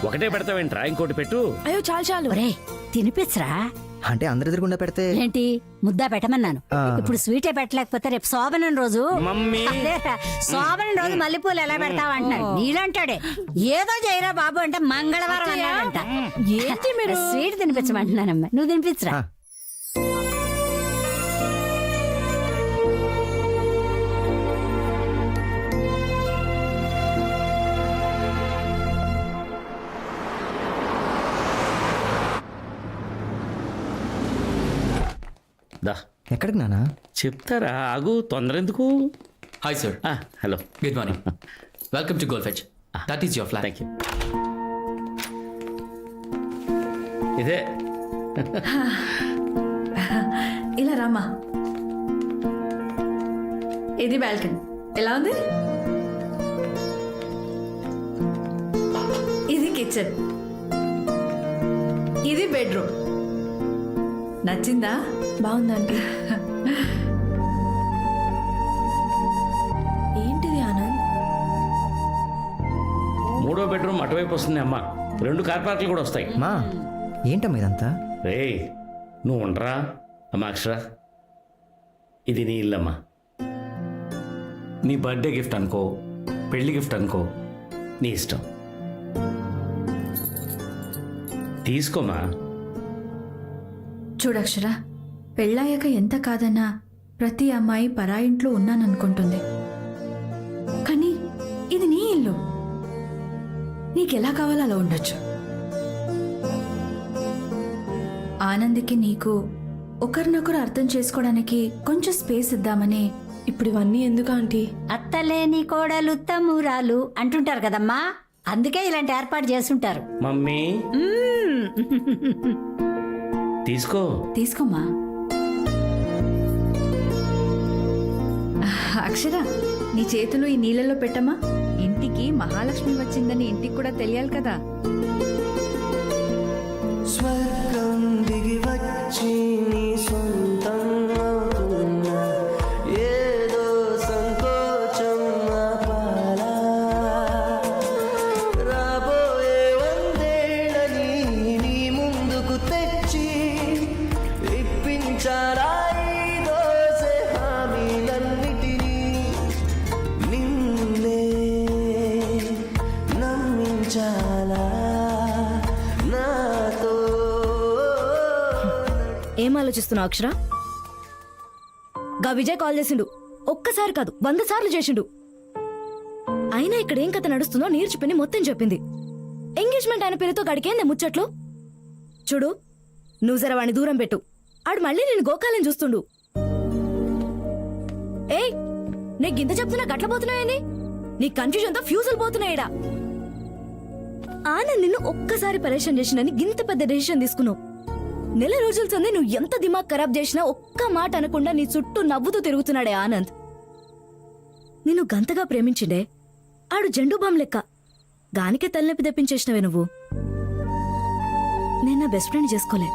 [SPEAKER 2] ఒకటే పెడతావేంట్రా, ఇంకోటి పెట్టు.
[SPEAKER 9] అయ్యో చాలు చాలు.
[SPEAKER 4] ఒరేయ్ తినిపించరా.
[SPEAKER 6] అంటే అందరి ఎదురుగుండా పెడితే
[SPEAKER 4] ఏంటి ముద్దా పెట్టమన్నాను. ఇప్పుడు స్వీటే పెట్టలేకపోతే రేపు శోభనం రోజు.
[SPEAKER 2] మమ్మీ,
[SPEAKER 4] అదేరా, శోభనం రోజు మల్లెపూలు ఎలా పెడతావు అంటున్నాడు. నీలంటాడే ఏదో చేయరా బాబు అంటే మంగళవారం అన్నాడంట. ఏంటి మీరు స్వీట్ తినిపించమంటున్నానమ్మా. నువ్వు తినిపించరా.
[SPEAKER 2] దా
[SPEAKER 6] ఎక్కడికి నానా?
[SPEAKER 2] చెప్తారా, ఆగు, తొందర ఎందుకు?
[SPEAKER 1] Hi sir.
[SPEAKER 2] Hello,
[SPEAKER 1] good morning. Welcome to gold fetch. That is your flat.
[SPEAKER 2] Thank you. ఇదే
[SPEAKER 5] ఇలా రామా. ఇది బాల్కనీ. ఎలా ఉంది? ఇది కిచెన్. ఇది బెడ్రూమ్. నచ్చిందా?
[SPEAKER 9] బాగుందండి. ఏంటిది ఆనంద్?
[SPEAKER 2] 3వ బెడ్రూమ్ అటువైపు వస్తుంది అమ్మా. 2 కార్ పార్కులు కూడా వస్తాయి.
[SPEAKER 6] మా ఏంటమ్మా ఇదంతా?
[SPEAKER 2] రేయ్ నువ్వు ఉండరా అమ్మా. అక్షర, ఇది నీ ఇల్లమ్మా. నీ బర్త్డే గిఫ్ట్ అనుకో, పెళ్లి గిఫ్ట్ అనుకో, నీ ఇష్టం. తీసుకోమా.
[SPEAKER 5] చూడక్షర, పెళ్ళాయాక ఎంత కాదన్నా ప్రతి అమ్మాయి పరాయింట్లో ఉన్నాననుకుంటుంది. కానీ ఇది నీ ఇల్లు. నీకెలా కావాలో అలా ఉండొచ్చు. ఆనంద్కి నీకు ఒకరినొకరు అర్థం చేసుకోవడానికి కొంచెం స్పేస్ ఇద్దామని.
[SPEAKER 9] ఇప్పుడు ఇవన్నీ ఎందుకు ఆంటీ?
[SPEAKER 4] అత్తలేని కోడలు తమ్మురాలు అంటుంటారు కదమ్మా. అందుకే ఇలాంటి ఏర్పాటు చేస్తుంటారు.
[SPEAKER 2] మమ్మీ తీసుకో.
[SPEAKER 5] తీసుకోమ్మా. అక్షర, నీ చేతులు ఈ నీళ్ళలో పెట్టమ్మా. ఇంటికి మహాలక్ష్మి వచ్చిందని ఇంటికి కూడా తెలియాలి కదా.
[SPEAKER 14] స్వర్గం దిగి వచ్చి నీ సొంతం అవుతున్నా, ఏదో సంకోచం ఆపాలా. రాబోయే 100 ఏళ్ళని నీ ముందుకు తెచ్చి ఇప్పించారా ఈ దోసె హామీలన్నిటినీ.
[SPEAKER 7] ఆలోచిస్తున్నావు అక్షర? గా విజయ్ కాల్ చేసిండు. ఒక్కసారి కాదు 100 సార్లు చేసిండు. అయినా ఇక్కడ ఏం కథ నడుస్తుందో నీరు చెప్పిని మొత్తం చెప్పింది. ఎంగేజ్మెంట్ అయిన పేరుతో గడికేందే ముచ్చట్లు. చూడు, నువ్వు జర వాడిని దూరం పెట్టు. ఆడు మళ్ళీ నేను గోకాలని చూస్తుండు. ఏయ్, నీ గింత చెప్తున్నా గట్లపోతున్నాయని నీ కన్ఫ్యూజన్తో ఫ్యూజులు పోతున్నాయిడా. ఆనంద్ నిన్ను ఒక్కసారి పరేషాన్ చేసినని గింత పెద్ద డెసిషన్ తీసుకున్నావు. నెల రోజుల సందే నువ్వు ఎంత దిమాగ్ ఖరాబ్ చేసినా ఒక్క మాట అనకుండా నీ చుట్టూ నవ్వుతూ తిరుగుతున్నాడే ఆనంద్. నిన్ను గంతగా ప్రేమించిండే ఆడు జండు బామ్ లెక్క. గానికే తలనొప్పి తెప్పించేసినవే నువ్వు. నేను నా బెస్ట్ ఫ్రెండ్ చేసుకోలే.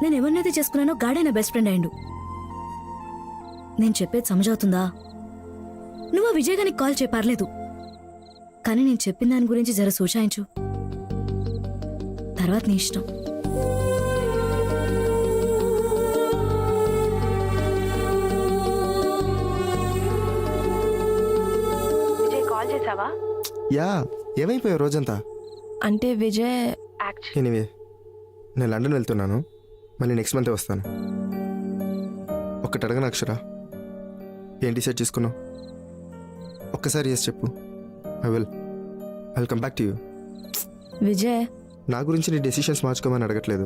[SPEAKER 7] నేను ఎవరినైతే చేసుకున్నానో గాడే నా బెస్ట్ ఫ్రెండ్ అయిండు. నేను చెప్పేది సమజవుతుందా? నువ్వు ఆ విజయ్ గారికి కాల్ చేయపర్లేదు, కానీ నేను చెప్పిన దాని గురించి జర సూచాయించు. తర్వాత నీ ఇష్టం.
[SPEAKER 9] విజయ్ కాల్ చేసావా?
[SPEAKER 12] యా, ఏమైపోయావు రోజంతా?
[SPEAKER 9] అంటే విజయ్
[SPEAKER 12] ఎనీవే, నేను లండన్ వెళ్తున్నాను. మళ్ళీ నెక్స్ట్ మంతే వస్తాను. ఒక్కటి అడగను అక్షర, ఏం డిసైడ్ చేసుకున్నావు? ఒక్కసారి ఎస్ చెప్పు. I will come back to you.
[SPEAKER 9] Vijay,
[SPEAKER 12] నా గురించి నీ డెసిషన్స్ మార్చుకోమని అడగట్లేదు.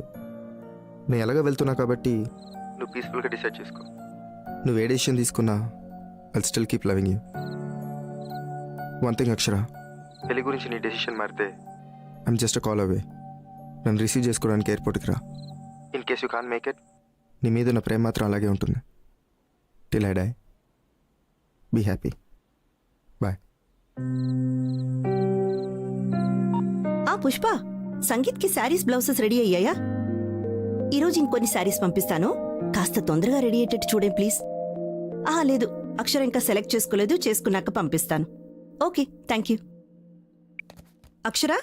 [SPEAKER 12] నేను ఎలాగో వెళ్తున్నా కాబట్టి నువ్వు పీస్ఫుల్గా డిసైడ్ చేసుకో. నువ్వు ఏ డెసిషన్ తీసుకున్నా I'll still keep loving you. One thing Akshara, పెళ్లి గురించి నీ డెసిషన్ మారితే I'm just a call away. నన్ను రిసీవ్ చేసుకోవడానికి ఎయిర్పోర్ట్కి రా. In case you can make it, నీ మీద ఉన్న ప్రేమ మాత్రం అలాగే ఉంటుంది. Till I die. Be happy. Bye.
[SPEAKER 10] ఆ పుష్ప, సంగీత్కి శారీస్ బ్లౌజెస్ రెడీ అయ్యాయా? ఈరోజు ఇంకొన్ని శారీస్ పంపిస్తాను, కాస్త తొందరగా రెడీ అయ్యేటట్టు చూడండి ప్లీజ్. లేదు, అక్షర ఇంకా సెలెక్ట్ చేసుకోలేదు, చేసుకున్నాక పంపిస్తాను. Okay, thank you. అక్షర,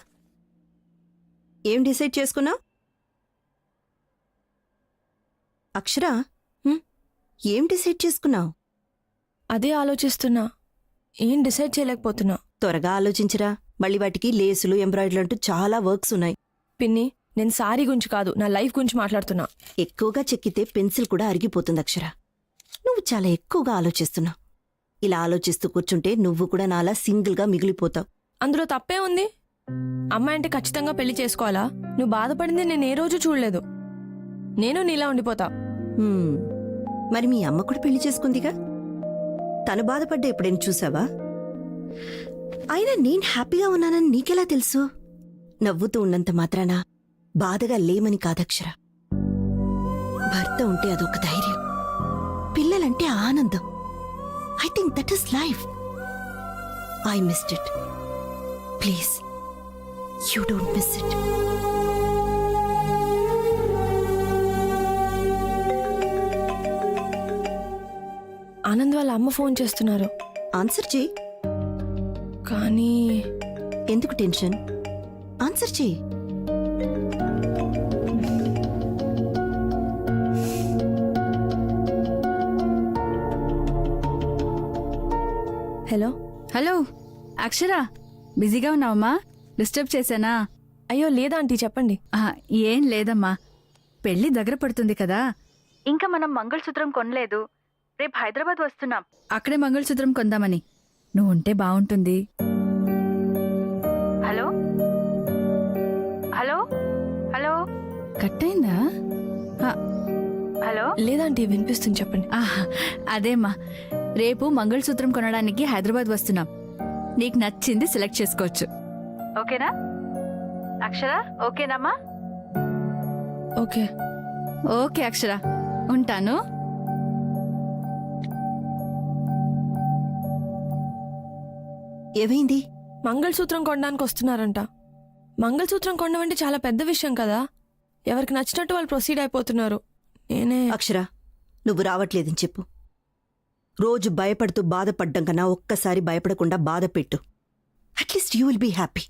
[SPEAKER 10] ఏం డిసైడ్ చేసుకున్నావు? అక్షర, ఏం డిసైడ్ చేసుకున్నావు?
[SPEAKER 9] అదే ఆలోచిస్తున్నా, ఏం డిసైడ్ చేయలేకపోతున్నా.
[SPEAKER 10] త్వరగా ఆలోచించరా, మళ్ళీ వాటికి లేసులు, ఎంబ్రాయిడరీ అంటూ చాలా వర్క్స్ ఉన్నాయి.
[SPEAKER 9] పిన్ని, నేను సారీ గురించి కాదు, నా లైఫ్ గురించి మాట్లాడుతున్నా.
[SPEAKER 10] ఎక్కువగా చెక్కితే పెన్సిల్ కూడా అరిగిపోతుంది అక్షర. నువ్వు చాలా ఎక్కువగా ఆలోచిస్తున్నావు. ఇలా ఆలోచిస్తూ కూర్చుంటే నువ్వు కూడా నాలా సింగిల్గా మిగిలిపోతావు.
[SPEAKER 9] అందులో తప్పే ఉంది? అమ్మాయి అంటే ఖచ్చితంగా పెళ్లి చేసుకోవాలా? నువ్వు బాధపడింది నేను ఏ రోజు చూడలేదు. నేను నీలా ఉండిపోతా.
[SPEAKER 10] మరి మీ అమ్మ కూడా పెళ్లి చేసుకుందిగా, తను బాధపడ్డా ఎప్పుడైనా చూసావా? అయినా నేను హ్యాపీగా ఉన్నానని నీకెలా తెలుసు? నవ్వుతూ ఉన్నంత మాత్రాన బాధగా లేమని కాదక్షర. భర్త ఉంటే అదొక ధైర్యం, పిల్లలంటే ఆనందం. I think that is life. I missed it. Please, you don't miss it.
[SPEAKER 9] Anand వాళ్ళ అమ్మ ఫోన్ చేస్తున్నారు.
[SPEAKER 10] ఆన్సర్ చేయి.
[SPEAKER 9] కానీ
[SPEAKER 10] ఎందుకు టెన్షన్? ఆన్సర్ చేయి.
[SPEAKER 9] హలో.
[SPEAKER 5] హలో అక్షర, బిజీగా ఉన్నావమ్మా? డిస్టర్బ్ చేశానా?
[SPEAKER 9] అయ్యో లేదా ఆంటీ, చెప్పండి.
[SPEAKER 5] ఏం లేదమ్మా, పెళ్లి దగ్గర పడుతుంది కదా, ఇంకా మనం మంగళసూత్రం కొనలేదు. రేపు హైదరాబాద్ వస్తున్నాం, అక్కడే మంగళసూత్రం కొందామని. నువ్వు ఉంటే బాగుంటుంది. హలో హలో హలో, కట్ అయిందా? హలో.
[SPEAKER 9] లేదంటే వినిపిస్తుంది, చెప్పండి.
[SPEAKER 5] అదేమ్మా, రేపు మంగళసూత్రం కొనడానికి హైదరాబాద్ వస్తున్నాం. నీకు నచ్చింది సెలెక్ట్ చేసుకోవచ్చు. ఓకేనా అక్షర? ఓకేనమ్మా?
[SPEAKER 9] ఓకే.
[SPEAKER 5] ఓకే అక్షర, ఉంటాను.
[SPEAKER 10] ఏమైంది?
[SPEAKER 9] మంగళసూత్రం కొనడానికి వస్తున్నారంట. మంగళసూత్రం కొనడం అంటే చాలా పెద్ద విషయం కదా. ఎవరికి నచ్చినట్టు వాళ్ళు ప్రొసీడ్ అయిపోతున్నారు. నేనే.
[SPEAKER 10] అక్షర, నువ్వు రావట్లేదని చెప్పు. రోజు భయపడుతూ బాధపడ్డం కన్నా ఒక్కసారి భయపడకుండా బాధ పెట్టు. At least you will be happy.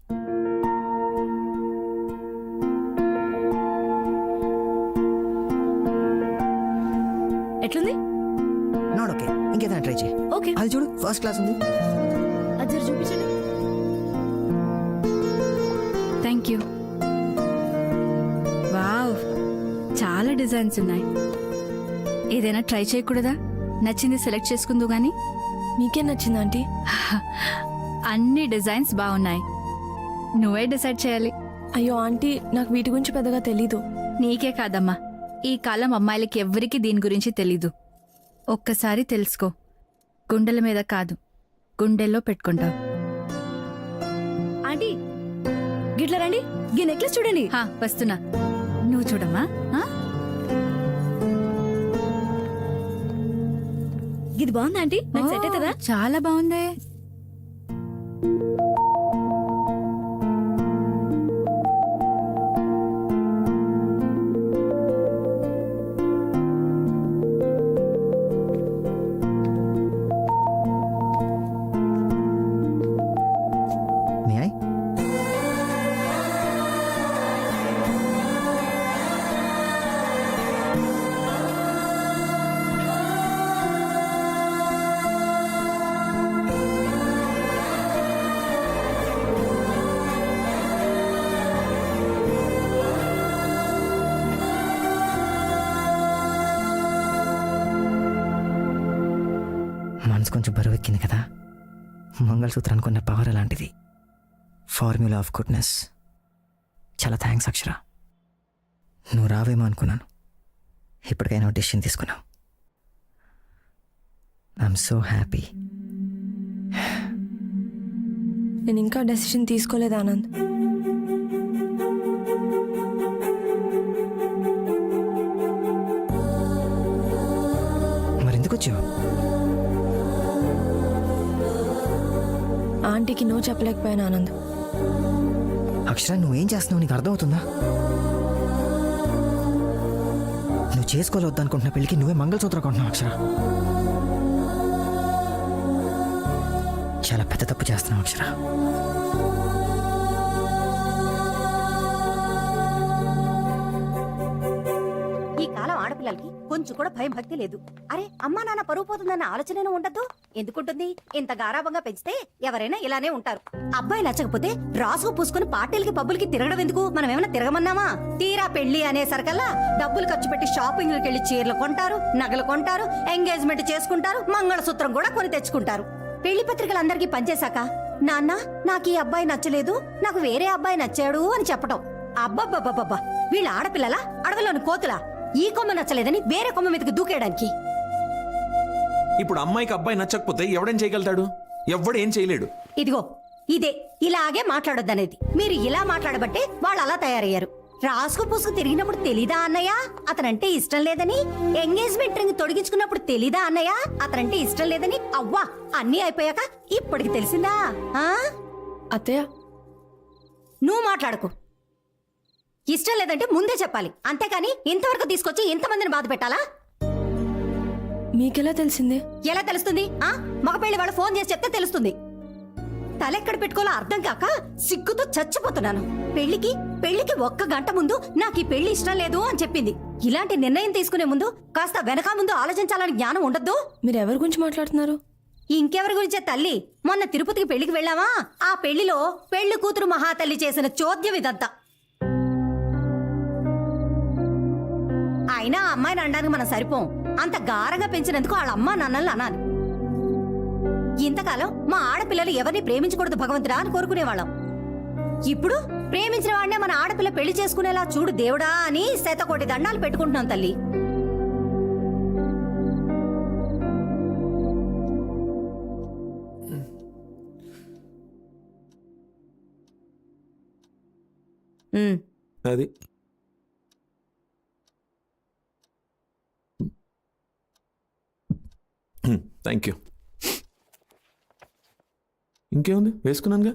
[SPEAKER 7] ఎట్లుంది?
[SPEAKER 6] నాట్ ఓకే, ఇంకేదైనా ట్రై చేయి.
[SPEAKER 7] ఓకే,
[SPEAKER 6] అది చూడు, ఫస్ట్ క్లాస్ ఉంది.
[SPEAKER 7] అది జర చూపించండి.
[SPEAKER 5] Thank you. వావ్, చాలా డిజైన్స్ ఉన్నాయి. ఏదైనా ట్రై చేయకూడదా? నచ్చింది సెలెక్ట్ చేసుకుందు గాని.
[SPEAKER 9] మీకే నచ్చింది ఆంటీ?
[SPEAKER 5] అన్ని డిజైన్స్ బాగున్నాయి, నువ్వే డిసైడ్ చేయాలి.
[SPEAKER 9] అయ్యో ఆంటీ, నాకు వీటి గురించి పెద్దగా తెలీదు.
[SPEAKER 5] నీకే కాదమ్మా, ఈ కాలం అమ్మాయిలకి ఎవ్వరికీ దీని గురించి తెలీదు. ఒక్కసారి తెలుసుకో, గుండెల మీద కాదు గుండెల్లో పెట్టుకుంటావు.
[SPEAKER 7] ఆంటీ గిట్ల రండి, గీ నెక్లెస్ చూడండి.
[SPEAKER 5] వస్తున్నా, నువ్వు చూడమ్మా.
[SPEAKER 7] ఇది బాగుందా ఆంటీ? నాకు సెట్ అవుతుందా?
[SPEAKER 5] చాలా బాగుందే.
[SPEAKER 6] May I? మనసు కొంచెం బరువెక్కింది కదా. మంగళసూత్రానికి ఉన్న పవర్ అలాంటిది. Formula of goodness. చాలా థ్యాంక్స్ అక్షర. నువ్వు రావేమో అనుకున్నాను, ఇప్పటికైనా డెసిషన్ తీసుకున్నావు. I'm so happy.
[SPEAKER 9] నేను ఇంకా డెసిషన్ తీసుకోలేదు ఆనంద్.
[SPEAKER 6] మరెందుకు వచ్చావు?
[SPEAKER 9] ఆంటీకి నో చెప్పలేకపోయాను ఆనంద్.
[SPEAKER 6] అక్షర, నువ్వేం చేస్తున్నావు నీకు అర్థమవుతుందా? నువ్వు చేసుకోవద్దనుకుంటున్న పెళ్ళికి నువ్వే మంగళసూత్రం కొంటున్నావు అక్షర. చాలా పెద్ద తప్పు చేస్తున్నావు అక్షర.
[SPEAKER 3] ఈ కాలం ఆడపిల్లలకి కొంచెం కూడా భయం భక్తి లేదు. అరే అమ్మా నాన్న పరువు పోతుందన్న ఆలోచన ఉండద్దు. ఎందుకుంటుంది? ఇంత గారాబంగా పెంచితే ఎవరైనా ఇలానే ఉంటారు. అబ్బాయి నచ్చకపోతే రాసుకు పూసుకుని పార్టీలకి పబ్బులకి తిరగడం ఎందుకు? మనం ఏమైనా తిరగమన్నామా? తీరా పెళ్లి అనేసరికల్లా డబ్బులు ఖర్చు పెట్టి షాపింగ్లకు వెళ్లి చీరలు కొంటారు, నగలు కొంటారు, ఎంగేజ్మెంట్ చేసుకుంటారు, మంగళసూత్రం కూడా కొని తెచ్చుకుంటారు. పెళ్లి పత్రికలు అందరికీ పనిచేశాక నాన్న నాకు ఈ అబ్బాయి నచ్చలేదు, నాకు వేరే అబ్బాయి నచ్చాడు అని చెప్పటం. అబ్బబ్బబ్బబ్బబ్బా, వీళ్ళ ఆడపిల్లలా అడవిలోని కోతులా? ఈ కొమ్మ నచ్చలేదని వేరే కొమ్మ మీదకి దూకేయడానికి.
[SPEAKER 11] ఇప్పుడు అమ్మాయికి అబ్బాయి నచ్చకపోతే ఎవడేం చేయగలుగుతాడు? ఎవ్వడేం చేయలేడు.
[SPEAKER 3] ఇదిగో ఇదే ఇలాగే మాట్లాడొద్దనేది. మీరు ఇలా మాట్లాడబట్టే వాళ్ళు అలా తయారయ్యారు. రాసుకు పూసుకు తిరిగినప్పుడు తెలీదా అన్నయ్య అతనంటే ఇష్టం లేదని? ఎంగేజ్మెంట్ రింగ్ తొడిగించుకున్నప్పుడు తెలీదా అన్నయ్య అతనంటే ఇష్టం లేదని? అవ్వా, అన్నీ అయిపోయాక ఇప్పటికి తెలిసిందా?
[SPEAKER 9] అత్తయ్య,
[SPEAKER 3] నువ్వు మాట్లాడకు. ఇష్టం లేదంటే ముందే చెప్పాలి, అంతేకాని ఇంతవరకు తీసుకొచ్చి ఇంతమందిని బాధ పెట్టాలా?
[SPEAKER 9] మీకెలా తెలిసింది?
[SPEAKER 3] ఎలా తెలుస్తుంది? మగ పెళ్లి వాళ్ళు ఫోన్ చేసి చెప్తే తెలుస్తుంది. తలెక్కడ పెట్టుకోవాలో అర్థం కాక సిగ్గుతో చచ్చిపోతున్నాను. పెళ్లికి 1 గంట ముందు నాకు ఈ పెళ్లి ఇష్టం లేదు అని చెప్పింది. ఇలాంటి నిర్ణయం తీసుకునే ముందు కాస్త వెనక ముందు ఆలోచించాలని జ్ఞానం ఉండద్దు?
[SPEAKER 9] మీరు ఎవరి గురించి మాట్లాడుతున్నారు?
[SPEAKER 3] ఇంకెవరి గురించే తల్లి. మొన్న తిరుపతికి పెళ్లికి వెళ్ళావా? ఆ పెళ్లిలో పెళ్లి కూతురు మహాతల్లి చేసిన చోద్యం ఇదంతా. అయినా ఆ అమ్మాయిని అనడానికి మనం సరిపోం. అంత గారంగా పెంచినందుకు వాళ్ళ అమ్మా నాన్నల్ని అనాలి. ఇంతకాలం మా ఆడపిల్లలు ఎవరిని ప్రేమించకూడదు భగవంతుడా అని కోరుకునేవాళ్ళం. ఇప్పుడు ప్రేమించిన వాడినే మన ఆడపిల్ల పెళ్లి చేసుకునేలా చూడు దేవుడా అని 100 కోటి దండాలు పెట్టుకుంటున్నాం తల్లి.
[SPEAKER 11] అది థ్యాంక్ యూ. ఇంకేముంది, వేసుకున్నానుగా.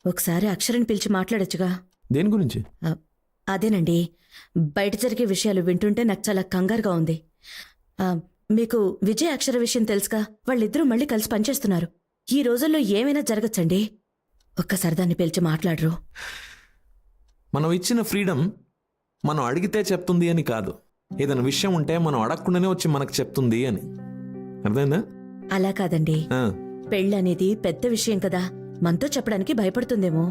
[SPEAKER 10] ఒకసారి అక్షరని పిలిచి మాట్లాడొచ్చుగా.
[SPEAKER 11] దేని గురించి?
[SPEAKER 10] అదేనండి, బయట జరిగే విషయాలు వింటుంటే నాకు చాలా కంగారుగా ఉంది. మీకు విజయ్ అక్షర విషయం తెలుసుగా? వాళ్ళిద్దరూ మళ్ళీ కలిసి పనిచేస్తున్నారు. ఈ రోజుల్లో ఏమైనా జరగచ్చండి. ఒక్కసారి దాన్ని పిలిచి మాట్లాడరు.
[SPEAKER 11] మనం ఇచ్చిన ఫ్రీడమ్ మనం అడిగితే చెప్తుంది అని కాదు. ఏదైనా విషయం ఉంటే మనం అడగకుండానే వచ్చి మనకు చెప్తుంది అని. అర్థమైందా?
[SPEAKER 10] అలా కాదండి, పెళ్ళనేది పెద్ద విషయం కదా, మనతో చెప్పడానికి భయపడుతుందేమో.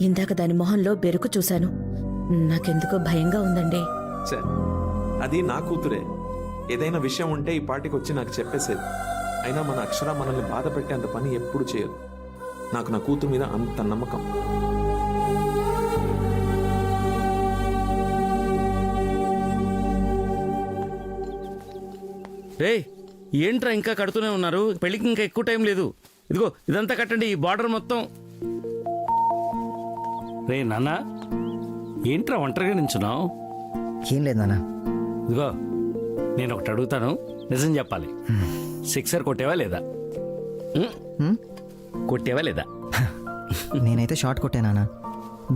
[SPEAKER 10] ఇందాక దాని మొహంలో బెరుకు చూశాను, నాకెందుకో భయంగా ఉందండి.
[SPEAKER 11] అది నా కూతురే. ఏదైనా విషయం ఉంటే ఈ పార్టీకి వచ్చి నాకు చెప్పేసేది. అయినా మన అక్షర మనల్ని బాధ పెట్టేంత పని ఎప్పుడు చేయదు. నాకు నా కూతురు మీద అంత నమ్మకం.
[SPEAKER 2] రే ఏంట్రా ఇంకా కడుతూనే ఉన్నారు? పెళ్ళికి ఇంకా ఎక్కువ టైం లేదు. ఇదిగో ఇదంతా కట్టండి, ఈ బార్డర్ మొత్తం. రే నాన్న, ఏంట్రా ఒంటరిగా నించున్నావు?
[SPEAKER 6] ఏం లేదు నాన్న.
[SPEAKER 2] ఇదిగో నేను ఒకటి అడుగుతాను, నిజం చెప్పాలి. సిక్సర్ కొట్టేవా లేదా? కొట్టేవా లేదా?
[SPEAKER 6] నేనైతే షార్ట్ కొట్టే నాన్న.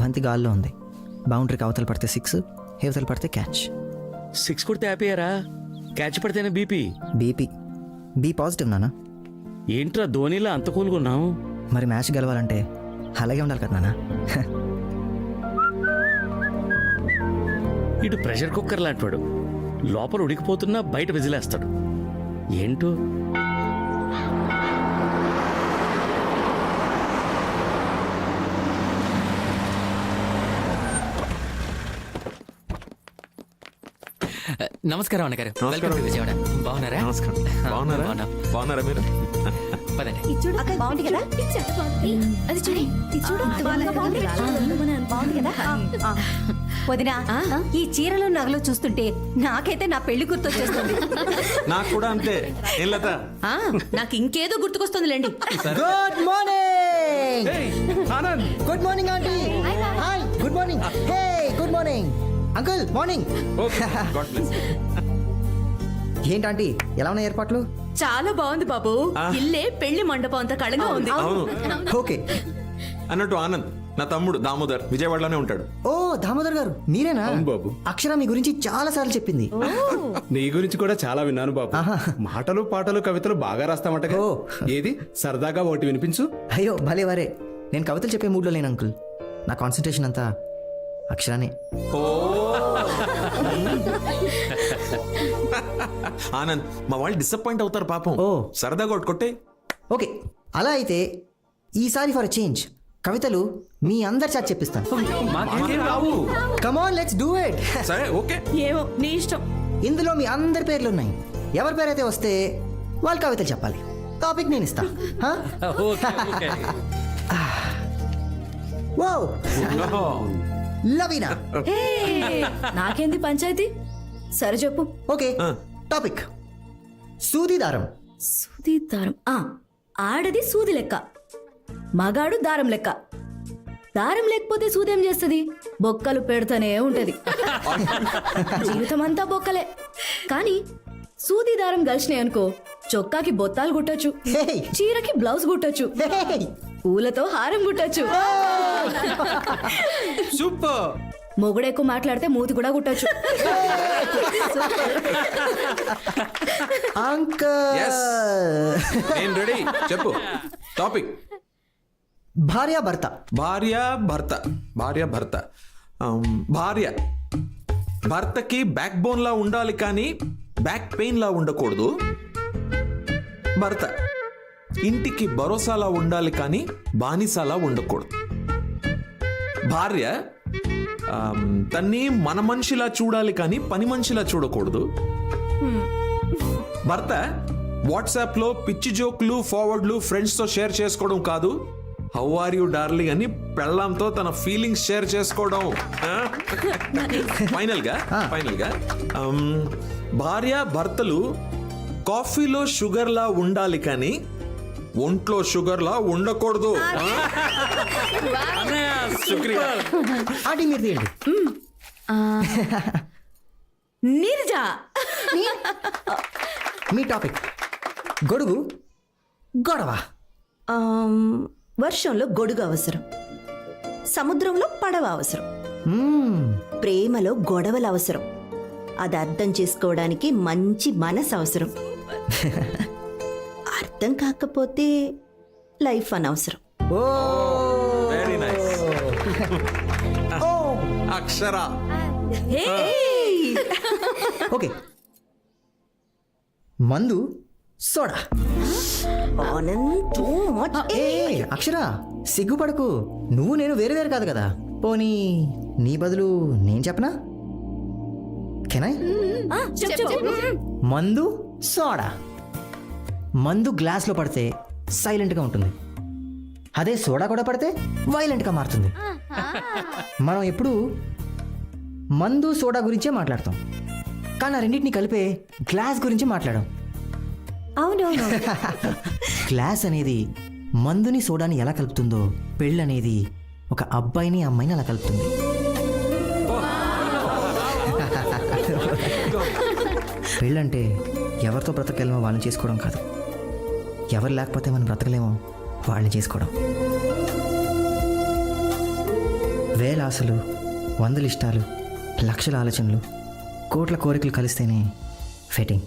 [SPEAKER 6] బంతి గాల్లో ఉంది. బౌండరీకి అవతల పడితే 6, హేవతల పడితే క్యాచ్.
[SPEAKER 2] 6 కొడితే హ్యాపీయరా, క్యాచ్ పడితేనే బీపీ.
[SPEAKER 6] బీ పాజిటివ్ నాన్న.
[SPEAKER 2] ఏంట్రా ధోనిలా అంత కూలుకున్నావు?
[SPEAKER 6] మరి మ్యాచ్ గెలవాలంటే అలాగే ఉండాలి కదా నాన్న.
[SPEAKER 2] ఇటు ప్రెషర్ కుక్కర్ లాంటివాడు, లోపల ఉడికిపోతున్నా బయట విజిలేస్తాడు. ఏంటో
[SPEAKER 1] నమస్కారం అన్నగారు. Welcome to Vijayawada. బాగున్నారా?
[SPEAKER 11] నమస్కారం. బాగున్నారా మీరు?
[SPEAKER 1] పదండి.
[SPEAKER 7] బాగుంది కదా అది చూడు,
[SPEAKER 3] వదినా, ఈ చీరలు నగలు చూస్తుంటే నాకైతే నా పెళ్లి గుర్తొచ్చేస్తుంది.
[SPEAKER 11] నాకు కూడా అంతే. ఏం లత?
[SPEAKER 3] నాకు ఇంకేదో గుర్తుకొస్తుందిలేండి.
[SPEAKER 6] Good morning. Good morning aunty. Hi, good morning. Hey, good morning uncle. Morning.
[SPEAKER 11] God bless you.
[SPEAKER 6] ఏంటంటీ, ఎలా ఉన్నాయి ఏర్పాట్లు?
[SPEAKER 3] చాలా బాగుంది బాబు. ఇల్లే పెళ్లి మండపం అంత కళగా ఉంది.
[SPEAKER 11] అవును.
[SPEAKER 6] ఓకే.
[SPEAKER 11] అన్నట్టు ఆనంద్ నా తమ్ముడు దామోదర్ విజయవాడలోనే ఉంటాడు.
[SPEAKER 6] ఓ దామోదర్ గారు మీరేనా?
[SPEAKER 13] బాబు,
[SPEAKER 6] అక్షర మీ గురించి చాలా సార్లు చెప్పింది.
[SPEAKER 13] నీ గురించి కూడా చాలా విన్నాను బాబు. మాటలు పాటలు కవితలు బాగా రాస్తామట.
[SPEAKER 6] ఓ.
[SPEAKER 13] ఏది సరదాగా ఒకటి వినిపించు.
[SPEAKER 6] అయ్యో భలే వరే. నేను కవితలు చెప్పే మూడ్లో లేను అంకుల్. నా కాన్సన్ట్రేషన్ అంతా అక్షరానే.
[SPEAKER 11] ఆనంద్, మా వాళ్ళు డిసప్పాయింట్ అవుతారు పాపం.
[SPEAKER 6] ఓ.
[SPEAKER 11] సరదాగా ఒకటి కొట్టే.
[SPEAKER 6] ఓకే, అలా అయితే ఈసారి ఫర్ చేంజ్ కవితలు మీ అందరి చేత చెప్పిస్తాను. కమాన్, లెట్స్ డూ ఇట్.
[SPEAKER 11] సరే, ఓకే.
[SPEAKER 3] ఏమో నీ ఇష్టం.
[SPEAKER 6] ఇందులో మీ అందరి పేర్లు ఉన్నాయి. ఎవరి పేరైతే వస్తే వాళ్ళు కవితలు చెప్పాలి. టాపిక్ నేను ఇస్తా. లవీనా.
[SPEAKER 7] నాకేంది పంచాయతీ? సరే చెప్పు.
[SPEAKER 6] ఓకే, టాపిక్ సూది దారం.
[SPEAKER 7] సూది దారం. ఆడది సూది లెక్క, మగాడు దారం లెక్క. దారం లేకపోతే సూదేం చేస్తుంది? బొక్కలు పెడుతూనే ఉంటది. జీవితం అంతా బొక్కలే. కానీ సూది దారం కలిసినాయి అనుకో, చొక్కాకి బొత్తాలు కుట్టొచ్చు, చీరకి బ్లౌజ్ కుట్టొచ్చు, పూలతో హారం కుట్టొచ్చు.
[SPEAKER 13] సూపర్.
[SPEAKER 7] మొగుడు ఎక్కువ మాట్లాడితే మూతి కూడా కుట్టొచ్చు.
[SPEAKER 6] అంకల్
[SPEAKER 11] నేను రెడీ. చెప్పు టాపిక్.
[SPEAKER 6] భార్య భర్త. భార్య
[SPEAKER 11] భర్తకి బ్యాక్ బోన్ లా ఉండాలి కానీ బ్యాక్ పెయిన్ లా ఉండకూడదు. భర్త ఇంటికి భరోసాలా ఉండాలి కానీ బానిసలా ఉండకూడదు. భార్య తన్ని మన మనిషిలా చూడాలి కానీ పని మనిషిలా చూడకూడదు. భర్త వాట్సాప్ లో పిచ్చి జోక్లు, ఫార్వర్డ్లు ఫ్రెండ్స్ తో షేర్ చేసుకోవడం కాదు, హౌ ఆర్ యూ డార్లింగ్ అని పెళ్ళాంతో తన ఫీలింగ్స్ షేర్ చేసుకోవడం. ఫైనల్ గా భార్య భర్తలు కాఫీలో షుగర్ లా ఉండాలి కానీ ఒంట్లో షుగర్ లా ఉండకూడదు.
[SPEAKER 6] ఆంటీ మీరు తీయండి.
[SPEAKER 3] నీరజా,
[SPEAKER 6] మీ టాపిక్ గొడుగు గొడవ.
[SPEAKER 10] వర్షంలో గొడుగు అవసరం, సముద్రంలో పడవ అవసరం, ప్రేమలో గొడవలు అవసరం, అది అర్థం చేసుకోవడానికి మంచి మనసు అవసరం, అర్థం కాకపోతే లైఫ్ అనవసరం.
[SPEAKER 6] ఓ
[SPEAKER 11] వెరీ నైస్. అక్షర.
[SPEAKER 6] ఓకే, మందు సోడా. అక్షర సిగ్గుపడకు. నువ్వు నేను వేరు వేరు కాదు కదా. పోనీ నీ బదులు నేను చెప్పనా? కెనాయ్ మందు సోడా. మందు గ్లాస్లో పడితే సైలెంట్గా ఉంటుంది, అదే సోడా కూడా పడితే వైలెంట్గా మారుతుంది. మనం ఎప్పుడు మందు సోడా గురించే మాట్లాడతాం, కానీ ఆ రెండింటిని కలిపే గ్లాస్ గురించి మాట్లాడాం.
[SPEAKER 10] అవునవును.
[SPEAKER 6] గ్లాస్ అనేది మందుని సోడాని ఎలా కలుపుతుందో పెళ్ళి అనేది ఒక అబ్బాయిని అమ్మాయిని అలా కలుపుతుంది. పెళ్ళంటే ఎవరితో బ్రతకలేమో వాళ్ళని చేసుకోవడం కాదు, ఎవరు లేకపోతే మనం బ్రతకలేమో వాళ్ళని చేసుకోవడం. వేల ఆశలు, వందల ఇష్టాలు, లక్షల ఆలోచనలు, కోట్ల కోరికలు కలిస్తేనే వెడ్డింగ్.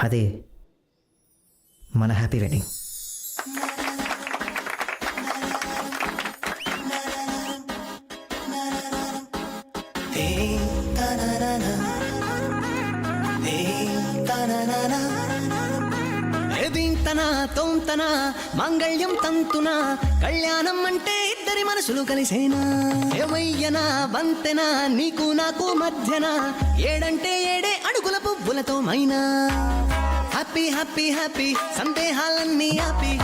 [SPEAKER 6] అదే మన హ్యాపీ వెడ్డింగ్. తోంతనా మంగళ్యం తంతునా కళ్యాణం అంటే ఇద్దరి మనసులు కలిసేనా. ఏవయ్యనా వంతెనా నీకు నాకు మధ్యన, ఏడంటే ఏడే అడుగుల పువ్వులతో మైనా. హ్యాపీ హ్యాపీ హ్యాపీ సందేహాలన్నీ ఆపి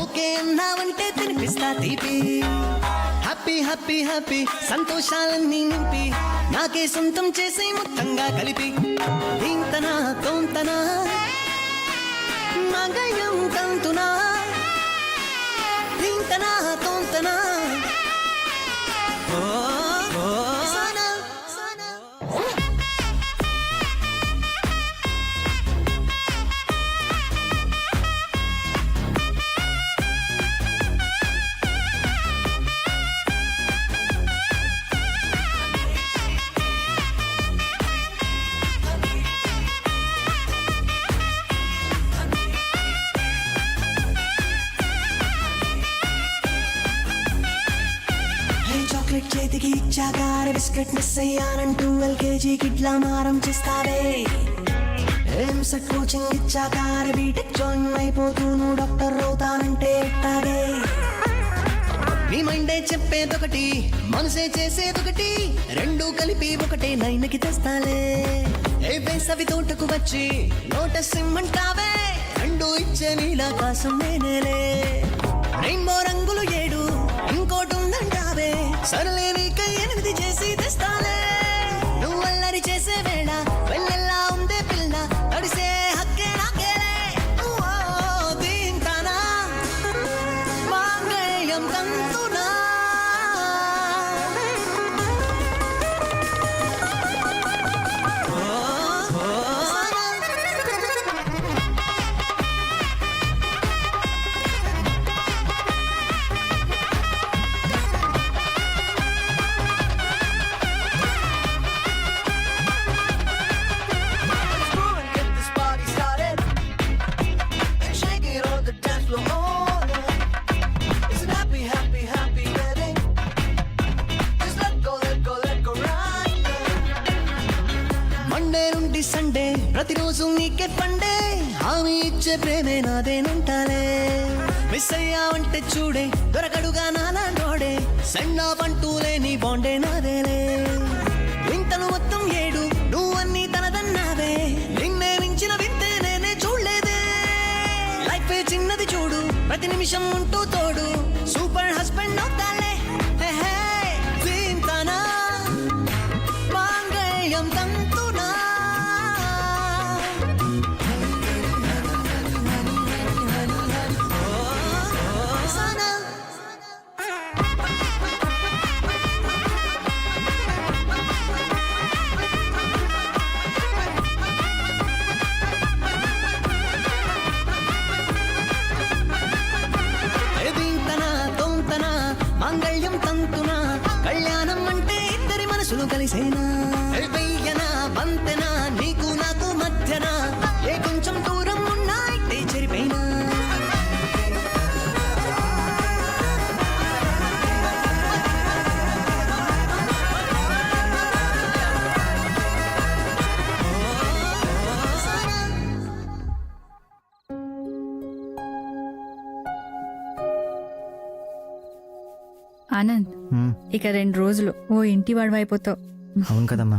[SPEAKER 6] ఓకే అన్నావంటే తినిపిస్తా తీపి. హ్యాపీ హ్యాపీ హ్యాపీ సంతోషాలన్నీ నింపి నాకే సొంతం చేసి మొత్తంగా కలిపి. దీంతనా తోంతనా మంగళ్యం తంతునా దీంతనా తోంతనా. చాక్లెట్ చేతికి ఇచ్చాగానే బిస్కెట్ మిస్ అయ్యానంటూ ఎల్కేజీ కిడ్లా మారం చేస్తావే. ఏం సెట్ కోచింగ్ ఇచ్చాగానే బీటెక్ జాయిన్ అయిపోతూ నువ్వు డాక్టర్ అవుతానంటే ఎట్టాగే. నీ మైండే చెప్పేదొకటి మనసే చేసేదొకటి, రెండు కలిపి ఒకటే నైన్కి తెస్తాలే. ఏ వేసవి తోటకు వచ్చి నోటస్ ఇమ్మంటావే, రెండు ఇచ్చే నీలాకాశం నేనేలే. రెయిన్బో రంగులు 7 ఇంకోటి ఉందంటావే, సరలే నీకై 8 చేసి తెస్తాలే. నువ్వు అల్లరి చేసే వేళ వెళ్ళెల్లా ఉందే పిల్ల, తడిసే హక్కే నాకేలే. దీంతనా మాంగళ్యం తంతునా. మండే నుండి సండే ప్రతిరోజు నీకే పండే, హామీ ఇచ్చే ప్రేమే నాదేనంటాలే. మిస్ అయ్యావంటే చూడే దొరకడుగా నాలాంటోడే, సెండ్ ఆఫ్ అంటూ లేని బాండే నాదేలే. వింతలు మొత్తం 7 నువ్వన్నీ తనదన్నావే, నిన్నే మించిన వింతే నేనే చూడలేదే. లైఫ్ చిన్నది చూడు ప్రతి నిమిషం ఉంటూ తోడు, సూపర్ హస్బెండ్ అవుతాలే. దీంతనా మాంగళ్యం తంతునా. మంగళ్యం తంతునా కళ్యాణం అంటే ఇద్దరి మనసులు కలిసేనా. వెయ్యనా వంతెనా నీకు నాకు మధ్యన, ఏ కొంచెం దూరం ఉన్నా ఇట్టే చెరిపోయినా.
[SPEAKER 5] ఆనంద్, ఇక 2 రోజులు ఓ ఇంటి వాడు అయిపోతావు.
[SPEAKER 6] అవును కదమ్మా.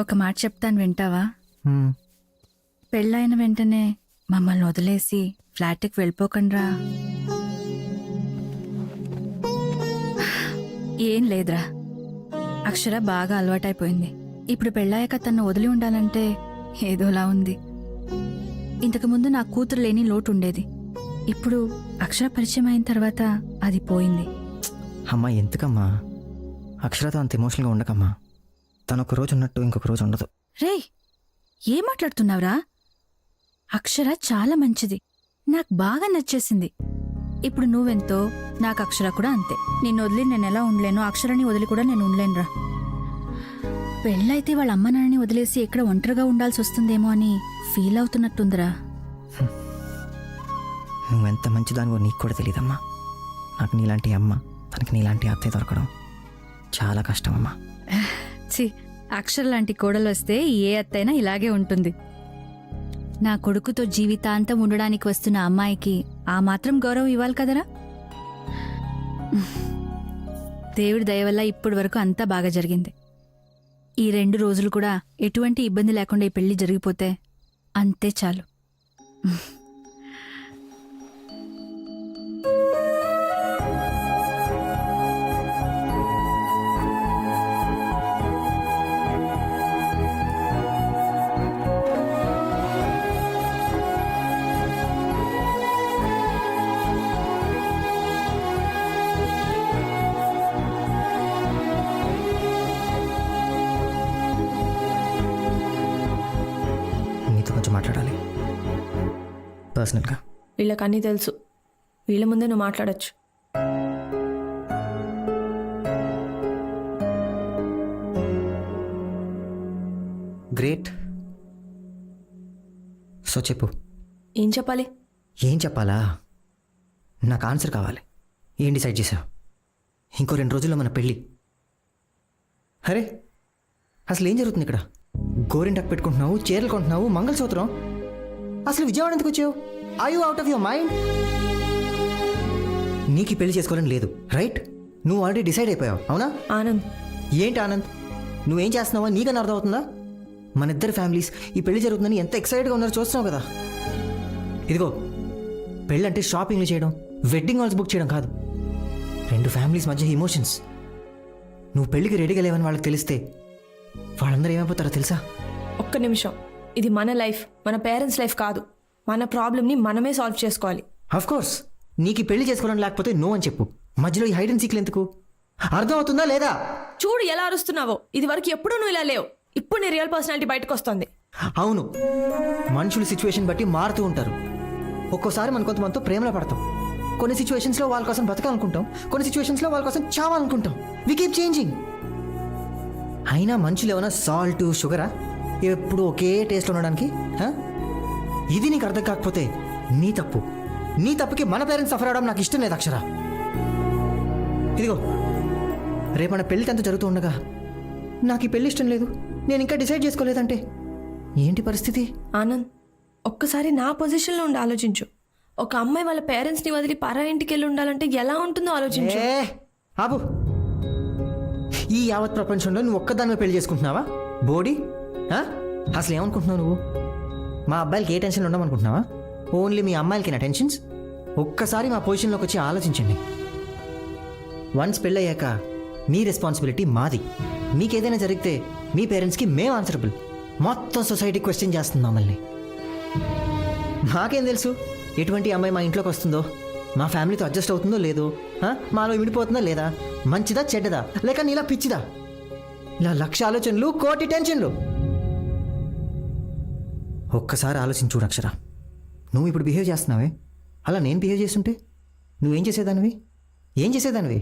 [SPEAKER 5] ఒక మాట చెప్తాను వింటావా? పెళ్ళైన వెంటనే మమ్మల్ని వదిలేసి ఫ్లాట్కి వెళ్ళిపోకండ్రా. ఏం లేదురా, అక్షర బాగా అలవాటైపోయింది. ఇప్పుడు పెళ్ళాక తను వదిలి ఉండాలంటే ఏదోలా ఉంది. ఇంతకుముందు నా కూతురు లేని లోటు ఉండేది. ఇప్పుడు అక్షర పరిచయం అయిన తర్వాత అది పోయింది.
[SPEAKER 6] అమ్మా ఎందుకమ్మా అక్షరతో అంత ఎమోషనల్గా ఉండకమ్మా. తను ఒక రోజు ఉన్నట్టు ఇంకొక రోజు ఉండదు.
[SPEAKER 5] రేయ్, ఏం మాట్లాడుతున్నావురా? అక్షర చాలా మంచిది, నాకు బాగా నచ్చేసింది. ఇప్పుడు నువ్వెంతో నాకు అక్షర కూడా అంతే. నిన్ను వదిలి నేను ఎలా ఉండలేను, అక్షరాన్ని వదిలి కూడా నేను ఉండలేనురా. పెళ్ళైతే వాళ్ళ అమ్మ నాన్నని వదిలేసి ఎక్కడ ఒంటరిగా ఉండాల్సి వస్తుందేమో అని ఫీల్ అవుతున్నట్టుందిరా.
[SPEAKER 6] నువ్వెంత మంచిదానివో నీకు కూడా తెలియదమ్మా. నాకు నీలాంటి అమ్మ, తనకి నీలాంటి అత్తయ్య దొరకడం చాలా కష్టం అమ్మా.
[SPEAKER 5] ఛీ, అక్షర లాంటి కోడలు వస్తే ఏ అత్తైనా ఇలాగే ఉంటుంది. నా కొడుకుతో జీవితాంతం ఉండడానికి వస్తున్న అమ్మాయికి ఆ మాత్రం గౌరవం ఇవ్వాలి కదరా. దేవుడి దయ వల్ల ఇప్పటి వరకు అంతా బాగా జరిగింది. ఈ 2 రోజులు కూడా ఎటువంటి ఇబ్బంది లేకుండా ఈ పెళ్లి జరిగిపోతే అంతే చాలు.
[SPEAKER 6] నీతో కొంచెం మాట్లాడాలి పర్సనల్గా.
[SPEAKER 9] వీళ్ళకి అన్నీ తెలుసు, వీళ్ళ ముందే నువ్వు మాట్లాడచ్చు.
[SPEAKER 6] గ్రేట్. సో చెప్పు.
[SPEAKER 9] ఏం చెప్పాలి?
[SPEAKER 6] ఏం చెప్పాలా? నాకు ఆన్సర్ కావాలి. ఏం డిసైడ్ చేసావు? ఇంకో 2 రోజుల్లో మన పెళ్ళి. అరే అసలు ఏం జరుగుతుంది ఇక్కడ? గోరింటాకు పెట్టుకుంటున్నావు, చీరలు కొంటున్నావు, మంగళసూత్రం. అసలు విజయవాడ ఎందుకు వచ్చావు? Are you out of your mind? నీకు ఈ పెళ్లి చేసుకోవాలని లేదు, రైట్? నువ్వు ఆల్రెడీ డిసైడ్ అయిపోయావు, అవునా?
[SPEAKER 9] ఆనంద్,
[SPEAKER 6] ఏంటి ఆనంద్? నువ్వేం చేస్తున్నావో నీకన్నా అర్థమవుతుందా? మన ఇద్దరు ఫ్యామిలీస్ ఈ పెళ్లి జరుగుతుందని ఎంత ఎక్సైట్గా ఉన్నారో చూస్తున్నావు కదా. ఇదిగో, పెళ్ళి అంటే షాపింగ్లు చేయడం, వెడ్డింగ్ హాల్స్ బుక్ చేయడం కాదు. 2 ఫ్యామిలీస్ మధ్య ఎమోషన్స్. నువ్వు పెళ్లికి రెడీగా లేవని వాళ్ళకి తెలిస్తే వాళ్ళందరూ ఏమైపోతారో తెలుసా?
[SPEAKER 9] ఒక్క నిమిషం. ఇది మన లైఫ్, మన పేరెంట్స్ లైఫ్ కాదు. మన ప్రాబ్లమ్ని మనమే సాల్వ్ చేసుకోవాలి.
[SPEAKER 6] ఆఫ్ కోర్స్, నీకు ఈ పెళ్లి చేసుకోవాలని లేకపోతే నో అని చెప్పు. మధ్యలో ఈ హైడ్ అండ్ సీక్లు ఎందుకు? అర్థం అవుతుందా లేదా?
[SPEAKER 9] చూడు ఎలా అరుస్తున్నావో. ఇది వరకు ఎప్పుడూ నువ్వు ఇలా లేవు. ఇప్పుడు నీ రియల్ పర్సనాలిటీ బయటకు వస్తుంది.
[SPEAKER 6] అవును, మనుషులు సిచ్యువేషన్ బట్టి మారుతూ ఉంటారు. ఒక్కోసారి మన కొంతమందితో ప్రేమలో పడతాం. కొన్ని సిచ్యువేషన్స్లో వాళ్ళ కోసం బతకాలనుకుంటాం, కొన్ని సిచ్యువేషన్స్లో వాళ్ళ కోసం చావాలనుకుంటాం. We keep changing. అయినా మనుషులు ఏమైనా సాల్ట్ షుగరా ఎప్పుడు ఒకే టేస్ట్లో ఉండడానికి? ఇది నీకు అర్థం కాకపోతే నీ తప్పు. నీ తప్పుకి మన పేరెంట్స్ సఫర్ అవడం నాకు ఇష్టం లేదు అక్షర. ఇదిగో, రేపు మన పెళ్లికి అంత జరుగుతూ ఉండగా నాకు ఈ పెళ్లి ఇష్టం లేదు, నేను ఇంకా డిసైడ్ చేసుకోలేదంటే ఏంటి పరిస్థితి?
[SPEAKER 9] ఆనంద్, ఒక్కసారి నా పొజిషన్లో ఉండి ఆలోచించు. ఒక అమ్మాయి వాళ్ళ పేరెంట్స్ని వదిలి పరా ఇంటికి వెళ్ళి ఉండాలంటే ఎలా ఉంటుందో ఆలోచించు.
[SPEAKER 6] ఆపు. ఈ యావత్ ప్రపంచంలో నువ్వు ఒక్కదానివే పెళ్లి చేసుకుంటున్నావా బోడీ? అసలు ఏమనుకుంటున్నావు నువ్వు? మా అబ్బాయిలకి ఏ టెన్షన్ ఉండమనుకుంటున్నావా? ఓన్లీ మీ అమ్మాయిలకి నా టెన్షన్స్? ఒక్కసారి మా పొజిషన్లోకి వచ్చి ఆలోచించండి. వన్స్ పెళ్ళయ్యాక మీ రెస్పాన్సిబిలిటీ మాది. మీకేదైనా జరిగితే మీ పేరెంట్స్కి మేము ఆన్సరబుల్. మొత్తం సొసైటీ క్వశ్చన్ చేస్తుంది మమ్మల్ని. మాకేం తెలుసు ఎటువంటి అమ్మాయి మా ఇంట్లోకి వస్తుందో, మా ఫ్యామిలీతో అడ్జస్ట్ అవుతుందో లేదో, మాలో విడిపోతుందా లేదా, మంచిదా చెడ్డదా, లేక నీలా పిచ్చిదా? ఇలా 1,00,000 ఆలోచనలు, 1,00,00,000 టెన్షన్లు. ఒక్కసారి ఆలోచించు అక్షర. నువ్వు ఇప్పుడు బిహేవ్ చేస్తున్నావే, అలా నేను బిహేవ్ చేస్తుంటే నువ్వేం చేసేదానివి? ఏం చేసేదానివి?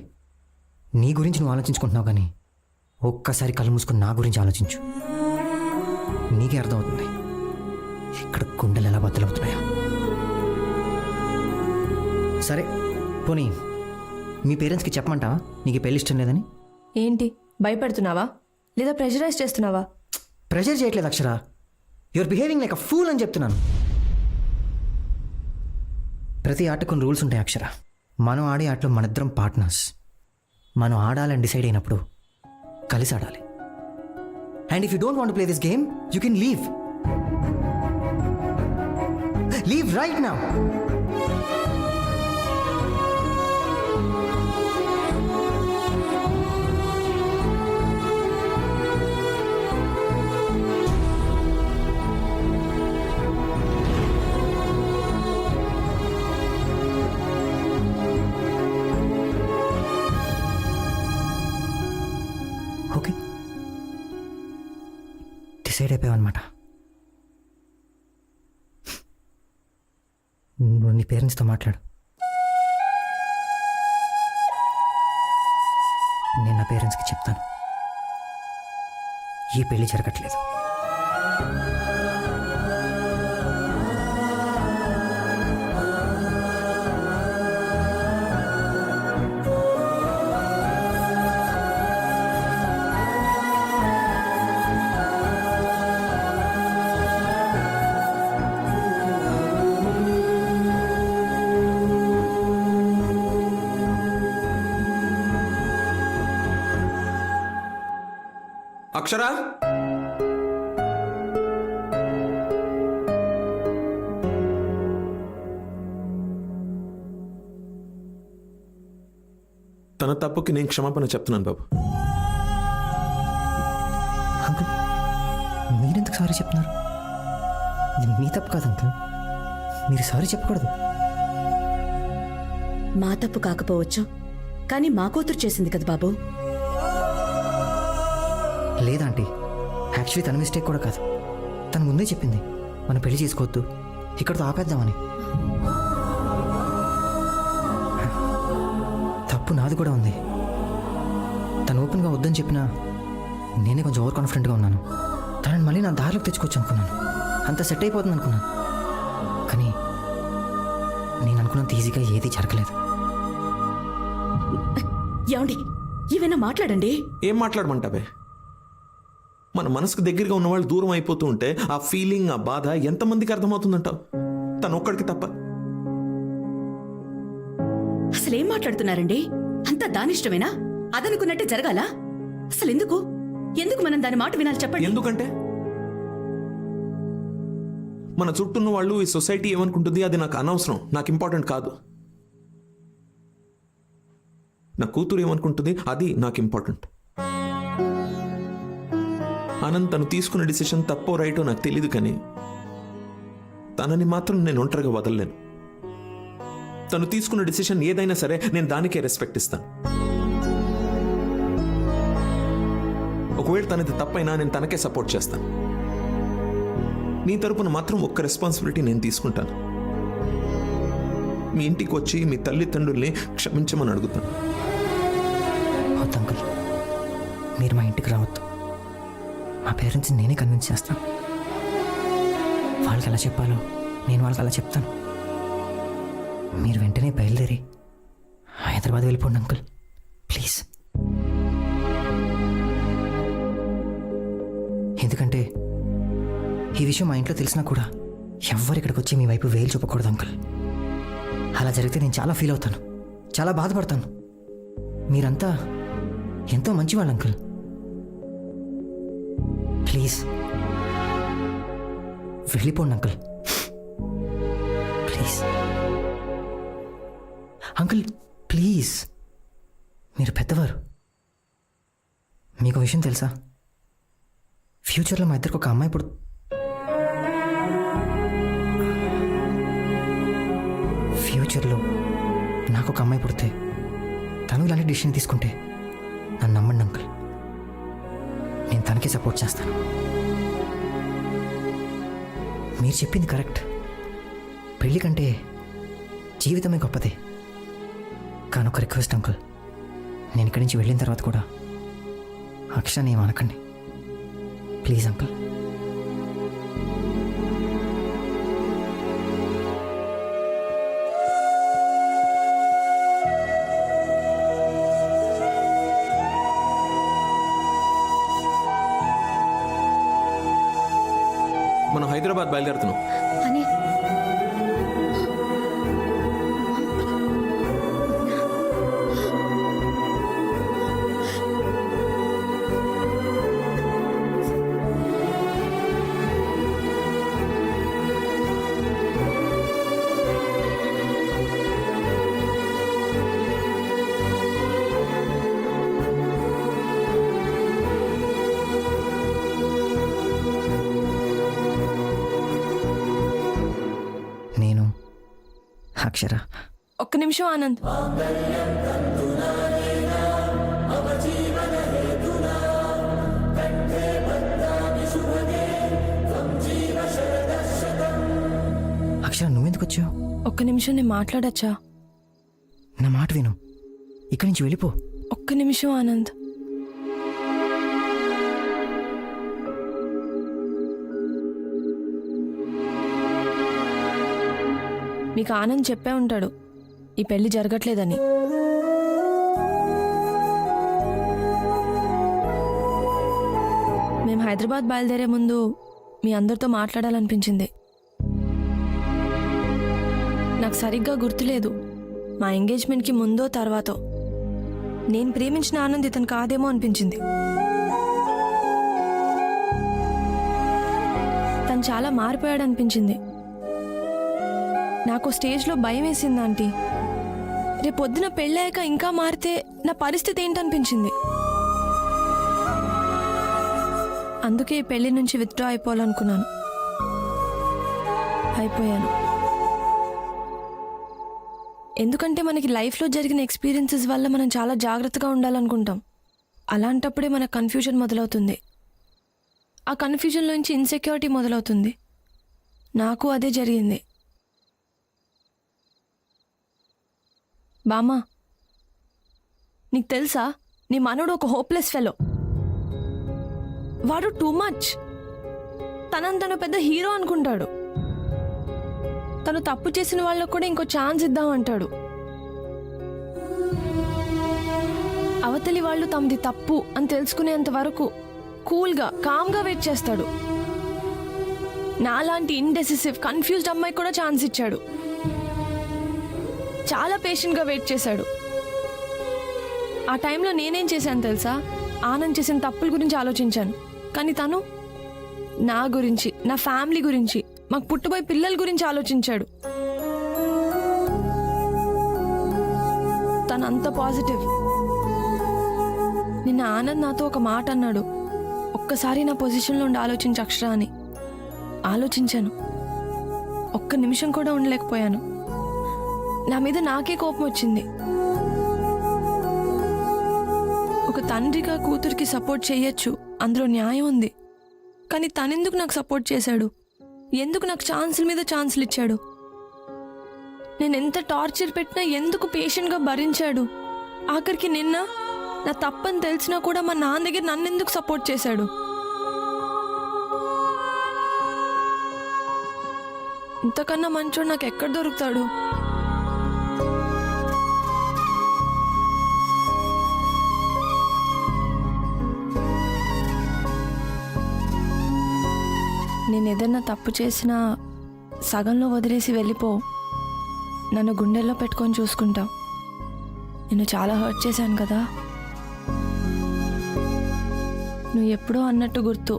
[SPEAKER 6] నీ గురించి నువ్వు ఆలోచించుకుంటున్నావు, కానీ ఒక్కసారి కళ్ళు మూసుకొని నా గురించి ఆలోచించు. నీకే అర్థమవుతుంది ఇక్కడ గుండెలు ఎలా బద్దలవుతున్నాయో. సరే పోనీ మీ పేరెంట్స్కి చెప్పమంటావా నీకు పెళ్లి ఇష్టం లేదని?
[SPEAKER 9] ఏంటి భయపెడుతున్నావా లేదా ప్రెషరైజ్ చేస్తున్నావా?
[SPEAKER 6] ప్రెషర్ చేయట్లేదు Akshara, your behaving like a fool అని చెప్తున్నాను. ప్రతి ఆటకు కొన్ని రూల్స్ ఉంటాయి అక్షర. మనం ఆడే ఆటలో మనిద్దరం పార్ట్నర్స్. మనం ఆడాలని డిసైడ్ అయినప్పుడు కలిసి ఆడాలి. And if you don't want play this game you can leave. Leave right now. Okay, decide అయిపోయావన్నమాట. నువ్వు నీ పేరెంట్స్తో మాట్లాడు. నేను నా పేరెంట్స్కి చెప్తాను ఈ పెళ్లి జరగట్లేదు.
[SPEAKER 11] అక్షరా, తన తప్పుకి నేను క్షమాపణ చెప్తున్నాను బాబు.
[SPEAKER 6] అంకుల్, మీరెందుకు సారీ చెప్తున్నారు? ఇది మీ తప్పు కాదు అంకుల్, మీరు సారీ చెప్పకూడదు.
[SPEAKER 3] మా తప్పు కాకపోవచ్చు, కానీ మా కూతురు చేసింది కదా బాబు.
[SPEAKER 6] లేదంటీ, యాక్చువల్లీ తన మిస్టేక్ కూడా కాదు. తను ముందే చెప్పింది మనం పెళ్లి చేసుకోవద్దు, ఇక్కడితో ఆపేద్దామని. తప్పు నాది కూడా ఉంది. తను ఓపెన్గా వద్దని చెప్పినా నేనే కొంచెం ఓవర్ కాన్ఫిడెంట్గా ఉన్నాను. తనని మళ్ళీ నా దారిలోకి తెచ్చుకోవచ్చు అనుకున్నాను, అంత సెట్ అయిపోతుంది అనుకున్నాను. కానీ నేను అనుకున్నంత ఈజీగా ఏది జరగలేదు.
[SPEAKER 3] ఏమండి, ఏమైనా మాట్లాడండి.
[SPEAKER 11] ఏం మాట్లాడమంటావే? మన మనసుకు దగ్గరగా ఉన్న వాళ్ళు దూరం అయిపోతూ ఉంటే ఆ ఫీలింగ్, ఆ బాధ ఎంతమందికి అర్థమవుతుందంటావు? తను ఒక్కడికి తప్ప.
[SPEAKER 3] అసలు ఏం మాట్లాడుతున్నారండి? అంతా దానిష్టమేనా? అదనుకున్నట్టే జరగాల? అసలు ఎందుకు ఎందుకు మనం దాని మాట వినాలి చెప్పండి.
[SPEAKER 11] ఎందుకంటే మన చుట్టూన్న వాళ్ళు, ఈ సొసైటీ ఏమనుకుంటుంది అది నాకు అనవసరం, నాకు ఇంపార్టెంట్ కాదు. నా కూతురు ఏమనుకుంటుంది అది నాకు ఇంపార్టెంట్. ఆనంద్ తను తీసుకున్న డిసిషన్ తప్పో రైటో నాకు తెలియదు, కానీ తనని మాత్రం నేను ఒంటరిగా వదలలేను. తను తీసుకున్న డిసిషన్ ఏదైనా సరే నేను దానికే రెస్పెక్ట్ ఇస్తాను. ఒకవేళ తనది తప్పైనా నేను తనకే సపోర్ట్ చేస్తాను. నీ తరపున మాత్రం ఒక్క రెస్పాన్సిబిలిటీ నేను తీసుకుంటాను. మీ ఇంటికి వచ్చి మీ తల్లిదండ్రుల్ని క్షమించమని అడుగుతాను.
[SPEAKER 6] వద్దు అంకుల్, మీరు మా ఇంటికి రావద్దు. మా పేరెంట్స్ని నేనే కన్విన్స్ చేస్తాను. వాళ్ళకి ఎలా చెప్పాలో నేను వాళ్ళకి అలా చెప్తాను. మీరు వెంటనే బయలుదేరి హైదరాబాద్ వెళ్ళిపోండి అంకుల్, ప్లీజ్. ఎందుకంటే ఈ విషయం మా ఇంట్లో తెలిసినా కూడా ఎవ్వరు ఇక్కడికి వచ్చి మీ వైపు వేలు చూపకూడదు అంకుల్. అలా జరిగితే నేను చాలా ఫీల్ అవుతాను, చాలా బాధపడతాను. మీరంతా ఎంతో మంచివాళ్ళు అంకుల్. ప్లీజ్ వెళ్ళిపోండి అంకుల్, ప్లీజ్. అంకుల్ ప్లీజ్, మీరు పెద్దవారు. మీకు విషయం తెలుసా? ఫ్యూచర్లో మా ఇద్దరికి ఒక అమ్మాయి ఫ్యూచర్లో నాకు ఒక అమ్మాయి పుడితే తను ఇలాంటి డిసిషన్ తీసుకుంటే నన్ను నమ్మండి అంకుల్, నేను తనకే సపోర్ట్ చేస్తాను. మీరు చెప్పింది కరెక్ట్. పెళ్లి కంటే జీవితమే గొప్పదే. కానీ ఒక రిక్వెస్ట్ అంకుల్, నేను ఇక్కడి నుంచి వెళ్ళిన తర్వాత కూడా అక్షరాన్ని ఏమనకండి ప్లీజ్ అంకుల్.
[SPEAKER 11] మనం హైదరాబాద్ బయలుదేరుతున్నాం.
[SPEAKER 3] అని
[SPEAKER 6] అక్షర.
[SPEAKER 9] ఒక్క నిమిషం ఆనంద్.
[SPEAKER 6] అక్షర నువ్వెందుకు వచ్చావు?
[SPEAKER 9] ఒక్క నిమిషం నేను మాట్లాడచ్చా?
[SPEAKER 6] నా మాట విను, ఇక్కడి నుంచి వెళ్ళిపో.
[SPEAKER 9] ఒక్క నిమిషం ఆనంద్. మీకు ఆనంద్ చెప్పే ఉంటాడు ఈ పెళ్లి జరగట్లేదని. మేము హైదరాబాద్ బయలుదేరే ముందు మీ అందరితో మాట్లాడాలనిపించింది. నాకు సరిగ్గా గుర్తులేదు మా ఎంగేజ్మెంట్కి ముందో తర్వాతో. నేను ప్రేమించిన ఆనంద్ ఇతను కాదేమో అనిపించింది. తను చాలా మారిపోయాడు అనిపించింది. నాకు స్టేజ్లో భయం వేసింది ఆంటీ. రేపొద్దున పెళ్ళాక ఇంకా మారితే నా పరిస్థితి ఏంటనిపించింది. అందుకే ఈ పెళ్లి నుంచి విత్డ్రా అయిపోవాలనుకున్నాను. అయిపోయాను. ఎందుకంటే మనకి లైఫ్లో జరిగిన ఎక్స్పీరియన్సెస్ వల్ల మనం చాలా జాగ్రత్తగా ఉండాలనుకుంటాం. అలాంటప్పుడే మన కన్ఫ్యూజన్ మొదలవుతుంది. ఆ కన్ఫ్యూజన్లోంచి ఇన్సెక్యూరిటీ మొదలవుతుంది. నాకు అదే జరిగింది. బామ్మా, నీకు తెలుసా నీ మనోడు ఒక హోప్లెస్ ఫెలో. వాడు టూ మచ్. తను పెద్ద హీరో అనుకుంటాడు. తను తప్పు చేసిన వాళ్ళకు కూడా ఇంకో ఛాన్స్ ఇద్దామంటాడు. అవతలి వాళ్ళు తమది తప్పు అని తెలుసుకునేంత వరకు కూల్గా కామ్గా వెయిట్ చేస్తాడు. నాలాంటి ఇండెసిసివ్ కన్ఫ్యూజ్డ్ అమ్మాయి కూడా ఛాన్స్ ఇచ్చాడు. చాలా పేషెంట్గా వెయిట్ చేశాడు. ఆ టైంలో నేనేం చేశాను తెలుసా? ఆనంద్ చేసిన తప్పుల గురించి ఆలోచించాను. కానీ తను నా గురించి, నా ఫ్యామిలీ గురించి, మాకు పుట్టబోయే పిల్లల గురించి ఆలోచించాడు. తను అంత పాజిటివ్. నిన్న ఆనంద్ నాతో ఒక మాట అన్నాడు, ఒక్కసారి నా పొజిషన్లో ఉండి ఆలోచించు అక్షర అని. ఆలోచించాను. ఒక్క నిమిషం కూడా ఉండలేకపోయాను. నా మీద నాకే కోపం వచ్చింది. ఒక తండ్రిగా కూతురికి సపోర్ట్ చేయొచ్చు, అందులో న్యాయం ఉంది. కానీ తనెందుకు నాకు సపోర్ట్ చేశాడు? ఎందుకు నాకు ఛాన్సుల మీద ఛాన్సులు ఇచ్చాడు? నేను ఎంత టార్చర్ పెట్టినా ఎందుకు పేషెంట్గా భరించాడు? ఆఖరికి నిన్న నా తప్పని తెలిసినా కూడా మా నాన్న దగ్గర నన్నెందుకు సపోర్ట్ చేశాడు? ఇంతకన్నా మంచోడు నాకు ఎక్కడ దొరుకుతాడు? నేను ఏదన్నా తప్పు చేసినా సగంలో వదిలేసి వెళ్ళిపో. నన్ను గుండెల్లో పెట్టుకొని చూసుకుంటావు. నేను చాలా హర్ట్ చేశాను కదా. నువ్వు ఎప్పుడో అన్నట్టు గుర్తు,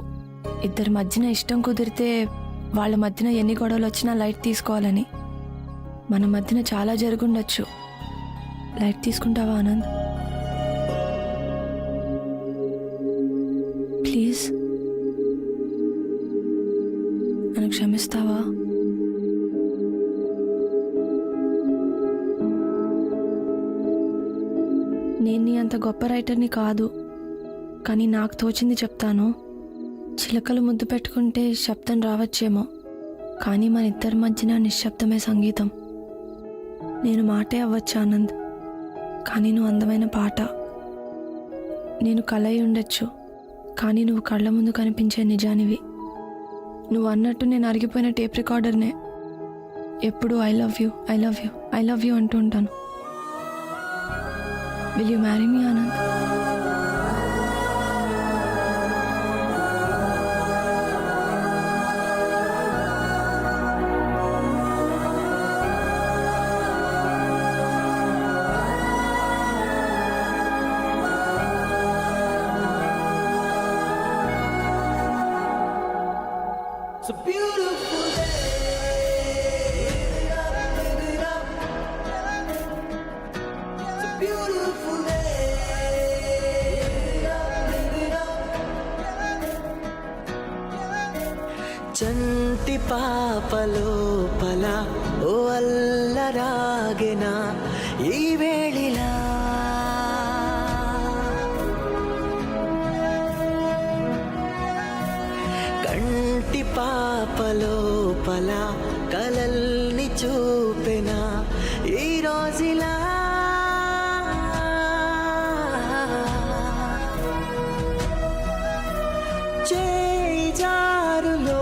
[SPEAKER 9] ఇద్దరి మధ్యన ఇష్టం కుదిరితే వాళ్ళ మధ్యన ఎన్ని గొడవలు వచ్చినా లైట్ తీసుకోవాలని. మన మధ్యన చాలా జరుగుండొచ్చు. లైట్ తీసుకుంటావా ఆనంద్? ప్లీజ్ నన్ను క్షమిస్తావా? నేను నీ అంత గొప్ప రైటర్ని కాదు, కానీ నాకు తోచింది చెప్తాను. చిలకలు ముద్దు పెట్టుకుంటే శబ్దం రావచ్చేమో, కానీ మన ఇద్దరి మధ్యన నిశ్శబ్దమే సంగీతం. నేను మాటే అవ్వచ్చు ఆనంద్, కానీ నువ్వు అందమైన పాట. నేను కలయి ఉండొచ్చు, కానీ నువ్వు కళ్ళ ముందు కనిపించే నిజానివి. నువ్వు అన్నట్టు నేను అరిగిపోయిన టేప్ రికార్డర్నే. ఎప్పుడు I love you, I love you, I love you అంటూ ఉంటాను. Will you marry me Anand?
[SPEAKER 14] It's a beautiful day. Live it up. It's a beautiful day. Live it up. చంటి పాపలోపల ఓ అల్ల చెలరాగెనా ఈ వేళిలా కంటి పాపలోపల కలల్ని చూపెనా ఈ రోజులా చేయి జారులో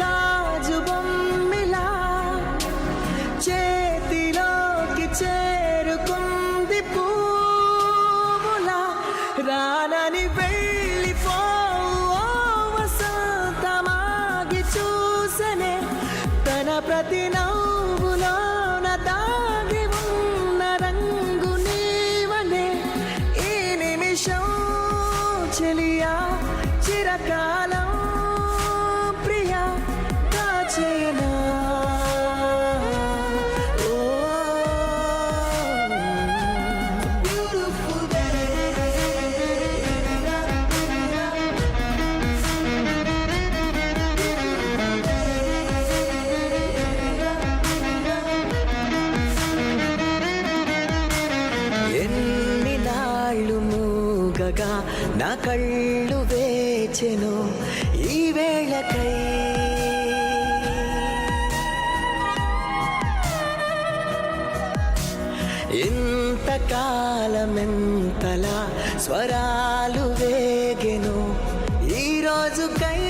[SPEAKER 14] గాజు బొమ్మిలా చేతిలోకి చేరుకుంది పూలా రానని వెళ్ళిపోవు వసంతమాగి చూసనే తన ప్రతి నవ్వులోన దాగి ఉన్న రంగు నీవనే ఈ నిమిషం చెలియా చిరకాలం ప్రియా కాచేనా ఎన్ని నాళ్ళు మూగగా నా కళ్ళు వేచెను ఈ వేళకై ఇంతకాలమెంతలా స్వరాలు వేగెను ఈ రోజుకై